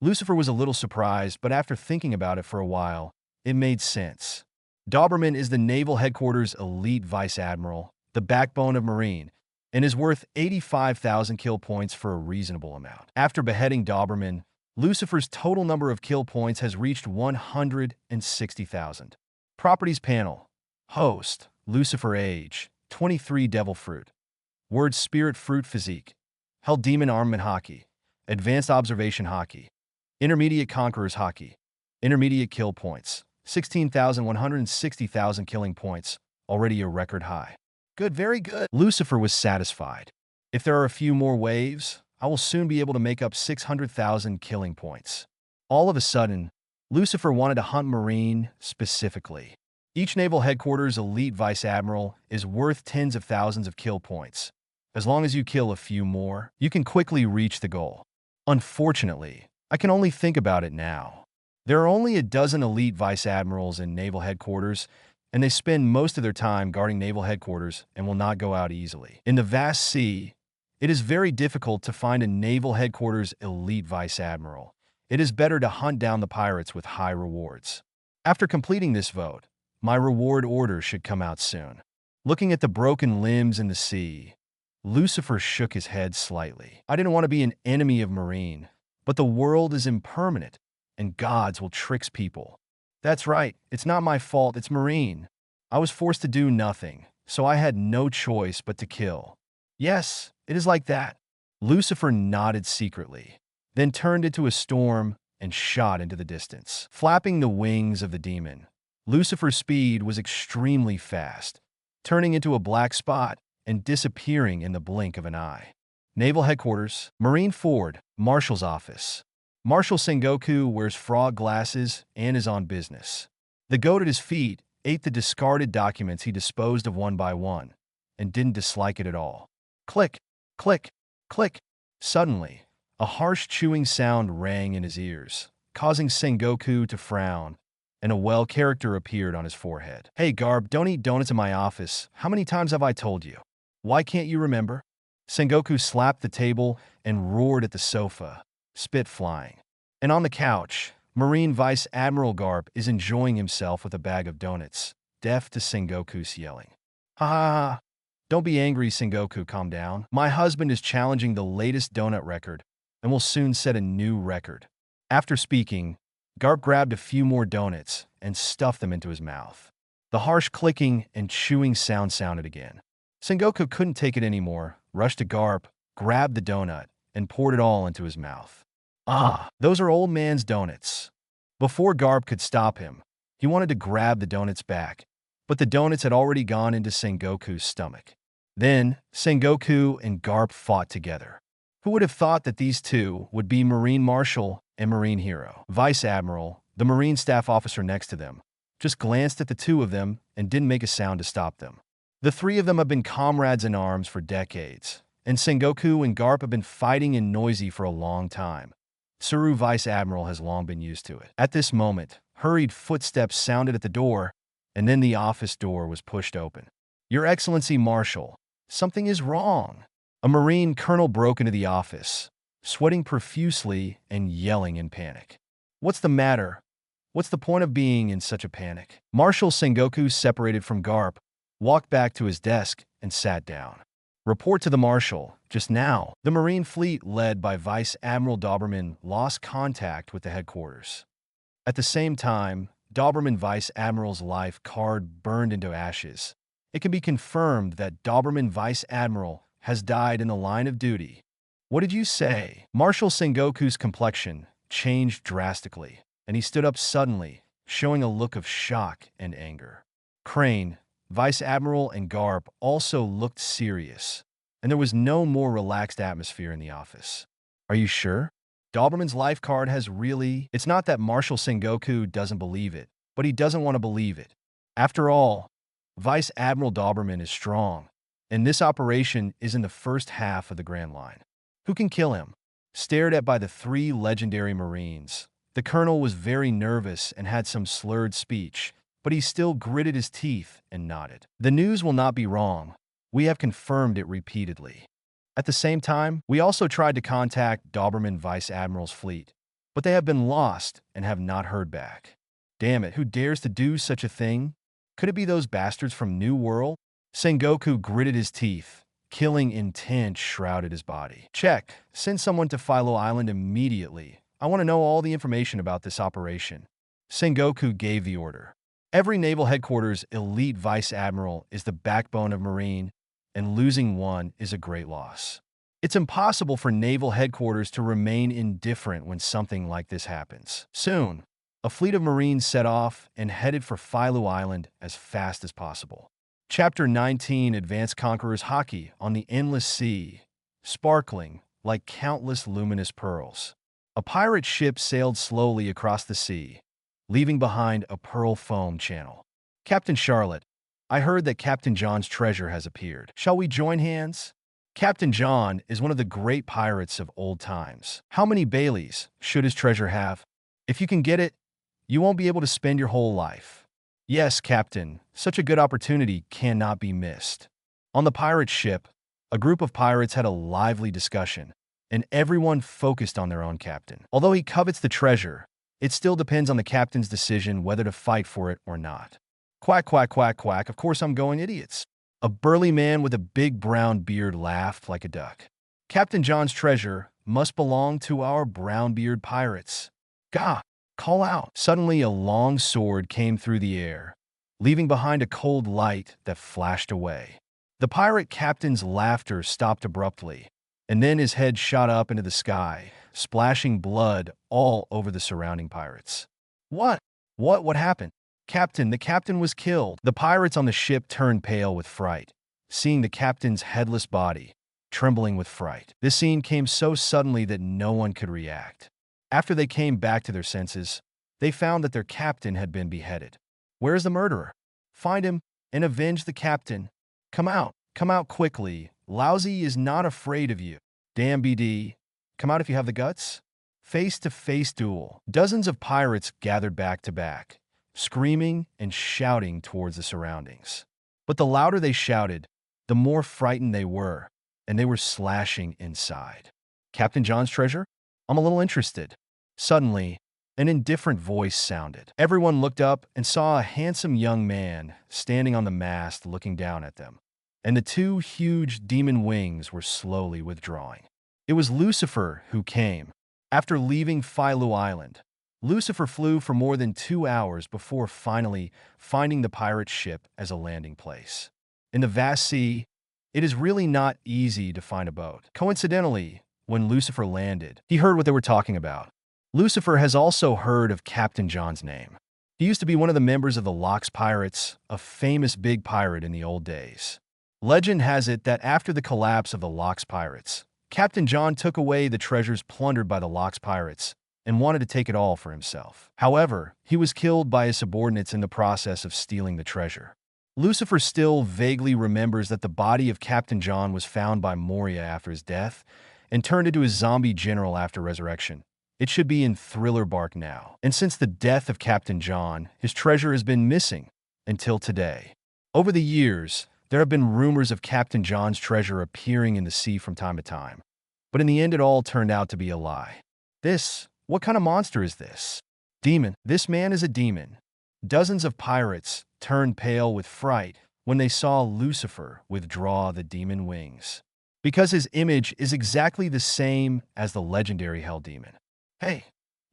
Lucifer was a little surprised, but after thinking about it for a while, it made sense. Doberman is the Naval Headquarters Elite Vice Admiral, the backbone of Marine, and is worth 85,000 kill points for a reasonable amount. After beheading Doberman, Lucifer's total number of kill points has reached 160,000. Properties panel. Host, Lucifer age, 23 Devil Fruit. Word Spirit Fruit Physique. Hell Demon Armament Haki. Advanced Observation Haki. Intermediate Conqueror's Haki. Intermediate kill points. 16,160,000 killing points. Already a record high. Good, very good. Lucifer was satisfied. If there are a few more waves, I will soon be able to make up 600,000 killing points. All of a sudden, Lucifer wanted to hunt Marine specifically. Each Naval Headquarters Elite Vice Admiral is worth tens of thousands of kill points. As long as you kill a few more, you can quickly reach the goal. Unfortunately, I can only think about it now. There are only a dozen Elite Vice Admirals in Naval Headquarters, and they spend most of their time guarding Naval Headquarters and will not go out easily. In the vast sea, it is very difficult to find a Naval Headquarters Elite Vice Admiral. It is better to hunt down the pirates with high rewards. After completing this vote, my reward order should come out soon. Looking at the broken limbs in the sea, Lucifer shook his head slightly. I didn't want to be an enemy of Marine, but the world is impermanent, and gods will trick people. That's right, it's not my fault, it's Marine. I was forced to do nothing, so I had no choice but to kill. Yes, it is like that. Lucifer nodded secretly, then turned into a storm and shot into the distance. Flapping the wings of the demon, Lucifer's speed was extremely fast, turning into a black spot and disappearing in the blink of an eye. Naval Headquarters, Marine Ford, Marshal's office. Marshal Sengoku wears frog glasses and is on business. The goat at his feet ate the discarded documents he disposed of one by one, and didn't dislike it at all. Click, click, click. Suddenly, a harsh chewing sound rang in his ears, causing Sengoku to frown, and a well character appeared on his forehead. Hey Garb, don't eat donuts in my office. How many times have I told you? Why can't you remember? Sengoku slapped the table and roared at the sofa, spit flying. And on the couch, Marine Vice Admiral Garp is enjoying himself with a bag of donuts, deaf to Sengoku's yelling. Ha ha ha. Don't be angry, Sengoku, calm down. My husband is challenging the latest donut record and will soon set a new record. After speaking, Garp grabbed a few more donuts and stuffed them into his mouth. The harsh clicking and chewing sound sounded again. Sengoku couldn't take it anymore, rushed to Garp, grabbed the donut, and poured it all into his mouth. Ah, those are old man's donuts. Before Garp could stop him, He wanted to grab the donuts back, but the donuts had already gone into Sengoku's stomach. Then, Sengoku and Garp fought together. Who would have thought that these two would be Marine Marshal and Marine Hero? Vice Admiral, the Marine staff officer next to them, just glanced at the two of them and didn't make a sound to stop them. The three of them have been comrades in arms for decades, and Sengoku and Garp have been fighting and noisy for a long time. Tsuru Vice Admiral has long been used to it. At this moment, hurried footsteps sounded at the door, and then the office door was pushed open. Your Excellency Marshal, something is wrong. A Marine colonel broke into the office, sweating profusely and yelling in panic. What's the matter? What's the point of being in such a panic? Marshal Sengoku, separated from Garp, walked back to his desk and sat down. Report to the Marshal. Just now, the Marine fleet led by Vice Admiral Doberman lost contact with the headquarters. At the same time, Doberman Vice Admiral's life card burned into ashes. It can be confirmed that Doberman Vice Admiral has died in the line of duty. What did you say? Marshal Sengoku's complexion changed drastically, and he stood up suddenly, showing a look of shock and anger. Crane, Vice Admiral, and Garp also looked serious, and there was no more relaxed atmosphere in the office. Are you sure? Doberman's life card has really... It's not that Marshal Sengoku doesn't believe it, but he doesn't want to believe it. After all, Vice Admiral Doberman is strong, and this operation is in the first half of the Grand Line. Who can kill him? Stared at by the three legendary Marines, the colonel was very nervous and had some slurred speech, but he still gritted his teeth and nodded. The news will not be wrong. We have confirmed it repeatedly. At the same time, we also tried to contact Doberman Vice Admiral's fleet, but they have been lost and have not heard back. Damn it, who dares to do such a thing? Could it be those bastards from New World? Sengoku gritted his teeth. Killing intent shrouded his body. Check. Send someone to Philo Island immediately. I want to know all the information about this operation. Sengoku gave the order. Every naval headquarters elite vice admiral is the backbone of Marine, and losing one is a great loss. It's impossible for naval headquarters to remain indifferent when something like this happens. Soon, a fleet of Marines set off and headed for Philo Island as fast as possible. Chapter 19 Advanced Conqueror's Haki on the Endless Sea, sparkling like countless luminous pearls. A pirate ship sailed slowly across the sea, leaving behind a pearl foam channel. Captain Charlotte, I heard that Captain John's treasure has appeared. Shall we join hands? Captain John is one of the great pirates of old times. How many Baileys should his treasure have? If you can get it, you won't be able to spend your whole life. Yes, Captain, such a good opportunity cannot be missed. On the pirate ship, a group of pirates had a lively discussion, and everyone focused on their own captain. Although he covets the treasure, it still depends on the captain's decision whether to fight for it or not. Quack, quack, quack, quack, of course I'm going, idiots. A burly man with a big brown beard laughed like a duck. Captain John's treasure must belong to our brown-beard pirates. Gah! Call out. Suddenly a long sword came through the air, leaving behind a cold light that flashed away. The pirate captain's laughter stopped abruptly, and then his head shot up into the sky, splashing blood all over the surrounding pirates. What happened? Captain, the captain was killed. The pirates on the ship turned pale with fright, seeing the captain's headless body, trembling with fright. This scene came so suddenly that no one could react. After they came back to their senses, they found that their captain had been beheaded. Where is the murderer? Find him and avenge the captain. Come out quickly. Lousy is not afraid of you. Damn BD, come out if you have the guts. Face-to-face duel. Dozens of pirates gathered back to back, screaming and shouting towards the surroundings. But the louder they shouted, the more frightened they were, and they were slashing inside. Captain John's treasure? I'm a little interested. Suddenly, an indifferent voice sounded. Everyone looked up and saw a handsome young man standing on the mast looking down at them, and the two huge demon wings were slowly withdrawing. It was Lucifer who came. After leaving Philo Island, Lucifer flew for more than 2 hours before finally finding the pirate ship as a landing place. In the vast sea, it is really not easy to find a boat. Coincidentally, when Lucifer landed, he heard what they were talking about. Lucifer has also heard of Captain John's name. He used to be one of the members of the Lox Pirates, a famous big pirate in the old days. Legend has it that after the collapse of the Lox Pirates, Captain John took away the treasures plundered by the Lox Pirates and wanted to take it all for himself. However, he was killed by his subordinates in the process of stealing the treasure. Lucifer still vaguely remembers that the body of Captain John was found by Moria after his death and turned into his zombie general after resurrection. It should be in Thriller Bark now. And since the death of Captain John, his treasure has been missing until today. Over the years, there have been rumors of Captain John's treasure appearing in the sea from time to time. But in the end, it all turned out to be a lie. What kind of monster is this? Demon. This man is a demon. Dozens of pirates turned pale with fright when they saw Lucifer withdraw the demon wings, because his image is exactly the same as the legendary Hell Demon. Hey,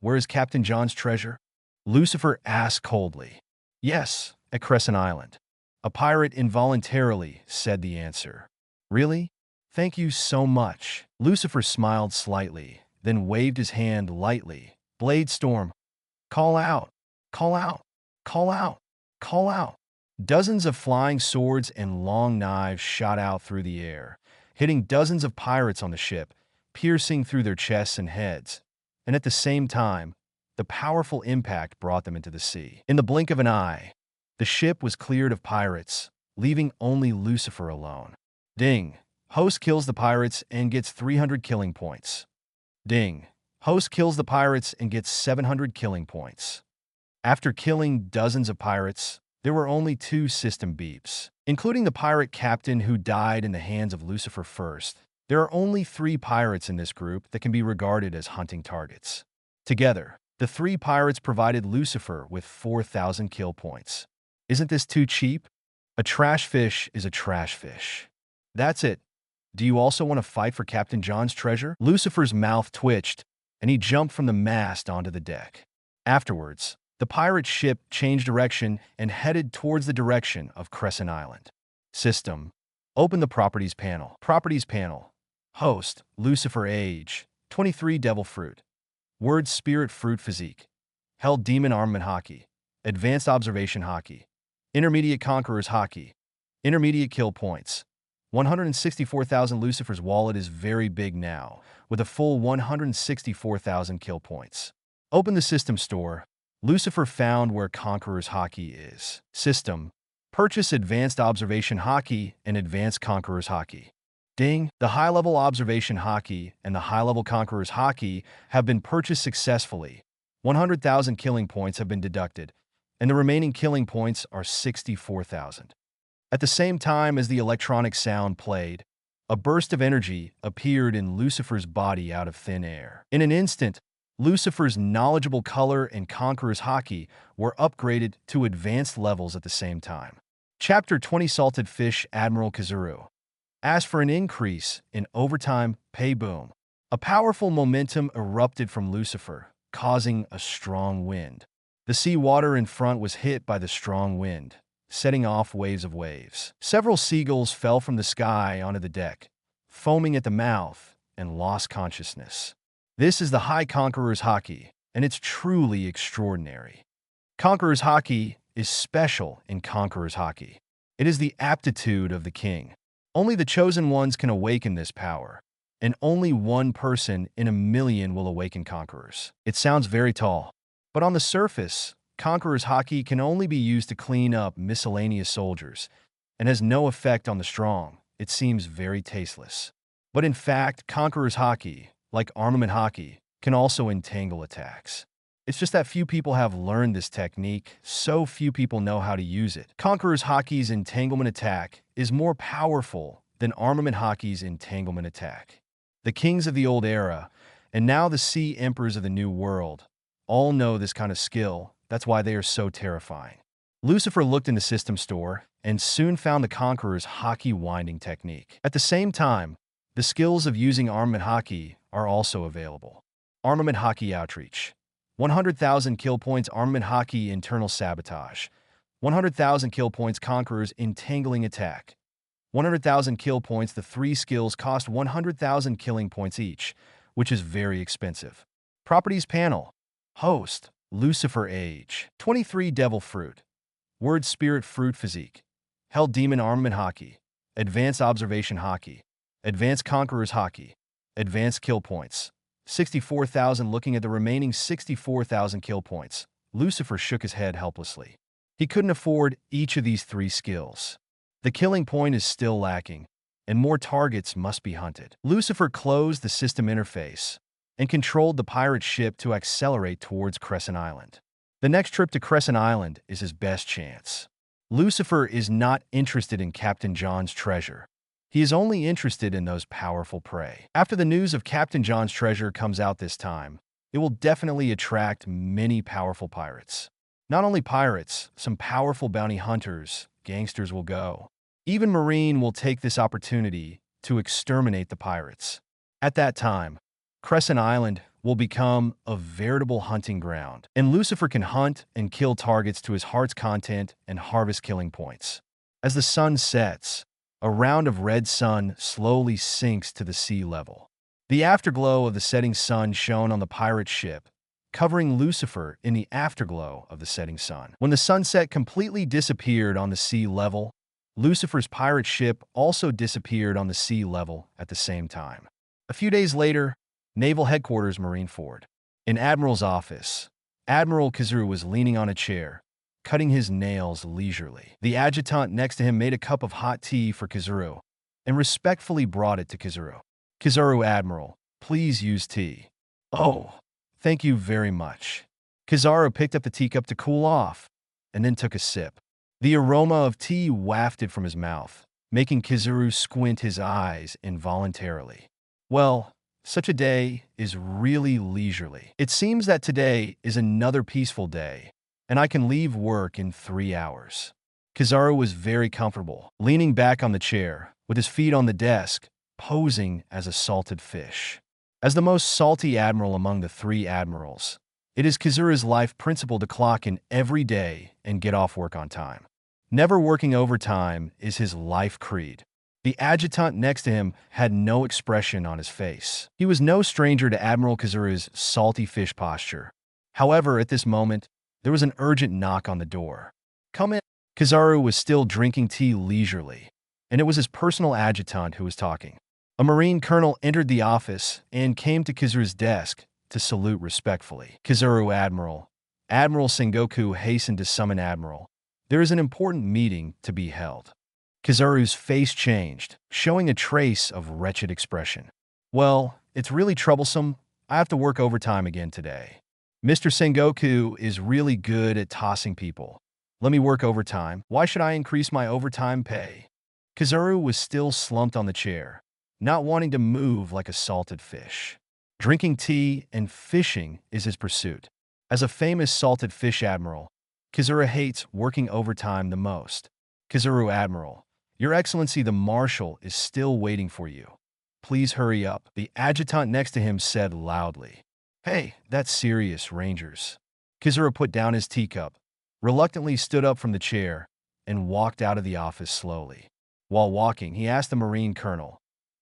where is Captain John's treasure? Lucifer asked coldly. Yes, at Crescent Island. A pirate involuntarily said the answer. Really? Thank you so much. Lucifer smiled slightly, then waved his hand lightly. Blade Storm. Call out. Call out. Call out. Call out. Dozens of flying swords and long knives shot out through the air, hitting dozens of pirates on the ship, piercing through their chests and heads. And at the same time, the powerful impact brought them into the sea. In the blink of an eye, the ship was cleared of pirates, leaving only Lucifer alone. Ding. Host kills the pirates and gets 300 killing points. Ding. Host kills the pirates and gets 700 killing points. After killing dozens of pirates, there were only 2 system beeps. Including the pirate captain who died in the hands of Lucifer first, there are only 3 pirates in this group that can be regarded as hunting targets. Together, the 3 pirates provided Lucifer with 4,000 kill points. Isn't this too cheap? A trash fish is a trash fish. That's it. Do you also want to fight for Captain John's treasure? Lucifer's mouth twitched, and he jumped from the mast onto the deck. Afterwards, the pirate ship changed direction and headed towards the direction of Crescent Island. System. Open the Properties panel. Properties panel. Host, Lucifer age, 23 Devil Fruit. Word Spirit Fruit Physique. Hell Demon Armament Haki. Advanced Observation Haki. Intermediate Conqueror's Haki. Intermediate Kill Points. 164,000. Lucifer's wallet is very big now, with a full 164,000 kill points. Open the system store. Lucifer found where Conqueror's Haki is. System. Purchase Advanced Observation Haki and Advanced Conqueror's Haki. Ding. The high-level Observation Haki and the high-level Conqueror's Haki have been purchased successfully. 100,000 killing points have been deducted, and the remaining killing points are 64,000. At the same time as the electronic sound played, a burst of energy appeared in Lucifer's body out of thin air. In an instant, Lucifer's knowledgeable color and Conqueror's Haki were upgraded to advanced levels at the same time. Chapter 20 Salted Fish Admiral Kazuru asked for an increase in overtime pay boom. A powerful momentum erupted from Lucifer, causing a strong wind. The sea water in front was hit by the strong wind, setting off waves of waves. Several seagulls fell from the sky onto the deck, foaming at the mouth, and lost consciousness. This is the High Conqueror's Haki, and it's truly extraordinary. Conqueror's Haki is special in Conqueror's Haki. It is the aptitude of the king. Only the chosen ones can awaken this power, and only one person in a million will awaken Conquerors. It sounds very tall, but on the surface, Conqueror's Haki can only be used to clean up miscellaneous soldiers and has no effect on the strong. It seems very tasteless. But in fact, Conqueror's Haki, like Armament Haki, can also entangle attacks. It's just that few people have learned this technique, so few people know how to use it. Conqueror's Haki's entanglement attack is more powerful than Armament Haki's entanglement attack. The kings of the old era, and now the Sea Emperors of the New World, all know this kind of skill. That's why they are so terrifying. Lucifer looked in the system store and soon found the Conqueror's Haki winding technique. At the same time, the skills of using Armament Haki are also available. Armament Haki Outreach. 100,000 kill points Armament Haki Internal Sabotage. 100,000 kill points Conqueror's Entangling Attack. 100,000 kill points. The 3 skills cost 100,000 killing points each, which is very expensive. Properties panel. Host. Lucifer age. 23 devil fruit. Word spirit fruit physique. Hell demon armament Haki. Advanced observation Haki. Advanced conquerors Haki. Advanced kill points. 64,000. Looking at the remaining 64,000 kill points, Lucifer shook his head helplessly. He couldn't afford each of these 3 skills. The killing point is still lacking, and more targets must be hunted. Lucifer closed the system interface and controlled the pirate ship to accelerate towards Crescent Island. The next trip to Crescent Island is his best chance. Lucifer is not interested in Captain John's treasure. He is only interested in those powerful prey. After the news of Captain John's treasure comes out this time, it will definitely attract many powerful pirates. Not only pirates, some powerful bounty hunters, gangsters will go. Even Marine will take this opportunity to exterminate the pirates. At that time, Crescent Island will become a veritable hunting ground, and Lucifer can hunt and kill targets to his heart's content and harvest killing points. As the sun sets, a round of red sun slowly sinks to the sea level. The afterglow of the setting sun shone on the pirate ship, covering Lucifer in the afterglow of the setting sun. When the sunset completely disappeared on the sea level, Lucifer's pirate ship also disappeared on the sea level at the same time. A few days later, Naval Headquarters Marineford. In Admiral's office, Admiral Kizuru was leaning on a chair, cutting his nails leisurely. The adjutant next to him made a cup of hot tea for Kizuru and respectfully brought it to Kizuru. "Kizuru, Admiral, please use tea." "Oh, thank you very much." Kizuru picked up the teacup to cool off and then took a sip. The aroma of tea wafted from his mouth, making Kizuru squint his eyes involuntarily. Well, such a day is really leisurely. It seems that today is another peaceful day, and I can leave work in 3 hours. Kizuru was very comfortable, leaning back on the chair, with his feet on the desk, posing as a salted fish. As the most salty admiral among the 3 admirals, it is Kizuru's life principle to clock in every day and get off work on time. Never working overtime is his life creed. The adjutant next to him had no expression on his face. He was no stranger to Admiral Kizuru's salty fish posture. However, at this moment, there was an urgent knock on the door. "Come in." Kizuru was still drinking tea leisurely, and it was his personal adjutant who was talking. A Marine colonel entered the office and came to Kizuru's desk to salute respectfully. "Kizuru, Admiral." Admiral Sengoku hastened to summon Admiral. "There is an important meeting to be held." Kizuru's face changed, showing a trace of wretched expression. "Well, it's really troublesome. I have to work overtime again today. Mr. Sengoku is really good at tossing people. Let me work overtime. Why should I increase my overtime pay?" Kizuru was still slumped on the chair, not wanting to move like a salted fish. Drinking tea and fishing is his pursuit. As a famous salted fish admiral, Kizuru hates working overtime the most. "Kizuru, Admiral, Your Excellency the Marshal is still waiting for you. Please hurry up," the adjutant next to him said loudly. "Hey, that's serious, Rangers." Kizuru put down his teacup, reluctantly stood up from the chair, and walked out of the office slowly. While walking, he asked the Marine colonel,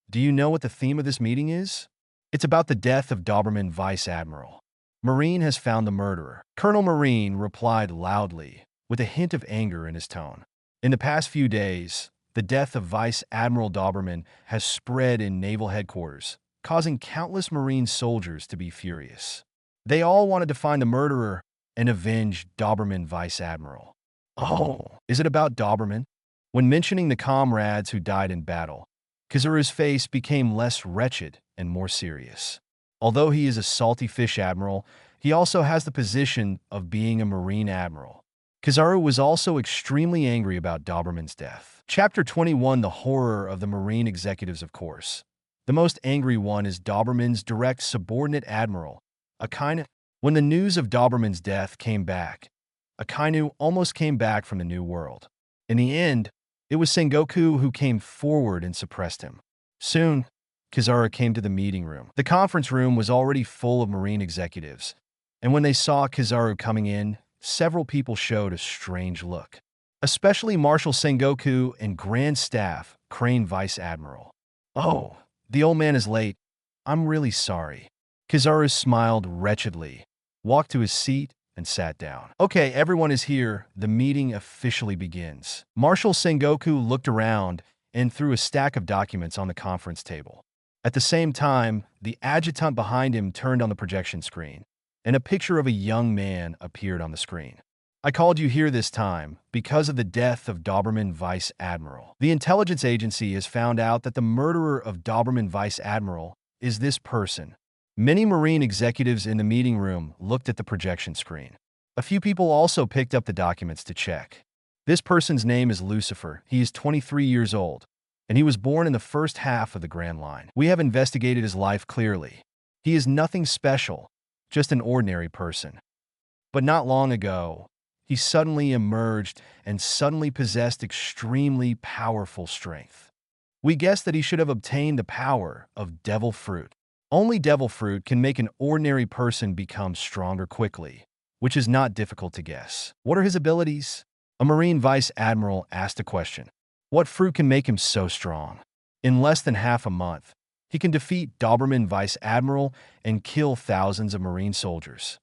"Do you know what the theme of this meeting is?" "It's about the death of Doberman Vice Admiral. Marine has found the murderer." Colonel Marine replied loudly, with a hint of anger in his tone. "In the past few days, the death of Vice Admiral Doberman has spread in Naval Headquarters, causing countless Marine soldiers to be furious. They all wanted to find the murderer and avenge Doberman Vice Admiral." "Oh, is it about Doberman?" When mentioning the comrades who died in battle, Kizuru's face became less wretched and more serious. Although he is a salty fish admiral, he also has the position of being a Marine admiral. Kizuru was also extremely angry about Doberman's death. Chapter 21: The Horror of the Marine Executives. Of course, the most angry one is Doberman's direct subordinate admiral, Akainu. When the news of Doberman's death came back, Akainu almost came back from the New World. In the end, it was Sengoku who came forward and suppressed him. Soon, Kizuru came to the meeting room. The conference room was already full of Marine executives, and when they saw Kizuru coming in, several people showed a strange look, especially Marshal Sengoku and Grand Staff Crane Vice Admiral. "Oh, the old man is late. I'm really sorry." Kizuru smiled wretchedly, walked to his seat, and sat down. Okay, everyone is here. The meeting officially begins. Marshal Sengoku looked around and threw a stack of documents on the conference table. At the same time, the adjutant behind him turned on the projection screen, and a picture of a young man appeared on the screen. I called you here this time because of the death of Doberman Vice Admiral. The intelligence agency has found out that the murderer of Doberman Vice Admiral is this person. Many Marine executives in the meeting room looked at the projection screen. A few people also picked up the documents to check. This person's name is Lucifer. He is 23 years old, and he was born in the first half of the Grand Line. We have investigated his life clearly. He is nothing special, just an ordinary person. But not long ago, he suddenly emerged and suddenly possessed extremely powerful strength. We guessed that he should have obtained the power of devil fruit. Only devil fruit can make an ordinary person become stronger quickly, which is not difficult to guess. What are his abilities? A Marine Vice Admiral asked a question. What fruit can make him so strong? In less than half a month, he can defeat Doberman Vice Admiral and kill thousands of Marine soldiers.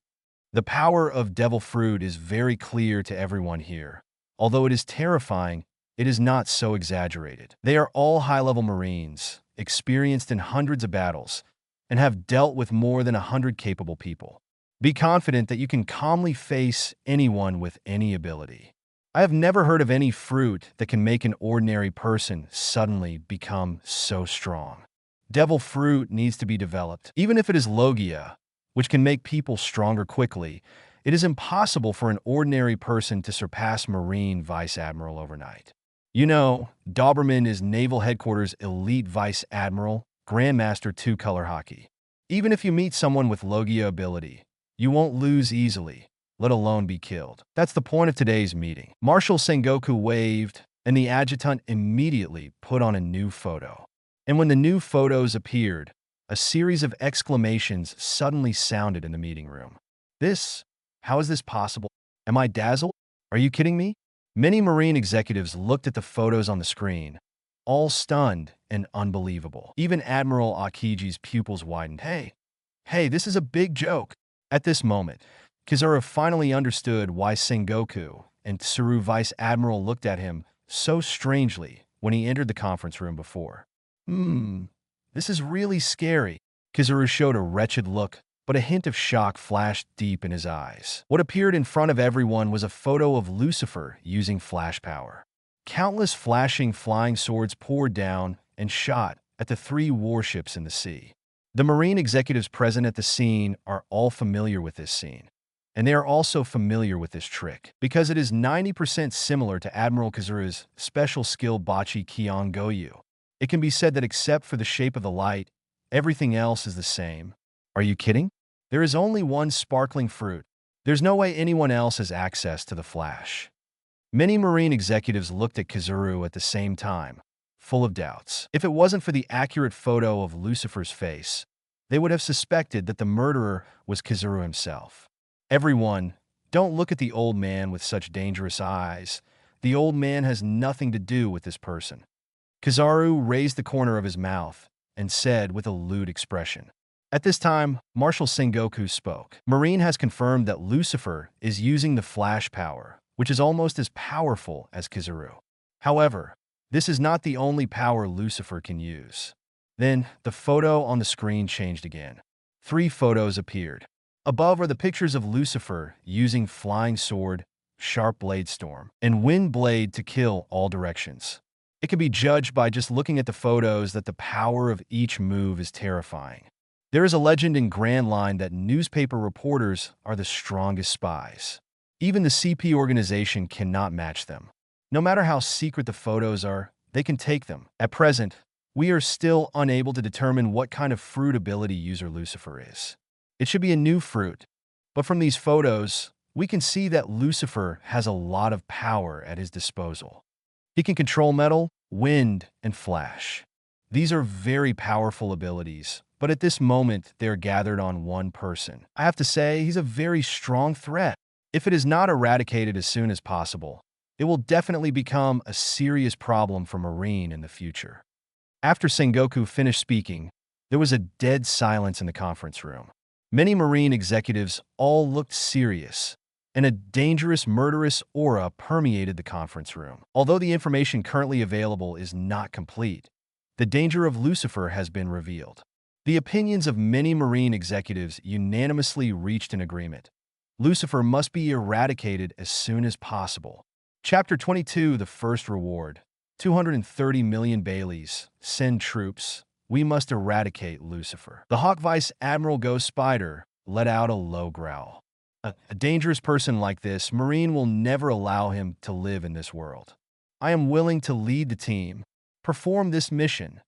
The power of devil fruit is very clear to everyone here. Although it is terrifying, it is not so exaggerated. They are all high-level Marines, experienced in hundreds of battles, and have dealt with more than 100 capable people. Be confident that you can calmly face anyone with any ability. I have never heard of any fruit that can make an ordinary person suddenly become so strong. Devil fruit needs to be developed. Even if it is Logia, which can make people stronger quickly, it is impossible for an ordinary person to surpass Marine Vice Admiral overnight. You know, Doberman is Naval Headquarters Elite Vice Admiral, Grandmaster 2-Color Haki. Even if you meet someone with Logia ability, you won't lose easily, let alone be killed. That's the point of today's meeting. Marshal Sengoku waved, and the adjutant immediately put on a new photo. And when the new photos appeared, a series of exclamations suddenly sounded in the meeting room. How is this possible? Am I dazzled? Are you kidding me? Many Marine executives looked at the photos on the screen, all stunned and unbelievable. Even Admiral Akiji's pupils widened. Hey, this is a big joke. At this moment, Kizaru finally understood why Sengoku and Tsuru Vice Admiral looked at him so strangely when he entered the conference room before. This is really scary. Kizaru showed a wretched look, but a hint of shock flashed deep in his eyes. What appeared in front of everyone was a photo of Lucifer using flash power. Countless flashing flying swords poured down and shot at the 3 warships in the sea. The Marine executives present at the scene are all familiar with this scene, and they are also familiar with this trick, because it is 90% similar to Admiral Kizaru's special skill Bachi Kion Goyu. It can be said that except for the shape of the light, everything else is the same. Are you kidding? There is only one sparkling fruit. There's no way anyone else has access to the flash. Many Marine executives looked at Kizaru at the same time, full of doubts. If it wasn't for the accurate photo of Lucifer's face, they would have suspected that the murderer was Kizaru himself. Everyone, don't look at the old man with such dangerous eyes. The old man has nothing to do with this person. Kizaru raised the corner of his mouth and said with a lewd expression. At this time, Marshal Sengoku spoke. Marine has confirmed that Lucifer is using the flash power, which is almost as powerful as Kizaru. However, this is not the only power Lucifer can use. Then, the photo on the screen changed again. 3 photos appeared. Above are the pictures of Lucifer using flying sword, sharp blade storm, and wind blade to kill all directions. It can be judged by just looking at the photos that the power of each move is terrifying. There is a legend in Grand Line that newspaper reporters are the strongest spies. Even the CP organization cannot match them. No matter how secret the photos are, they can take them. At present, we are still unable to determine what kind of fruit ability user Lucifer is. It should be a new fruit, but from these photos, we can see that Lucifer has a lot of power at his disposal. He can control metal, wind, and flash. These are very powerful abilities, but at this moment, they are gathered on one person. I have to say, he's a very strong threat. If it is not eradicated as soon as possible, it will definitely become a serious problem for Marine in the future. After Sengoku finished speaking, there was a dead silence in the conference room. Many Marine executives all looked serious, and a dangerous, murderous aura permeated the conference room. Although the information currently available is not complete, the danger of Lucifer has been revealed. The opinions of many Marine executives unanimously reached an agreement. Lucifer must be eradicated as soon as possible. Chapter 22, The First Reward. 230 million Baileys. Send troops. We must eradicate Lucifer. The Hawk Vice Admiral Ghost Spider let out a low growl. A dangerous person like this, Marine will never allow him to live in this world. I am willing to lead the team, perform this mission.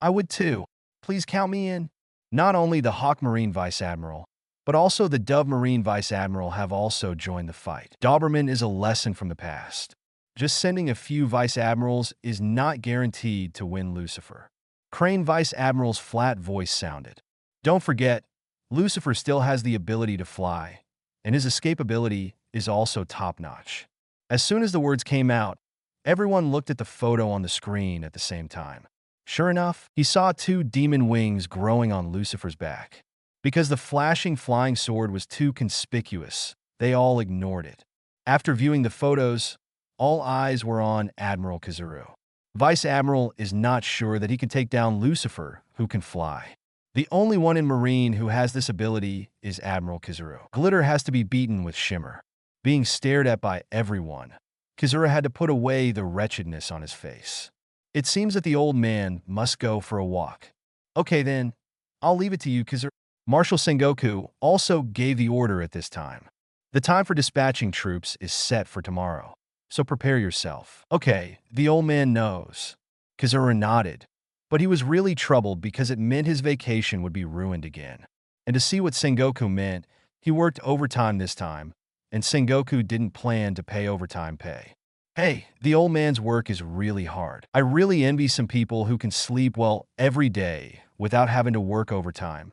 I would too. Please count me in. Not only the Hawk Marine Vice Admiral, but also the Dove Marine Vice Admiral have also joined the fight. Doberman is a lesson from the past. Just sending a few Vice Admirals is not guaranteed to win Lucifer. Crane Vice Admiral's flat voice sounded. Don't forget, Lucifer still has the ability to fly, and his escapability is also top-notch. As soon as the words came out, everyone looked at the photo on the screen at the same time. Sure enough, he saw two demon wings growing on Lucifer's back. Because the flashing flying sword was too conspicuous, they all ignored it. After viewing the photos, all eyes were on Admiral Kizaru. Vice Admiral is not sure that he can take down Lucifer, who can fly. The only one in Marine who has this ability is Admiral Kizaru. Glitter has to be beaten with Shimmer. Being stared at by everyone, Kizaru had to put away the wretchedness on his face. It seems that the old man must go for a walk. Okay then, I'll leave it to you, Kizaru. Marshal Sengoku also gave the order at this time. The time for dispatching troops is set for tomorrow, so prepare yourself. Okay, the old man knows. Kizaru nodded, but he was really troubled because it meant his vacation would be ruined again. And to see what Sengoku meant, he worked overtime this time, and Sengoku didn't plan to pay overtime pay. Hey, the old man's work is really hard. I really envy some people who can sleep well every day without having to work overtime.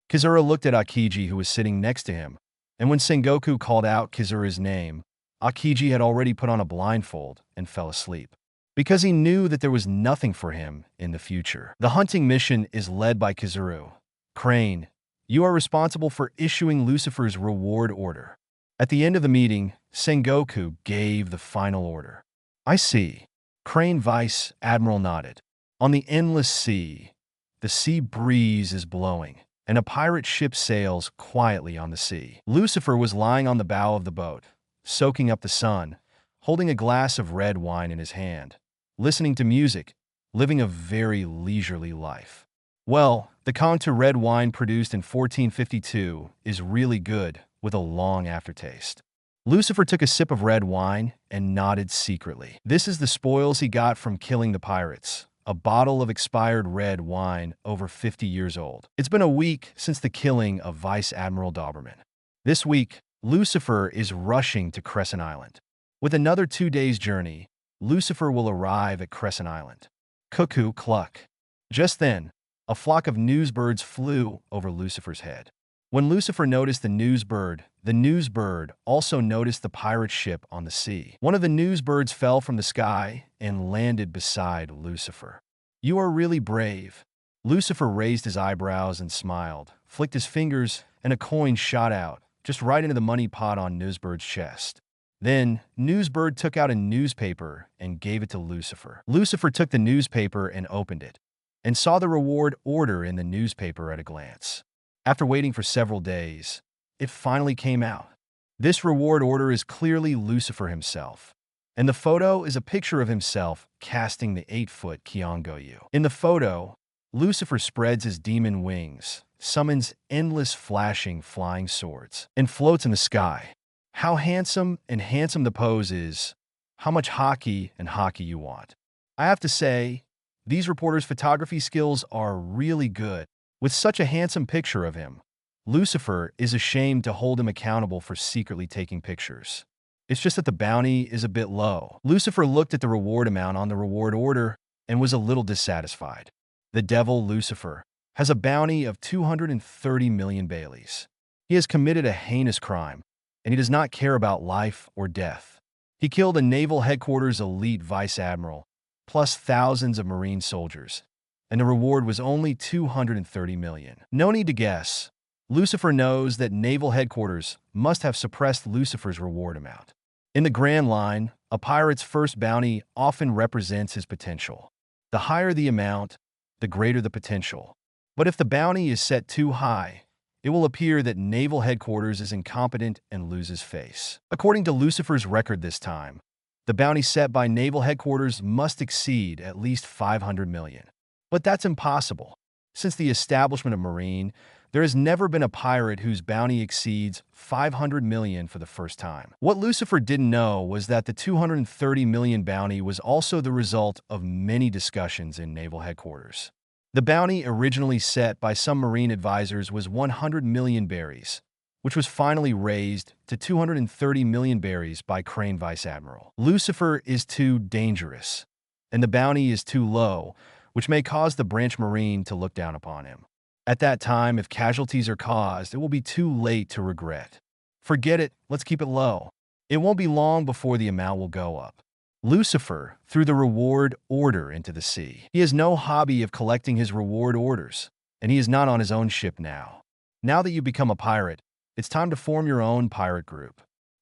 Kizaru looked at Akiji, who was sitting next to him, and when Sengoku called out Kizaru's name, Akiji had already put on a blindfold and fell asleep, because he knew that there was nothing for him in the future. The hunting mission is led by Kizaru. Crane, you are responsible for issuing Lucifer's reward order. At the end of the meeting, Sengoku gave the final order. I see. Crane Vice Admiral nodded. On the endless sea, the sea breeze is blowing, and a pirate ship sails quietly on the sea. Lucifer was lying on the bow of the boat, soaking up the sun, holding a glass of red wine in his hand, listening to music, living a very leisurely life. Well, the Conqueror red wine produced in 1452 is really good, with a long aftertaste. Lucifer took a sip of red wine and nodded secretly. This is the spoils he got from killing the pirates. A bottle of expired red wine over 50 years old. It's been a week since the killing of Vice Admiral Doberman. This week, Lucifer is rushing to Crescent Island. With another 2 days' journey, Lucifer will arrive at Crescent Island. Cuckoo cluck. Just then, a flock of newsbirds flew over Lucifer's head. When Lucifer noticed the newsbird also noticed the pirate ship on the sea. One of the newsbirds fell from the sky and landed beside Lucifer. You are really brave. Lucifer raised his eyebrows and smiled, flicked his fingers, and a coin shot out, just right into the money pot on Newsbird's chest. Then, Newsbird took out a newspaper and gave it to Lucifer. Lucifer took the newspaper and opened it, and saw the reward order in the newspaper at a glance. After waiting for several days, it finally came out. This reward order is clearly Lucifer himself, and the photo is a picture of himself casting the 8-foot Kyongoyu. In the photo, Lucifer spreads his demon wings, summons endless flashing flying swords, and floats in the sky. How handsome the pose is, how much Haki and Haki you want. I have to say, these reporters' photography skills are really good. With such a handsome picture of him, Lucifer is ashamed to hold him accountable for secretly taking pictures. It's just that the bounty is a bit low. Lucifer looked at the reward amount on the reward order and was a little dissatisfied. The devil, Lucifer, has a bounty of 230 million Baileys. He has committed a heinous crime, and he does not care about life or death. He killed a naval headquarters elite vice admiral, plus thousands of Marine soldiers, and the reward was only 230 million. No need to guess. Lucifer knows that naval headquarters must have suppressed Lucifer's reward amount. In the Grand Line, a pirate's first bounty often represents his potential. The higher the amount, the greater the potential. But if the bounty is set too high, it will appear that naval headquarters is incompetent and loses face. According to Lucifer's record this time, the bounty set by naval headquarters must exceed at least 500 million. But that's impossible. Since the establishment of Marine, there has never been a pirate whose bounty exceeds 500 million for the first time. What Lucifer didn't know was that the 230 million bounty was also the result of many discussions in naval headquarters. The bounty originally set by some Marine advisors was 100 million berries, which was finally raised to 230 million berries by Crane Vice Admiral. Lucifer is too dangerous, and the bounty is too low, which may cause the branch Marine to look down upon him. At that time, if casualties are caused, it will be too late to regret. Forget it, let's keep it low. It won't be long before the amount will go up. Lucifer threw the reward order into the sea. He has no hobby of collecting his reward orders, and he is not on his own ship now. Now that you become a pirate, it's time to form your own pirate group.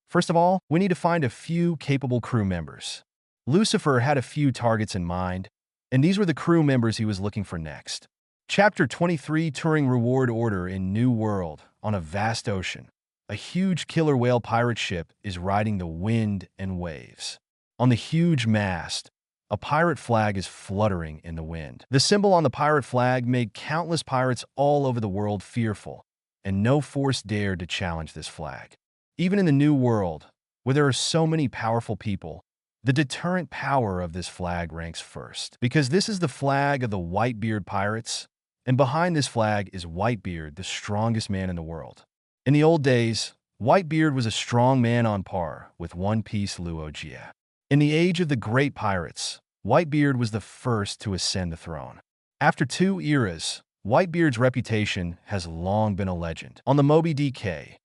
First of all, we need to find a few capable crew members. Lucifer had a few targets in mind, and these were the crew members he was looking for next. Chapter 23, Touring Reward Order in New World. On a vast ocean, a huge killer whale pirate ship is riding the wind and waves. On the huge mast, a pirate flag is fluttering in the wind. The symbol on the pirate flag made countless pirates all over the world fearful, and no force dared to challenge this flag. Even in the New World, where there are so many powerful people, the deterrent power of this flag ranks first. Because this is the flag of the Whitebeard pirates, and behind this flag is Whitebeard, the strongest man in the world. In the old days, Whitebeard was a strong man on par with One Piece Luogia. In the age of the great pirates, Whitebeard was the first to ascend the throne. After 2 eras, Whitebeard's reputation has long been a legend. On the Moby DK,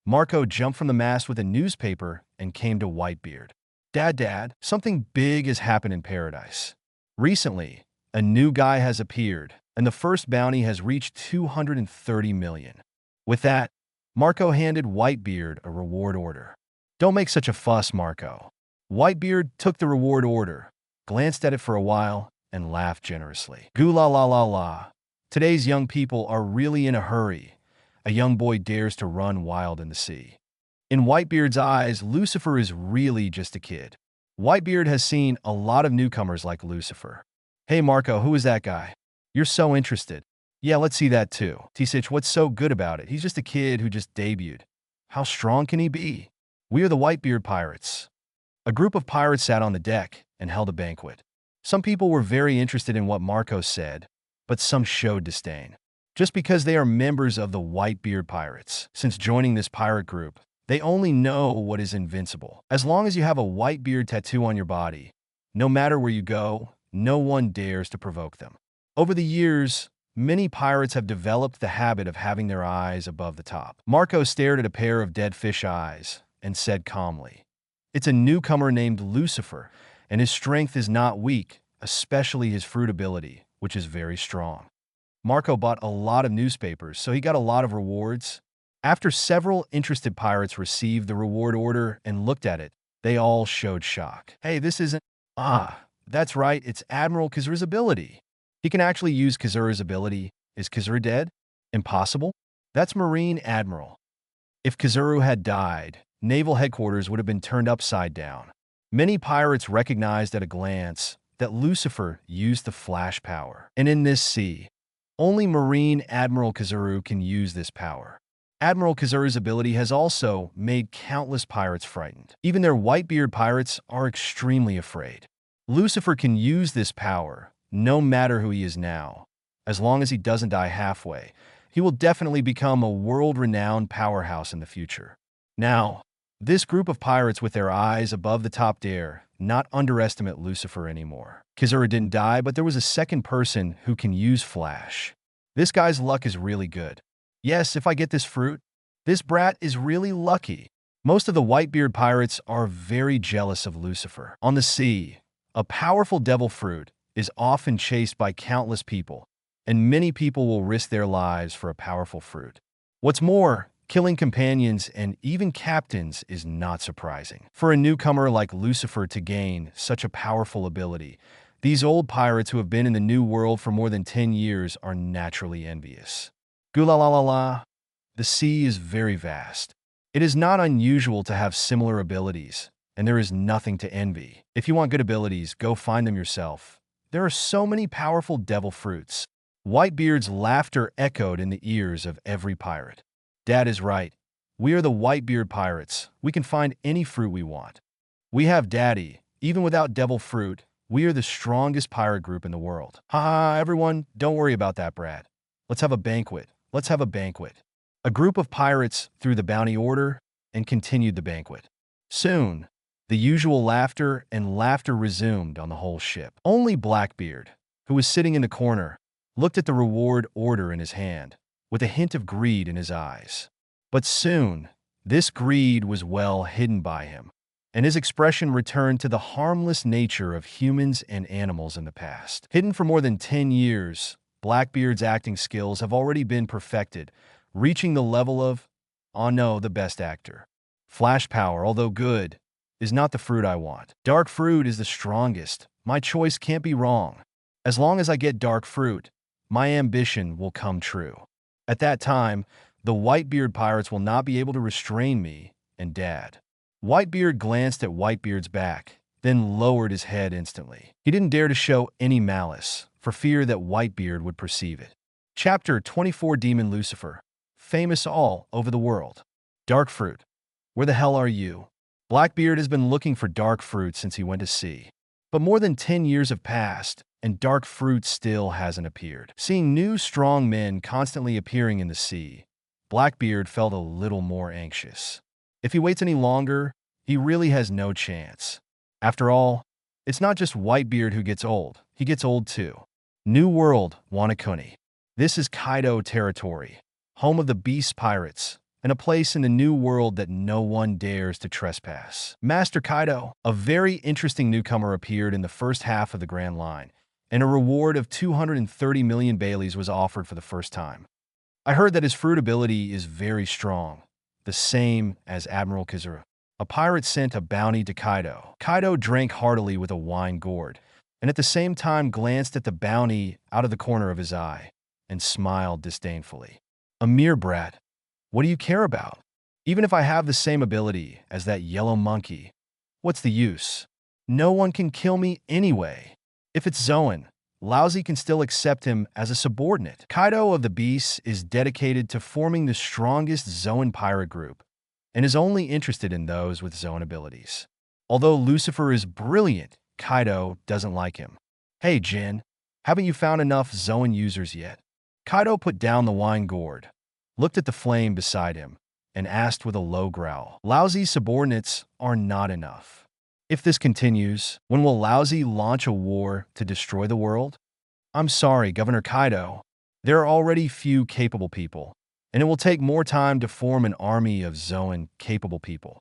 Marco jumped from the mast with a newspaper and came to Whitebeard. Dad, something big has happened in paradise. Recently, a new guy has appeared, and the first bounty has reached 230 million. With that, Marco handed Whitebeard a reward order. Don't make such a fuss, Marco. Whitebeard took the reward order, glanced at it for a while, and laughed generously. Goo la la la la. Today's young people are really in a hurry. A young boy dares to run wild in the sea. In Whitebeard's eyes, Lucifer is really just a kid. Whitebeard has seen a lot of newcomers like Lucifer. Hey Marco, who is that guy? You're so interested. Yeah, let's see that too. T-Sitch, what's so good about it? He's just a kid who just debuted. How strong can he be? We are the Whitebeard pirates. A group of pirates sat on the deck and held a banquet. Some people were very interested in what Marco said, but some showed disdain. Just because they are members of the Whitebeard pirates, since joining this pirate group, they only know what is invincible. As long as you have a Whitebeard tattoo on your body, no matter where you go, no one dares to provoke them. Over the years, many pirates have developed the habit of having their eyes above the top. Marco stared at a pair of dead fish eyes and said calmly, "It's a newcomer named Lucifer, and his strength is not weak, especially his fruit ability, which is very strong." Marco bought a lot of newspapers, so he got a lot of rewards. After several interested pirates received the reward order and looked at it, they all showed shock. Hey, this isn't... That's right, it's Admiral Kazura's ability. He can actually use Kazura's ability. Is Kazura dead? Impossible? That's Marine Admiral. If Kazura had died, naval headquarters would have been turned upside down. Many pirates recognized at a glance that Lucifer used the flash power. And in this sea, only Marine Admiral Kazura can use this power. Admiral Kazura's ability has also made countless pirates frightened. Even their Whitebeard pirates are extremely afraid. Lucifer can use this power, no matter who he is now. As long as he doesn't die halfway, he will definitely become a world-renowned powerhouse in the future. Now, this group of pirates with their eyes above the top dare not underestimate Lucifer anymore. Kazura didn't die, but there was a second person who can use Flash. This guy's luck is really good. Yes, if I get this fruit, this brat is really lucky. Most of the Whitebeard pirates are very jealous of Lucifer. On the sea, a powerful devil fruit is often chased by countless people, and many people will risk their lives for a powerful fruit. What's more, killing companions and even captains is not surprising. For a newcomer like Lucifer to gain such a powerful ability, these old pirates who have been in the New World for more than 10 years are naturally envious. Gula-la-la-la, the sea is very vast. It is not unusual to have similar abilities, and there is nothing to envy. If you want good abilities, go find them yourself. There are so many powerful devil fruits. Whitebeard's laughter echoed in the ears of every pirate. Dad is right. We are the Whitebeard pirates. We can find any fruit we want. We have Daddy. Even without devil fruit, we are the strongest pirate group in the world. Ha, everyone, don't worry about that, Brad. Let's have a banquet. Let's have a banquet. A group of pirates threw the bounty order and continued the banquet. Soon, the usual laughter and laughter resumed on the whole ship. Only Blackbeard, who was sitting in the corner, looked at the reward order in his hand, with a hint of greed in his eyes. But soon, this greed was well hidden by him, and his expression returned to the harmless nature of humans and animals in the past. Hidden for more than 10 years, Blackbeard's acting skills have already been perfected, reaching the level of, oh no, the best actor. Flash power, although good, is not the fruit I want. Dark fruit is the strongest. My choice can't be wrong. As long as I get dark fruit, my ambition will come true. At that time, the Whitebeard pirates will not be able to restrain me and Dad. Whitebeard glanced at Whitebeard's back, then lowered his head instantly. He didn't dare to show any malice, for fear that Whitebeard would perceive it. Chapter 24 Demon Lucifer, famous all over the world. Dark fruit. Where the hell are you? Blackbeard has been looking for dark fruit since he went to sea. But more than 10 years have passed, and dark fruit still hasn't appeared. Seeing new strong men constantly appearing in the sea, Blackbeard felt a little more anxious. If he waits any longer, he really has no chance. After all, it's not just Whitebeard who gets old, he gets old too. New World, Wanakuni. This is Kaido territory, home of the Beast Pirates, and a place in the New World that no one dares to trespass. Master Kaido, a very interesting newcomer, appeared in the first half of the Grand Line, and a reward of 230 million Baileys was offered for the first time. I heard that his fruit ability is very strong, the same as Admiral Kizaru. A pirate sent a bounty to Kaido. Kaido drank heartily with a wine gourd, and at the same time glanced at the bounty out of the corner of his eye, and smiled disdainfully. A mere brat. What do you care about? Even if I have the same ability as that yellow monkey, what's the use? No one can kill me anyway. If it's Zoan, Lousy can still accept him as a subordinate. Kaido of the Beasts is dedicated to forming the strongest Zoan pirate group, and is only interested in those with Zoan abilities. Although Lucifer is brilliant, Kaido doesn't like him. Hey Jin, haven't you found enough Zoan users yet? Kaido put down the wine gourd, looked at the flame beside him, and asked with a low growl. Lousy's subordinates are not enough. If this continues, when will Lousy launch a war to destroy the world? I'm sorry, Governor Kaido. There are already few capable people, and it will take more time to form an army of Zoan capable people.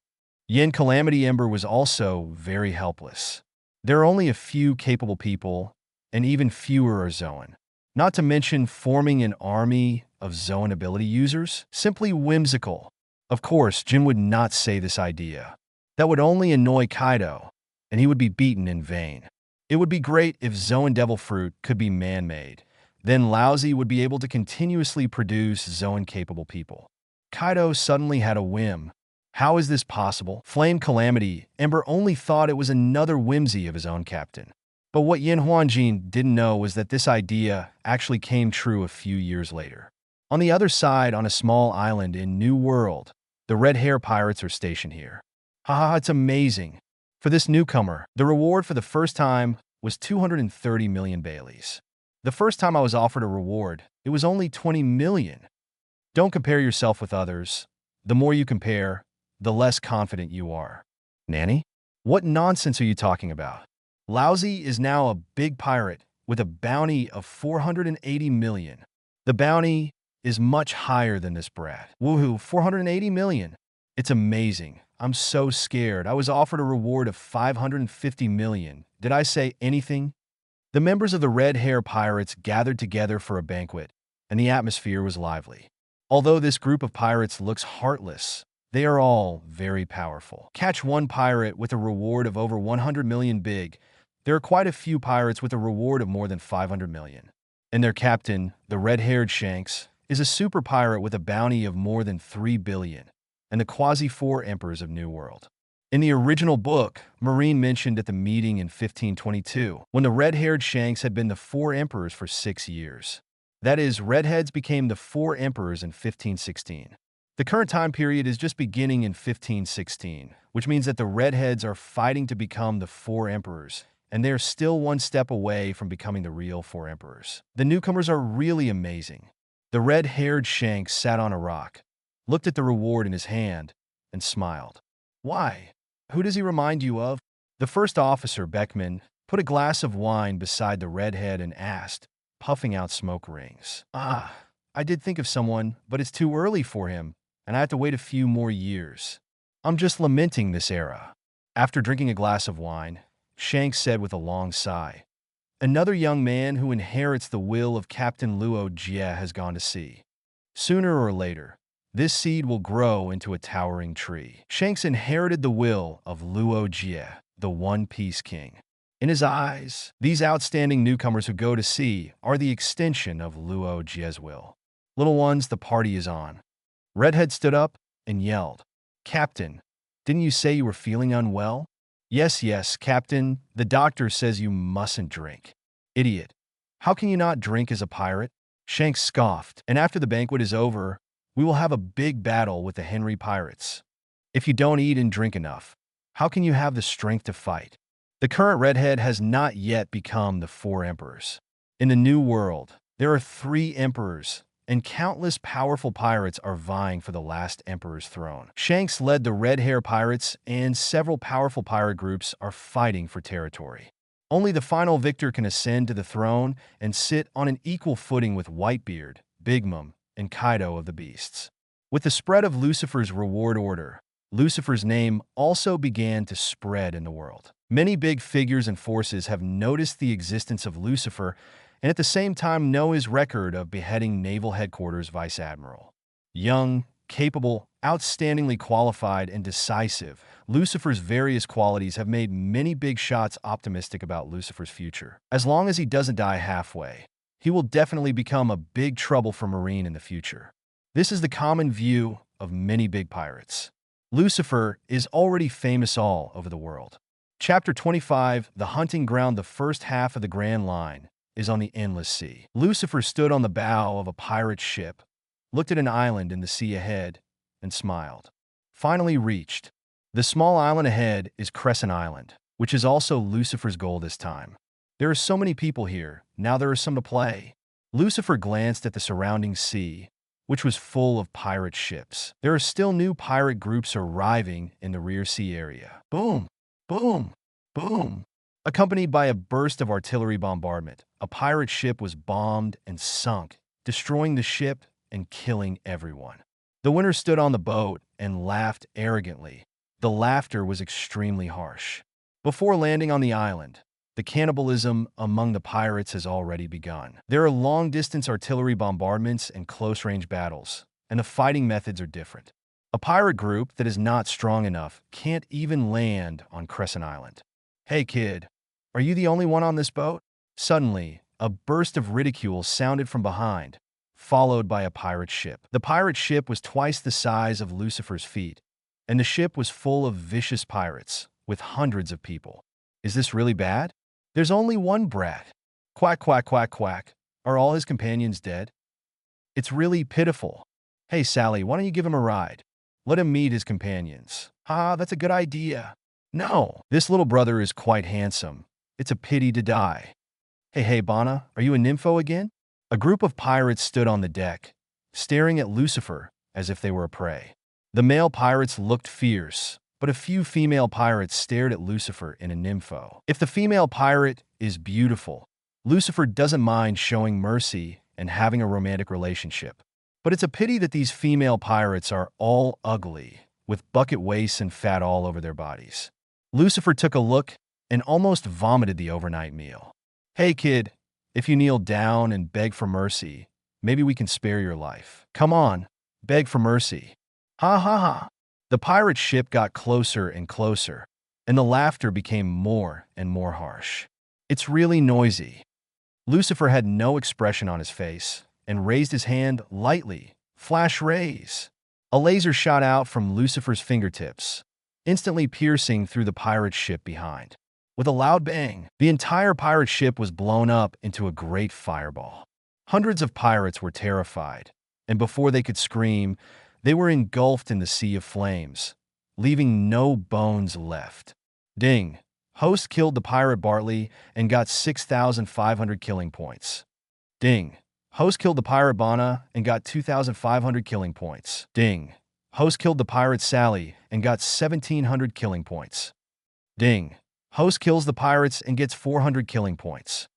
Yin Calamity Ember was also very helpless. There are only a few capable people, and even fewer are Zoan. Not to mention forming an army of Zoan ability users? Simply whimsical. Of course, Jin would not say this idea. That would only annoy Kaido, and he would be beaten in vain. It would be great if Zoan Devil Fruit could be man-made. Then Lousy would be able to continuously produce Zoan-capable people. Kaido suddenly had a whim. How is this possible? Flame Calamity Ember only thought it was another whimsy of his own captain. But what Yin Huanjin didn't know was that this idea actually came true a few years later. On the other side, on a small island in New World, the Red Hair Pirates are stationed here. Haha, it's amazing. For this newcomer, the reward for the first time was 230 million Baileys. The first time I was offered a reward, it was only 20 million. Don't compare yourself with others. The more you compare, the less confident you are. Nanny? What nonsense are you talking about? Lousy is now a big pirate with a bounty of 480 million. The bounty is much higher than this brat. Woohoo, 480 million. It's amazing. I'm so scared. I was offered a reward of 550 million. Did I say anything? The members of the Red Hair Pirates gathered together for a banquet, and the atmosphere was lively. Although this group of pirates looks heartless, they are all very powerful. Catch one pirate with a reward of over 100 million big. There are quite a few pirates with a reward of more than 500 million. And their captain, the red-haired Shanks, is a super pirate with a bounty of more than 3 billion, and the quasi-4 emperors of New World. In the original book, Marine mentioned at the meeting in 1522, when the red-haired Shanks had been the 4 emperors for 6 years. That is, Redheads became the 4 emperors in 1516. The current time period is just beginning in 1516, which means that the Redheads are fighting to become the 4 emperors, and they are still one step away from becoming the real 4 emperors. The newcomers are really amazing. The red-haired Shanks sat on a rock, looked at the reward in his hand, and smiled. Why? Who does he remind you of? The first officer, Beckman, put a glass of wine beside the redhead and asked, puffing out smoke rings. I did think of someone, but it's too early for him, and I have to wait a few more years. I'm just lamenting this era. After drinking a glass of wine, Shanks said with a long sigh, another young man who inherits the will of Captain Luo-Jie has gone to sea. Sooner or later, this seed will grow into a towering tree. Shanks inherited the will of Luo-Jie, the One Piece King. In his eyes, these outstanding newcomers who go to sea are the extension of Luo-Jie's will. Little ones, the party is on. Redhead stood up and yelled, Captain, didn't you say you were feeling unwell? Yes, Captain. The doctor says you mustn't drink. Idiot. How can you not drink as a pirate? Shanks scoffed, and after the banquet is over, we will have a big battle with the Henry pirates. If you don't eat and drink enough, how can you have the strength to fight? The current Redhead has not yet become the 4 emperors. In the New World, there are 3 emperors, and countless powerful pirates are vying for the last emperor's throne. Shanks led the Red Hair Pirates, and several powerful pirate groups are fighting for territory. Only the final victor can ascend to the throne and sit on an equal footing with Whitebeard, Big Mom, and Kaido of the Beasts. With the spread of Lucifer's reward order, Lucifer's name also began to spread in the world. Many big figures and forces have noticed the existence of Lucifer and at the same time know his record of beheading Naval Headquarters Vice Admiral. Young, capable, outstandingly qualified, and decisive, Lucifer's various qualities have made many big shots optimistic about Lucifer's future. As long as he doesn't die halfway, he will definitely become a big trouble for Marine in the future. This is the common view of many big pirates. Lucifer is already famous all over the world. Chapter 25, The Hunting Ground. The first half of the Grand Line is on the endless sea. Lucifer stood on the bow of a pirate ship, looked at an island in the sea ahead, and smiled. Finally reached. The small island ahead is Crescent Island, which is also Lucifer's goal this time. There are so many people here, now there is some to play. Lucifer glanced at the surrounding sea, which was full of pirate ships. There are still new pirate groups arriving in the rear sea area. Boom, boom, boom. Accompanied by a burst of artillery bombardment, a pirate ship was bombed and sunk, destroying the ship and killing everyone. The winner stood on the boat and laughed arrogantly. The laughter was extremely harsh. Before landing on the island, the cannibalism among the pirates has already begun. There are long-distance artillery bombardments and close-range battles, and the fighting methods are different. A pirate group that is not strong enough can't even land on Crescent Island. Hey kid, are you the only one on this boat? Suddenly, a burst of ridicule sounded from behind, followed by a pirate ship. The pirate ship was twice the size of Lucifer's feet, and the ship was full of vicious pirates, with hundreds of people. Is this really bad? There's only one brat. Quack, quack, quack, quack. Are all his companions dead? It's really pitiful. Hey Sally, why don't you give him a ride? Let him meet his companions. That's a good idea. No, this little brother is quite handsome. It's a pity to die. Hey, Bana, are you a nympho again? A group of pirates stood on the deck, staring at Lucifer as if they were a prey. The male pirates looked fierce, but a few female pirates stared at Lucifer in a nympho. If the female pirate is beautiful, Lucifer doesn't mind showing mercy and having a romantic relationship. But it's a pity that these female pirates are all ugly, with bucket waists and fat all over their bodies. Lucifer took a look and almost vomited the overnight meal. Hey kid, if you kneel down and beg for mercy, maybe we can spare your life. Come on, beg for mercy. Ha ha ha. The pirate ship got closer and closer, and the laughter became more and more harsh. It's really noisy. Lucifer had no expression on his face and raised his hand lightly. Flash rays. A laser shot out from Lucifer's fingertips, instantly piercing through the pirate ship behind. With a loud bang, the entire pirate ship was blown up into a great fireball. Hundreds of pirates were terrified, and before they could scream, they were engulfed in the sea of flames, leaving no bones left. Ding. Host killed the pirate Bartley and got 6,500 killing points. Ding. Host killed the pirate Bana and got 2,500 killing points. Ding. Host killed the pirate Sally and got 1,700 killing points. Ding. Host kills the pirates and gets 400 killing points.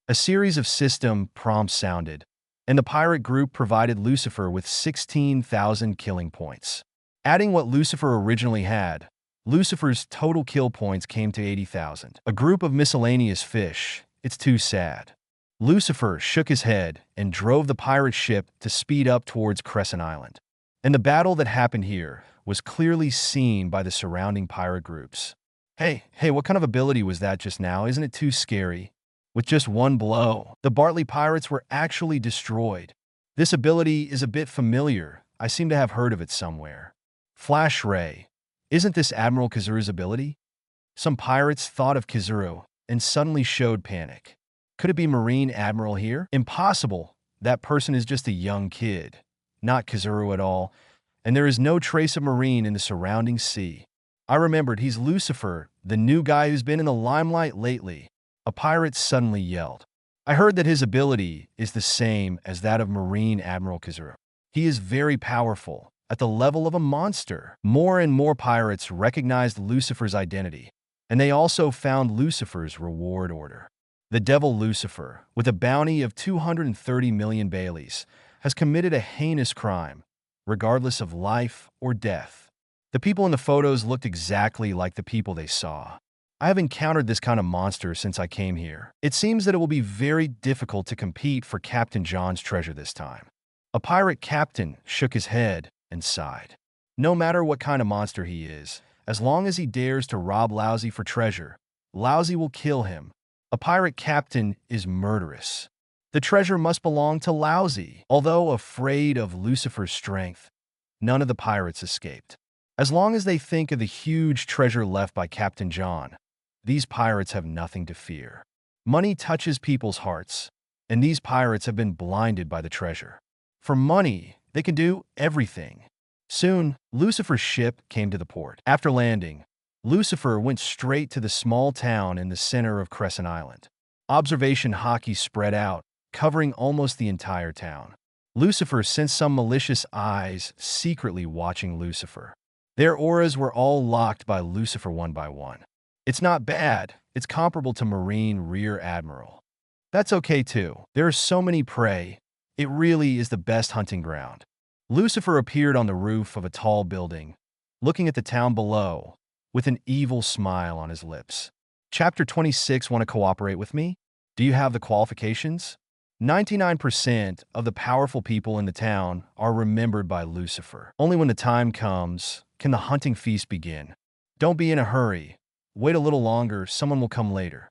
A series of system prompts sounded, and the pirate group provided Lucifer with 16,000 killing points. Adding what Lucifer originally had, Lucifer's total kill points came to 80,000. A group of miscellaneous fish. It's too sad. Lucifer shook his head and drove the pirate ship to speed up towards Crescent Island. And the battle that happened here was clearly seen by the surrounding pirate groups. Hey, what kind of ability was that just now? Isn't it too scary? With just one blow, the Bartley pirates were actually destroyed. This ability is a bit familiar. I seem to have heard of it somewhere. Flash Ray. Isn't this Admiral Kizaru's ability? Some pirates thought of Kizaru and suddenly showed panic. Could it be Marine Admiral here? Impossible. That person is just a young kid, not Kizaru at all, and there is no trace of Marine in the surrounding sea. I remembered, he's Lucifer, the new guy who's been in the limelight lately. A pirate suddenly yelled. I heard that his ability is the same as that of Marine Admiral Kizaru. He is very powerful, at the level of a monster. More and more pirates recognized Lucifer's identity, and they also found Lucifer's reward order. The devil Lucifer, with a bounty of 230 million Baileys, has committed a heinous crime, regardless of life or death. The people in the photos looked exactly like the people they saw. I have encountered this kind of monster since I came here. It seems that it will be very difficult to compete for Captain John's treasure this time. A pirate captain shook his head and sighed. No matter what kind of monster he is, as long as he dares to rob Lousy for treasure, Lousy will kill him. A pirate captain is murderous. The treasure must belong to Lousy. Although afraid of Lucifer's strength, none of the pirates escaped. As long as they think of the huge treasure left by Captain John, these pirates have nothing to fear. Money touches people's hearts, and these pirates have been blinded by the treasure. For money, they can do everything. Soon, Lucifer's ship came to the port. After landing, Lucifer went straight to the small town in the center of Crescent Island. Observation Haki spread out, covering almost the entire town. Lucifer sensed some malicious eyes secretly watching Lucifer. Their auras were all locked by Lucifer one by one. It's not bad. It's comparable to Marine Rear Admiral. That's okay too. There are so many prey. It really is the best hunting ground. Lucifer appeared on the roof of a tall building, looking at the town below, with an evil smile on his lips. Chapter 26. Want to cooperate with me? Do you have the qualifications? 99% of the powerful people in the town are remembered by Lucifer. Only when the time comes can the hunting feast begin. Don't be in a hurry. Wait a little longer, someone will come later.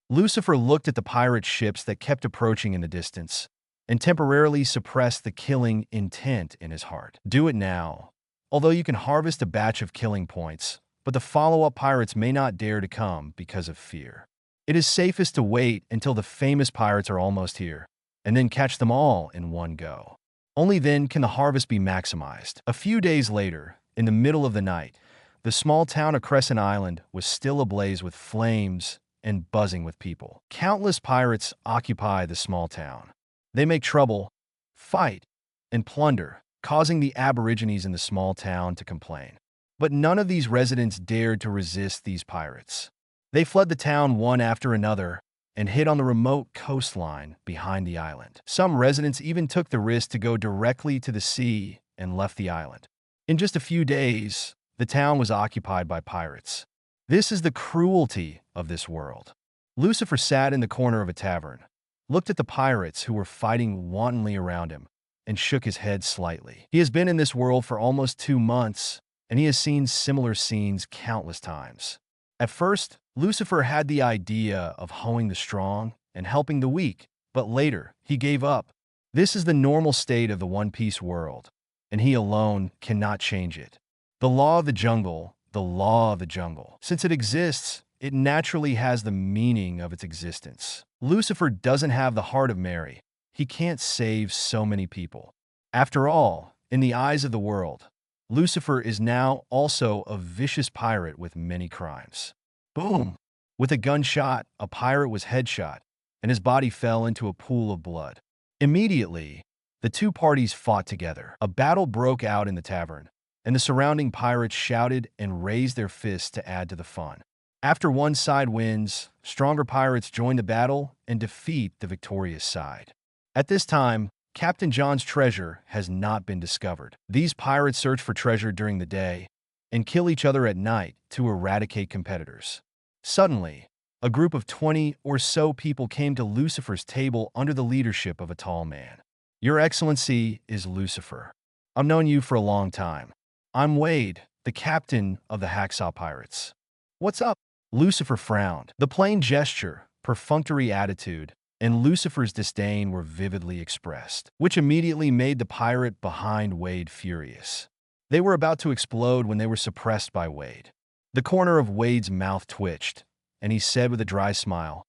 Lucifer looked at the pirate ships that kept approaching in the distance and temporarily suppressed the killing intent in his heart. Do it now. Although you can harvest a batch of killing points, but the follow-up pirates may not dare to come because of fear. It is safest to wait until the famous pirates are almost here, and then catch them all in one go. Only then can the harvest be maximized. A few days later, in the middle of the night, the small town of Crescent Island was still ablaze with flames and buzzing with people. Countless pirates occupy the small town. They make trouble, fight, and plunder, causing the aborigines in the small town to complain. But none of these residents dared to resist these pirates. They fled the town one after another and hid on the remote coastline behind the island. Some residents even took the risk to go directly to the sea and left the island. In just a few days, the town was occupied by pirates. This is the cruelty of this world. Lucifer sat in the corner of a tavern, looked at the pirates who were fighting wantonly around him, and shook his head slightly. He has been in this world for almost 2 months, and he has seen similar scenes countless times. At first, Lucifer had the idea of hoeing the strong and helping the weak, but later, he gave up. This is the normal state of the One Piece world, and he alone cannot change it. The law of the jungle, the law of the jungle. Since it exists, it naturally has the meaning of its existence. Lucifer doesn't have the heart of Mary. He can't save so many people. After all, in the eyes of the world, Lucifer is now also a vicious pirate with many crimes. Boom! With a gunshot, a pirate was headshot, and his body fell into a pool of blood. Immediately, the two parties fought together. A battle broke out in the tavern, and the surrounding pirates shouted and raised their fists to add to the fun. After one side wins, stronger pirates join the battle and defeat the victorious side. At this time, Captain John's treasure has not been discovered. These pirates search for treasure during the day and kill each other at night to eradicate competitors. Suddenly, a group of 20 or so people came to Lucifer's table under the leadership of a tall man. "Your Excellency is Lucifer. I've known you for a long time. I'm Wade, the captain of the Hacksaw Pirates." "What's up?" Lucifer frowned. The plain gesture, perfunctory attitude, and Lucifer's disdain were vividly expressed, which immediately made the pirate behind Wade furious. They were about to explode when they were suppressed by Wade. The corner of Wade's mouth twitched, and he said with a dry smile,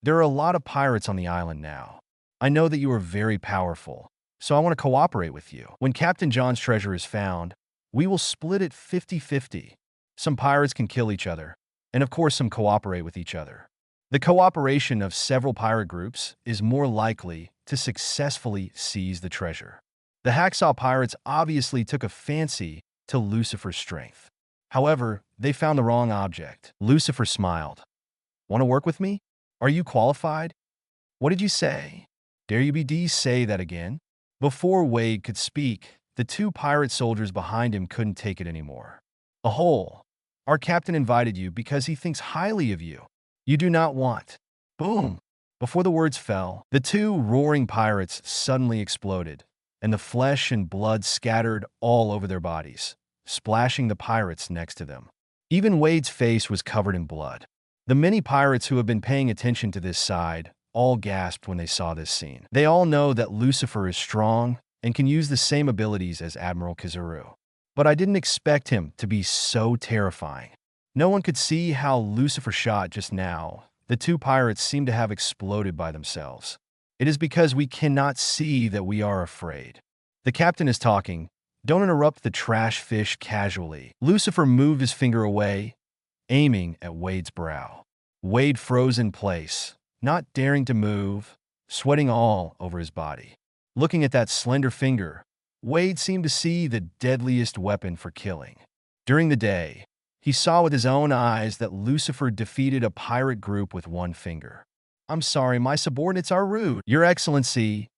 "There are a lot of pirates on the island now. I know that you are very powerful, so I want to cooperate with you. When Captain John's treasure is found, we will split it 50-50. Some pirates can kill each other, and of course some cooperate with each other. The cooperation of several pirate groups is more likely to successfully seize the treasure." The Hacksaw Pirates obviously took a fancy to Lucifer's strength. However, they found the wrong object. Lucifer smiled. "Want to work with me? Are you qualified?" "What did you say? Dare you BD say that again?" Before Wade could speak, the two pirate soldiers behind him couldn't take it anymore. "A hole. Our captain invited you because he thinks highly of you. You do not want." Boom! Before the words fell, the two roaring pirates suddenly exploded, and the flesh and blood scattered all over their bodies, splashing the pirates next to them. Even Wade's face was covered in blood. The many pirates who have been paying attention to this side all gasped when they saw this scene. They all know that Lucifer is strong and can use the same abilities as Admiral Kizaru. But I didn't expect him to be so terrifying. No one could see how Lucifer shot just now. The two pirates seem to have exploded by themselves. It is because we cannot see that we are afraid. The captain is talking. Don't interrupt the trash fish casually. Lucifer moved his finger away, aiming at Wade's brow. Wade froze in place, not daring to move, sweating all over his body. Looking at that slender finger, Wade seemed to see the deadliest weapon for killing. During the day, he saw with his own eyes that Lucifer defeated a pirate group with one finger. "I'm sorry, my subordinates are rude. Your Excellency,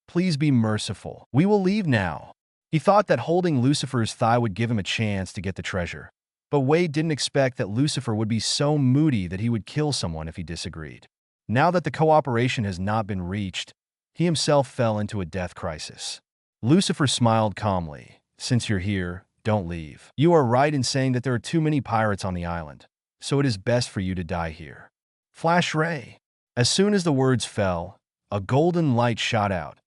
please be merciful. We will leave now." He thought that holding Lucifer's thigh would give him a chance to get the treasure. But Wade didn't expect that Lucifer would be so moody that he would kill someone if he disagreed. Now that the cooperation has not been reached, he himself fell into a death crisis. Lucifer smiled calmly. "Since you're here, don't leave. You are right in saying that there are too many pirates on the island, so it is best for you to die here." Flash ray. As soon as the words fell, a golden light shot out,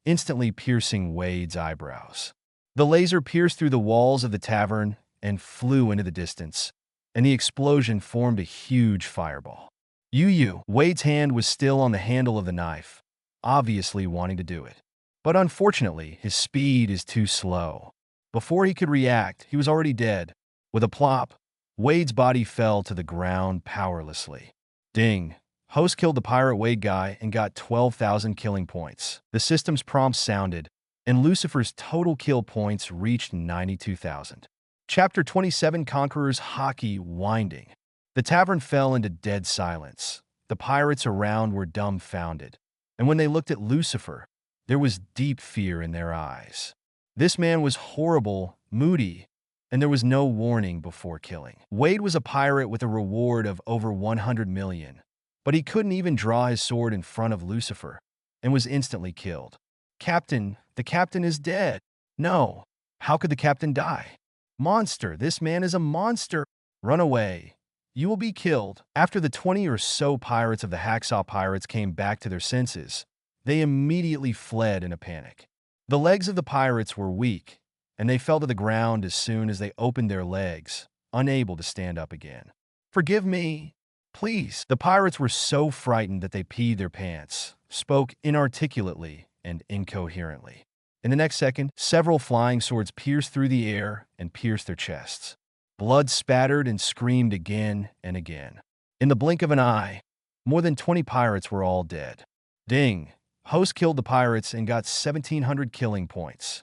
instantly piercing Wade's eyebrows. The laser pierced through the walls of the tavern and flew into the distance, and the explosion formed a huge fireball. Wade's hand was still on the handle of the knife, obviously wanting to do it. But unfortunately, his speed is too slow. Before he could react, he was already dead. With a plop, Wade's body fell to the ground powerlessly. Ding. Host killed the pirate Wade guy and got 12,000 killing points. The system's prompt sounded, and Lucifer's total kill points reached 92,000. Chapter 27: Conqueror's Haki winding. The tavern fell into dead silence. The pirates around were dumbfounded, and when they looked at Lucifer, there was deep fear in their eyes. This man was horrible, moody, and there was no warning before killing. Wade was a pirate with a reward of over 100 million, but he couldn't even draw his sword in front of Lucifer and was instantly killed. Captain, the captain is dead. No. How could the captain die? Monster, this man is a monster. Run away. You will be killed. After the 20 or so pirates of the Hacksaw Pirates came back to their senses, they immediately fled in a panic. The legs of the pirates were weak, and they fell to the ground as soon as they opened their legs, unable to stand up again. Forgive me, please. The pirates were so frightened that they peed their pants, spoke inarticulately and incoherently. In the next second, several flying swords pierced through the air and pierced their chests. Blood spattered and screamed again and again. In the blink of an eye, more than 20 pirates were all dead. Ding! Host killed the pirates and got 1,700 killing points.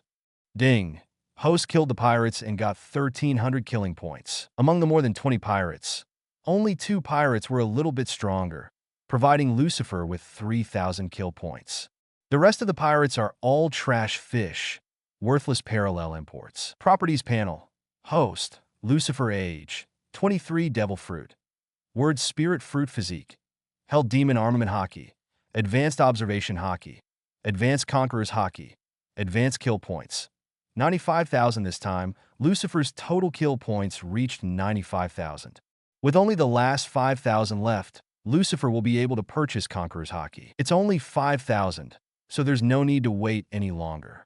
Ding! Host killed the pirates and got 1,300 killing points. Among the more than 20 pirates, only 2 pirates were a little bit stronger, providing Lucifer with 3,000 kill points. The rest of the pirates are all trash fish, worthless parallel imports. Properties panel. Host, Lucifer age, 23 devil fruit. Word spirit fruit physique. Held demon armament Haki. Advanced observation Haki. Advanced conquerors Haki. Advanced kill points. 95,000 this time. Lucifer's total kill points reached 95,000. With only the last 5,000 left, Lucifer will be able to purchase Conqueror's Haki. It's only 5,000, so there's no need to wait any longer.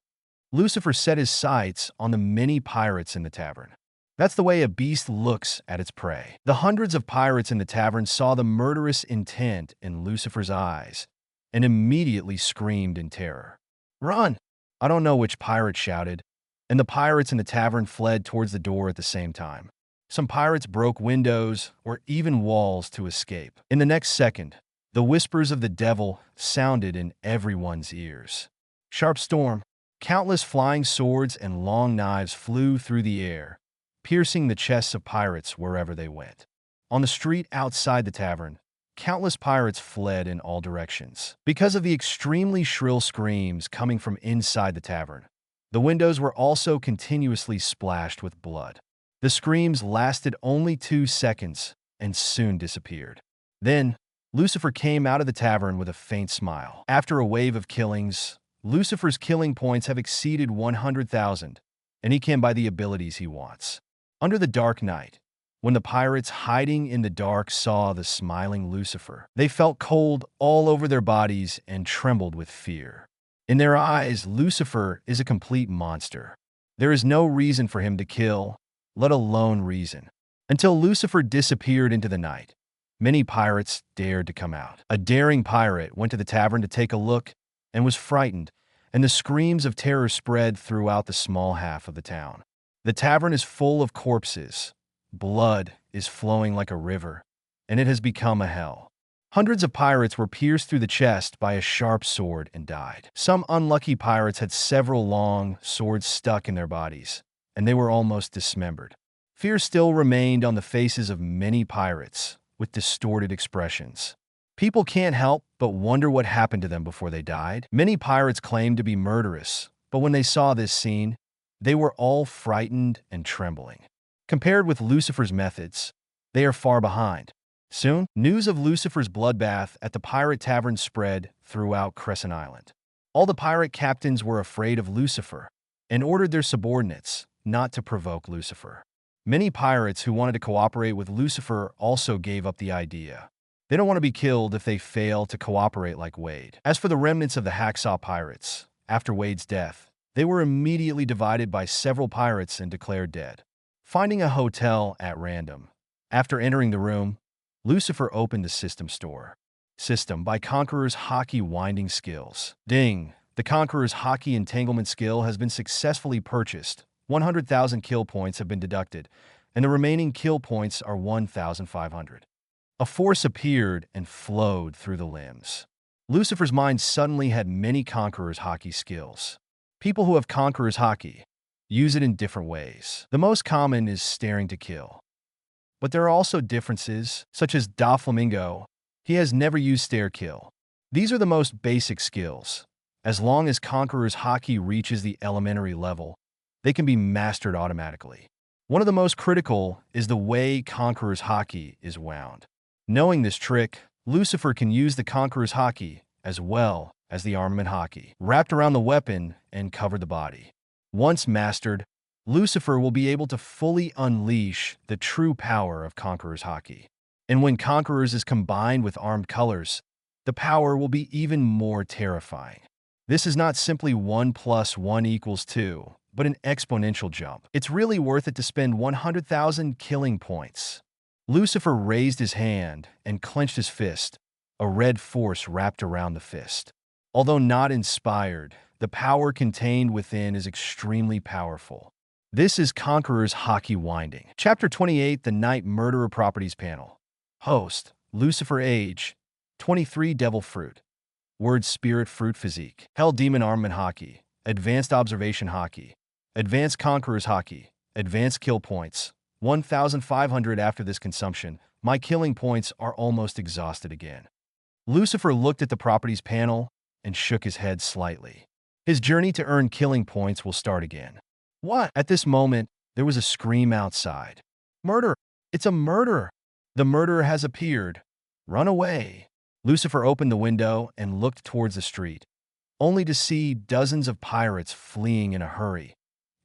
Lucifer set his sights on the many pirates in the tavern. That's the way a beast looks at its prey. The hundreds of pirates in the tavern saw the murderous intent in Lucifer's eyes and immediately screamed in terror. Run! I don't know which pirate shouted, and the pirates in the tavern fled towards the door at the same time. Some pirates broke windows or even walls to escape. In the next second, the whispers of the devil sounded in everyone's ears. Sharp storm, countless flying swords and long knives flew through the air, piercing the chests of pirates wherever they went. On the street outside the tavern, countless pirates fled in all directions. Because of the extremely shrill screams coming from inside the tavern, the windows were also continuously splashed with blood. The screams lasted only 2 seconds and soon disappeared. Then, Lucifer came out of the tavern with a faint smile. After a wave of killings, Lucifer's killing points have exceeded 100,000, and he can buy the abilities he wants. Under the dark night, when the pirates hiding in the dark saw the smiling Lucifer, they felt cold all over their bodies and trembled with fear. In their eyes, Lucifer is a complete monster. There is no reason for him to kill, let alone reason. Until Lucifer disappeared into the night, many pirates dared to come out. A daring pirate went to the tavern to take a look and was frightened, and the screams of terror spread throughout the small half of the town. The tavern is full of corpses. Blood is flowing like a river, and it has become a hell. Hundreds of pirates were pierced through the chest by a sharp sword and died. Some unlucky pirates had several long swords stuck in their bodies, and they were almost dismembered. Fear still remained on the faces of many pirates, with distorted expressions. People can't help but wonder what happened to them before they died. Many pirates claimed to be murderous, but when they saw this scene, they were all frightened and trembling. Compared with Lucifer's methods, they are far behind. Soon, news of Lucifer's bloodbath at the pirate tavern spread throughout Crescent Island. All the pirate captains were afraid of Lucifer and ordered their subordinates not to provoke Lucifer. Many pirates who wanted to cooperate with Lucifer also gave up the idea. They don't want to be killed if they fail to cooperate like Wade. As for the remnants of the Hacksaw Pirates, after Wade's death, they were immediately divided by several pirates and declared dead. Finding a hotel at random. After entering the room, Lucifer opened the system store. System by Conqueror's Haki winding skills. Ding! The Conqueror's Haki entanglement skill has been successfully purchased. 100,000 kill points have been deducted, and the remaining kill points are 1,500. A force appeared and flowed through the limbs. Lucifer's mind suddenly had many Conqueror's Haki skills. People who have Conqueror's Haki use it in different ways. The most common is staring to kill. But there are also differences, such as Doflamingo. He has never used stare kill. These are the most basic skills. As long as Conqueror's Haki reaches the elementary level, they can be mastered automatically. One of the most critical is the way Conqueror's Haki is wound. Knowing this trick, Lucifer can use the Conqueror's Haki as well as the armament Haki, wrapped around the weapon and covered the body. Once mastered, Lucifer will be able to fully unleash the true power of Conqueror's Haki. And when Conqueror's is combined with armed colors, the power will be even more terrifying. This is not simply 1 + 1 = 2, but an exponential jump. It's really worth it to spend 100,000 killing points. Lucifer raised his hand and clenched his fist, a red force wrapped around the fist. Although not inspired, the power contained within is extremely powerful. This is Conqueror's Haki winding. Chapter 28, The Night Murderer Properties Panel. Host, Lucifer Age, 23 Devil Fruit. Word Spirit Fruit Physique. Hell Demon Armament Haki. Advanced Observation Haki. Advanced Conqueror's Haki. Advanced Kill Points. 1,500 after this consumption. My killing points are almost exhausted again. Lucifer looked at the properties panel and shook his head slightly. His journey to earn killing points will start again. What? At this moment, there was a scream outside. Murder! It's a murderer! The murderer has appeared. Run away! Lucifer opened the window and looked towards the street, only to see dozens of pirates fleeing in a hurry,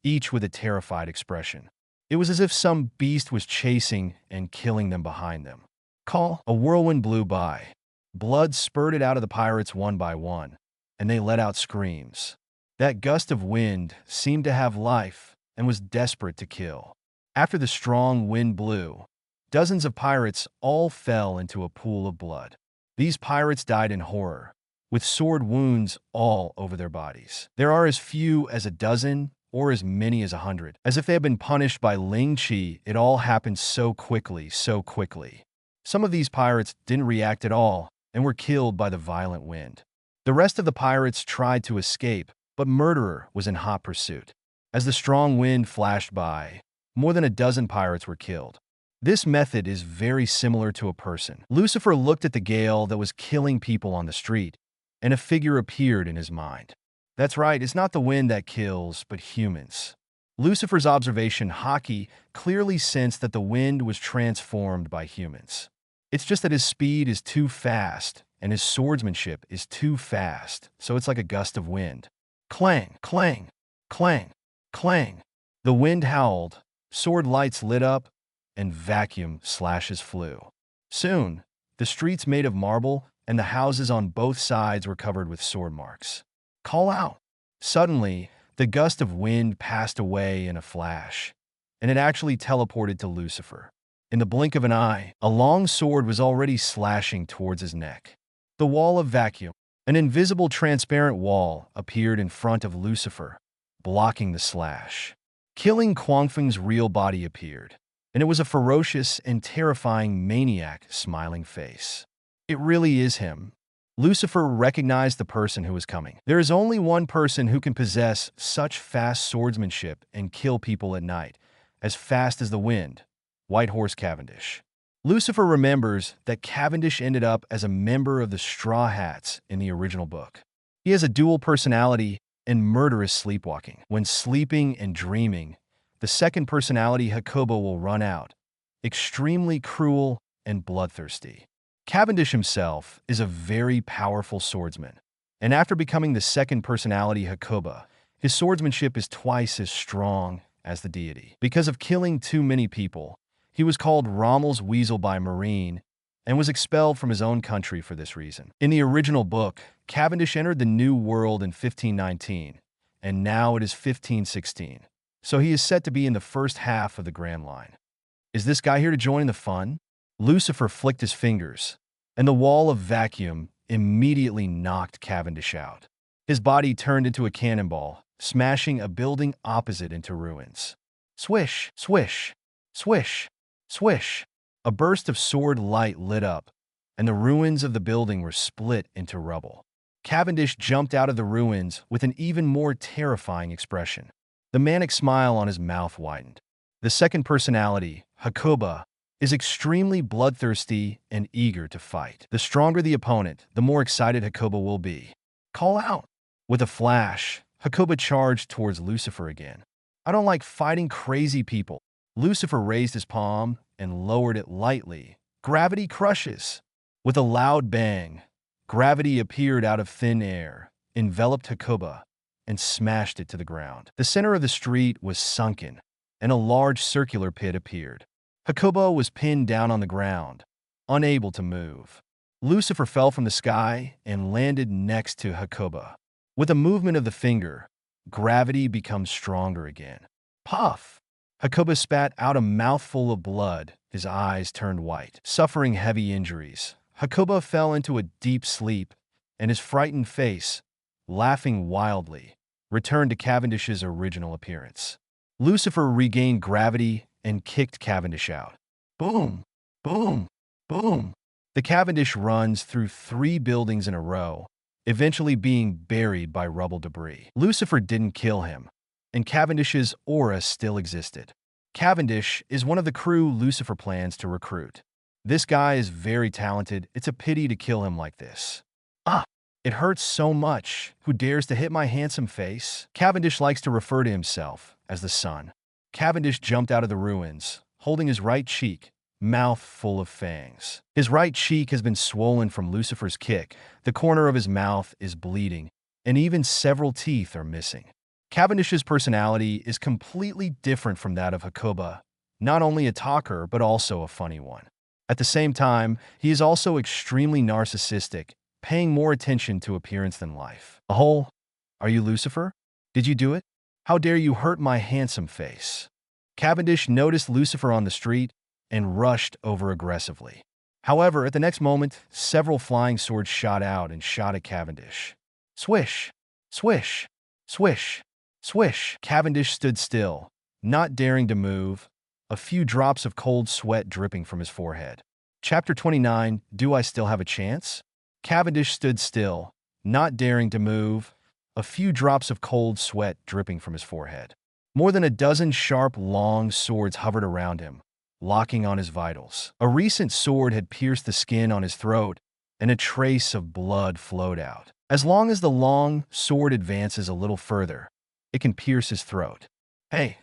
each with a terrified expression. It was as if some beast was chasing and killing them behind them. Call! A whirlwind blew by. Blood spurted out of the pirates one by one, and they let out screams. That gust of wind seemed to have life and was desperate to kill. After the strong wind blew, dozens of pirates all fell into a pool of blood. These pirates died in horror, with sword wounds all over their bodies. There are as few as a dozen or as many as 100. As if they had been punished by Ling Chi, it all happened so quickly, so quickly. Some of these pirates didn't react at all and were killed by the violent wind. The rest of the pirates tried to escape, but Murderer was in hot pursuit. As the strong wind flashed by, more than a dozen pirates were killed. This method is very similar to a person. Lucifer looked at the gale that was killing people on the street, and a figure appeared in his mind. That's right, it's not the wind that kills, but humans. Lucifer's observation, Haki, clearly sensed that the wind was transformed by humans. It's just that his speed is too fast, and his swordsmanship is too fast, so it's like a gust of wind. Clang, clang, clang, clang. The wind howled, sword lights lit up, and vacuum slashes flew. Soon, the streets made of marble and the houses on both sides were covered with sword marks. Call out! Suddenly, the gust of wind passed away in a flash, and it actually teleported to Lucifer. In the blink of an eye, a long sword was already slashing towards his neck. The wall of vacuum, an invisible transparent wall, appeared in front of Lucifer, blocking the slash. Killing Quangfeng's real body appeared, and it was a ferocious and terrifying maniac smiling face. It really is him. Lucifer recognized the person who was coming. There is only one person who can possess such fast swordsmanship and kill people at night, as fast as the wind, White Horse Cavendish. Lucifer remembers that Cavendish ended up as a member of the Straw Hats in the original book. He has a dual personality and murderous sleepwalking. When sleeping and dreaming, the second personality, Hakoba, will run out, extremely cruel and bloodthirsty. Cavendish himself is a very powerful swordsman, and after becoming the second personality, Hakoba, his swordsmanship is twice as strong as the deity. Because of killing too many people, he was called Rommel's Weasel by Marine and was expelled from his own country for this reason. In the original book, Cavendish entered the New World in 1519, and now it is 1516. So he is set to be in the first half of the Grand Line. Is this guy here to join the fun? Lucifer flicked his fingers, and the wall of vacuum immediately knocked Cavendish out. His body turned into a cannonball, smashing a building opposite into ruins. Swish, swish, swish, swish. A burst of sword light lit up, and the ruins of the building were split into rubble. Cavendish jumped out of the ruins with an even more terrifying expression. The manic smile on his mouth widened. The second personality, Hakoba, is extremely bloodthirsty and eager to fight. The stronger the opponent, the more excited Hakoba will be. Call out! With a flash, Hakoba charged towards Lucifer again. I don't like fighting crazy people. Lucifer raised his palm and lowered it lightly. Gravity crushes. With a loud bang, Gravity appeared out of thin air, enveloped Hakoba, and smashed it to the ground. The center of the street was sunken, and a large circular pit appeared. Hakoba was pinned down on the ground, unable to move. Lucifer fell from the sky and landed next to Hakoba. With a movement of the finger, gravity becomes stronger again. Puff! Hakoba spat out a mouthful of blood. His eyes turned white. Suffering heavy injuries, Hakoba fell into a deep sleep, and his frightened face, laughing wildly, returned to Cavendish's original appearance. Lucifer regained gravity and kicked Cavendish out. Boom! Boom! Boom! The Cavendish runs through 3 buildings in a row, eventually being buried by rubble debris. Lucifer didn't kill him, and Cavendish's aura still existed. Cavendish is one of the crew Lucifer plans to recruit. This guy is very talented. It's a pity to kill him like this. Ah! It hurts so much. Who dares to hit my handsome face? Cavendish likes to refer to himself as the sun. Cavendish jumped out of the ruins, holding his right cheek, mouth full of fangs. His right cheek has been swollen from Lucifer's kick, the corner of his mouth is bleeding, and even several teeth are missing. Cavendish's personality is completely different from that of Hakoba, not only a talker but also a funny one. At the same time, he is also extremely narcissistic, paying more attention to appearance than life. Are you Lucifer? Did you do it? How dare you hurt my handsome face? Cavendish noticed Lucifer on the street and rushed over aggressively. However, at the next moment, several flying swords shot out and shot at Cavendish. Swish! Swish! Swish! Swish! Cavendish stood still, not daring to move, a few drops of cold sweat dripping from his forehead. Chapter 29, Do I Still Have a Chance? Cavendish stood still, not daring to move, a few drops of cold sweat dripping from his forehead. More than a dozen sharp, long swords hovered around him, locking on his vitals. A recent sword had pierced the skin on his throat, and a trace of blood flowed out. As long as the long sword advances a little further, it can pierce his throat. Hey,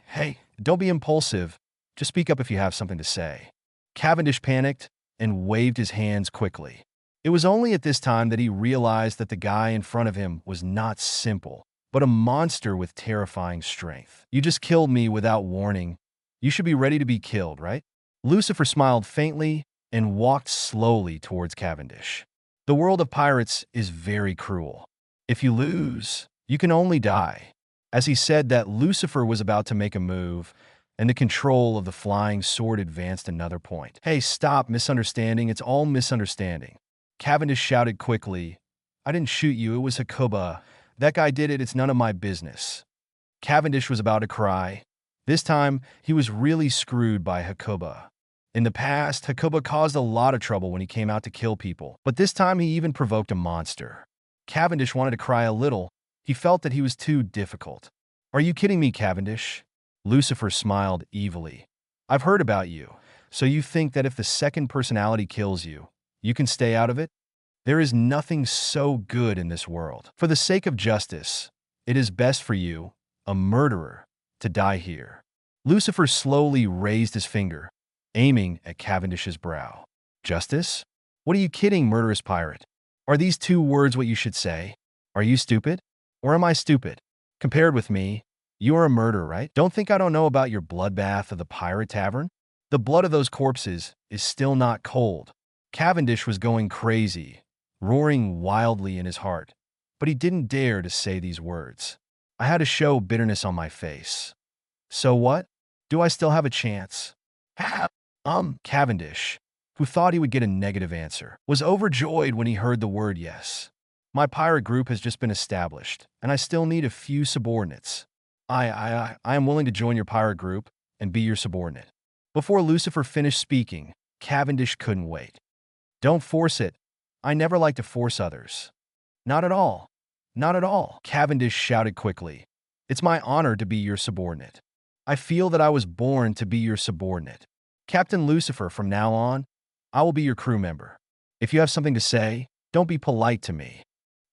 don't be impulsive. Just speak up if you have something to say. Cavendish panicked and waved his hands quickly. It was only at this time that he realized that the guy in front of him was not simple, but a monster with terrifying strength. You just killed me without warning. You should be ready to be killed, right? Lucifer smiled faintly and walked slowly towards Cavendish. The world of pirates is very cruel. If you lose, you can only die. As he said that, Lucifer was about to make a move, and the control of the flying sword advanced another point. Hey, stop misunderstanding. It's all misunderstanding. Cavendish shouted quickly. I didn't shoot you. It was Hakoba. That guy did it. It's none of my business. Cavendish was about to cry. This time, he was really screwed by Hakoba. In the past, Hakoba caused a lot of trouble when he came out to kill people, but this time he even provoked a monster. Cavendish wanted to cry a little. He felt that he was too difficult. Are you kidding me, Cavendish? Lucifer smiled evilly. I've heard about you. So you think that if the second personality kills you, you can stay out of it? There is nothing so good in this world. For the sake of justice, it is best for you, a murderer, to die here. Lucifer slowly raised his finger, aiming at Cavendish's brow. Justice? What are you kidding, murderous pirate? Are these 2 words what you should say? Are you stupid? Or am I stupid? Compared with me, you are a murderer, right? Don't think I don't know about your bloodbath of the pirate tavern? The blood of those corpses is still not cold. Cavendish was going crazy, roaring wildly in his heart, but he didn't dare to say these words. I had to show bitterness on my face. So what? Do I still have a chance? Cavendish, who thought he would get a negative answer, was overjoyed when he heard the word yes. My pirate group has just been established, and I still need a few subordinates. I am willing to join your pirate group and be your subordinate. Before Lucifer finished speaking, Cavendish couldn't wait. Don't force it. I never like to force others. Not at all. Not at all. Cavendish shouted quickly. It's my honor to be your subordinate. I feel that I was born to be your subordinate. Captain Lucifer, from now on, I will be your crew member. If you have something to say, don't be polite to me.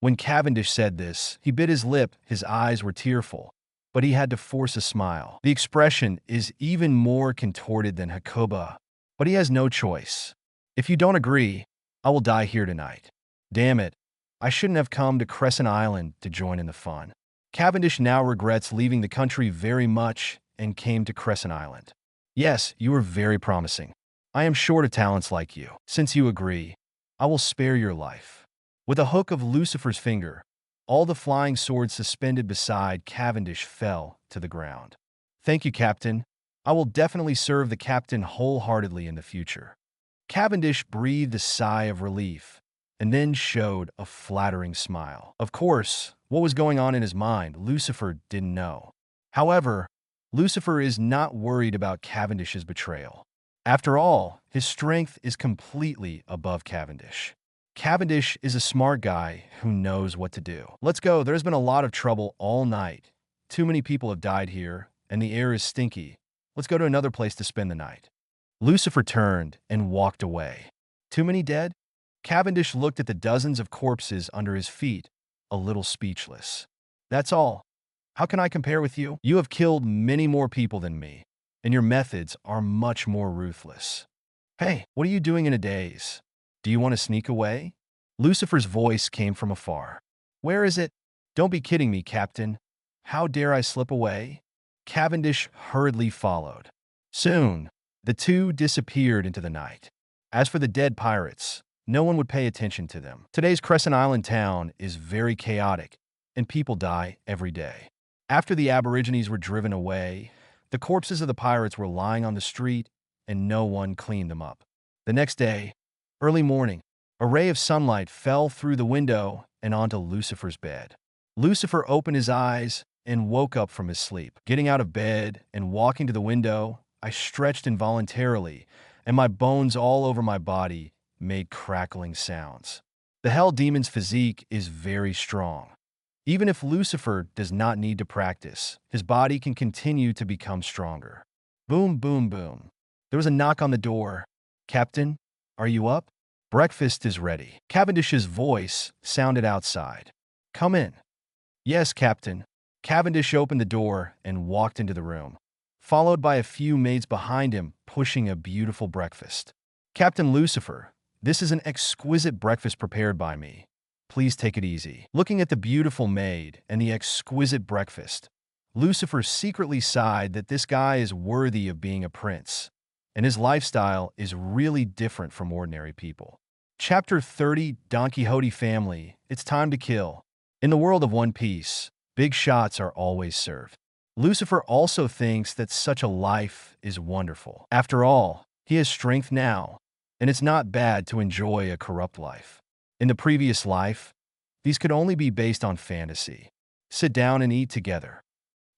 When Cavendish said this, he bit his lip, his eyes were tearful, but he had to force a smile. The expression is even more contorted than Hakoba, but he has no choice. If you don't agree, I will die here tonight. Damn it, I shouldn't have come to Crescent Island to join in the fun. Cavendish now regrets leaving the country very much and came to Crescent Island. Yes, you are very promising. I am short of talents like you. Since you agree, I will spare your life. With a hook of Lucifer's finger, all the flying swords suspended beside Cavendish fell to the ground. Thank you, Captain. I will definitely serve the captain wholeheartedly in the future. Cavendish breathed a sigh of relief and then showed a flattering smile. Of course, what was going on in his mind, Lucifer didn't know. However, Lucifer is not worried about Cavendish's betrayal. After all, his strength is completely above Cavendish. Cavendish is a smart guy who knows what to do. Let's go. There's been a lot of trouble all night. Too many people have died here, and the air is stinky. Let's go to another place to spend the night. Lucifer turned and walked away. Too many dead? Cavendish looked at the dozens of corpses under his feet, a little speechless. That's all. How can I compare with you? You have killed many more people than me, and your methods are much more ruthless. Hey, what are you doing in a daze? Do you want to sneak away? Lucifer's voice came from afar. Where is it? Don't be kidding me, Captain. How dare I slip away? Cavendish hurriedly followed. Soon, the two disappeared into the night. As for the dead pirates, no one would pay attention to them. Today's Crescent Island town is very chaotic, and people die every day. After the Aborigines were driven away, the corpses of the pirates were lying on the street, and no one cleaned them up. The next day, early morning, a ray of sunlight fell through the window and onto Lucifer's bed. Lucifer opened his eyes and woke up from his sleep. Getting out of bed and walking to the window, I stretched involuntarily, and my bones all over my body made crackling sounds. The Hell Demon's physique is very strong. Even if Lucifer does not need to practice, his body can continue to become stronger. Boom, boom, boom. There was a knock on the door. Captain, are you up? Breakfast is ready. Cavendish's voice sounded outside. Come in. Yes, Captain. Cavendish opened the door and walked into the room, followed by a few maids behind him pushing a beautiful breakfast. Captain Lucifer, this is an exquisite breakfast prepared by me. Please take it easy. Looking at the beautiful maid and the exquisite breakfast, Lucifer secretly sighed that this guy is worthy of being a prince, and his lifestyle is really different from ordinary people. Chapter 30, Don Quixote Family, It's Time to Kill. In the world of One Piece, big shots are always served. Lucifer also thinks that such a life is wonderful. After all, he has strength now, and it's not bad to enjoy a corrupt life. In the previous life, these could only be based on fantasy. Sit down and eat together,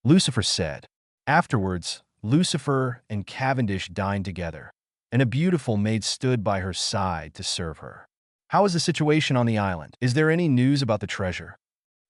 Lucifer said. Afterwards, Lucifer and Cavendish dined together, and a beautiful maid stood by her side to serve her. How is the situation on the island? Is there any news about the treasure?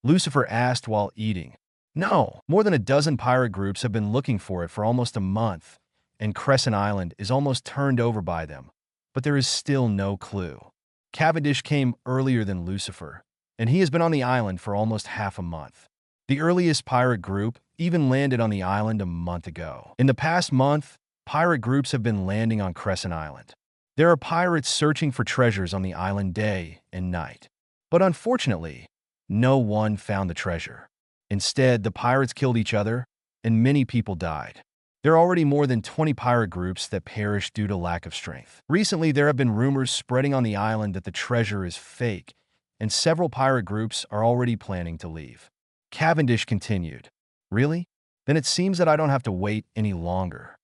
Lucifer asked while eating. No, more than a dozen pirate groups have been looking for it for almost a month, and Crescent Island is almost turned over by them, but there is still no clue. Cavendish came earlier than Lucifer, and he has been on the island for almost half a month. The earliest pirate group even landed on the island a month ago. In the past month, pirate groups have been landing on Crescent Island. There are pirates searching for treasures on the island day and night. But unfortunately, no one found the treasure. Instead, the pirates killed each other, and many people died. There are already more than 20 pirate groups that perished due to lack of strength. Recently, there have been rumors spreading on the island that the treasure is fake, and several pirate groups are already planning to leave. Cavendish continued. Really? Then it seems that I don't have to wait any longer.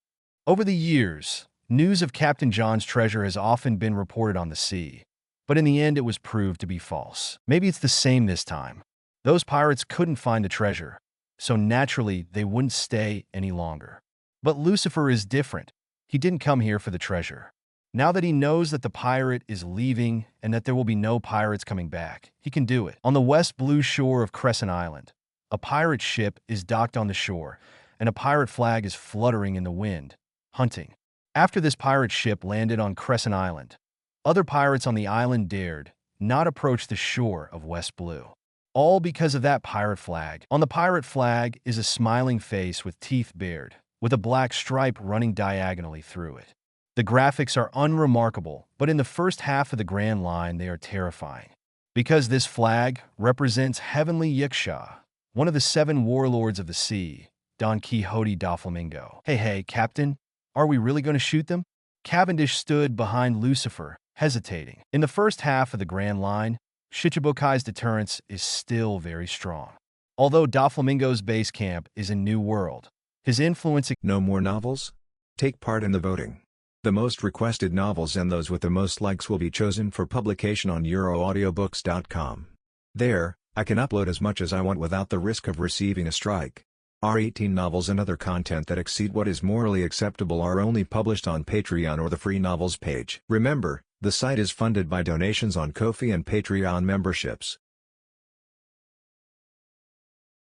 Over the years, news of Captain John's treasure has often been reported on the sea, but in the end it was proved to be false. Maybe it's the same this time. Those pirates couldn't find the treasure, so naturally they wouldn't stay any longer. But Lucifer is different. He didn't come here for the treasure. Now that he knows that the pirate is leaving and that there will be no pirates coming back, he can do it. On the west blue shore of Crescent Island, a pirate ship is docked on the shore, and a pirate flag is fluttering in the wind, hunting. After this pirate ship landed on Crescent Island, other pirates on the island dared not approach the shore of West Blue. All because of that pirate flag. On the pirate flag is a smiling face with teeth bared, with a black stripe running diagonally through it. The graphics are unremarkable, but in the first half of the Grand Line they are terrifying. Because this flag represents heavenly Yiksha, one of the 7 warlords of the sea, Don Quixote Doflamingo. Hey, Captain, are we really going to shoot them? Cavendish stood behind Lucifer, hesitating. In the first half of the Grand Line, Shichibukai's deterrence is still very strong. Although Doflamingo's base camp is in New World, his influence... No more novels? Take part in the voting. The most requested novels and those with the most likes will be chosen for publication on euroaudiobooks.com. There, I can upload as much as I want without the risk of receiving a strike. Our 18 novels and other content that exceed what is morally acceptable are only published on Patreon or the free novels page. Remember, the site is funded by donations on Ko-fi and Patreon memberships.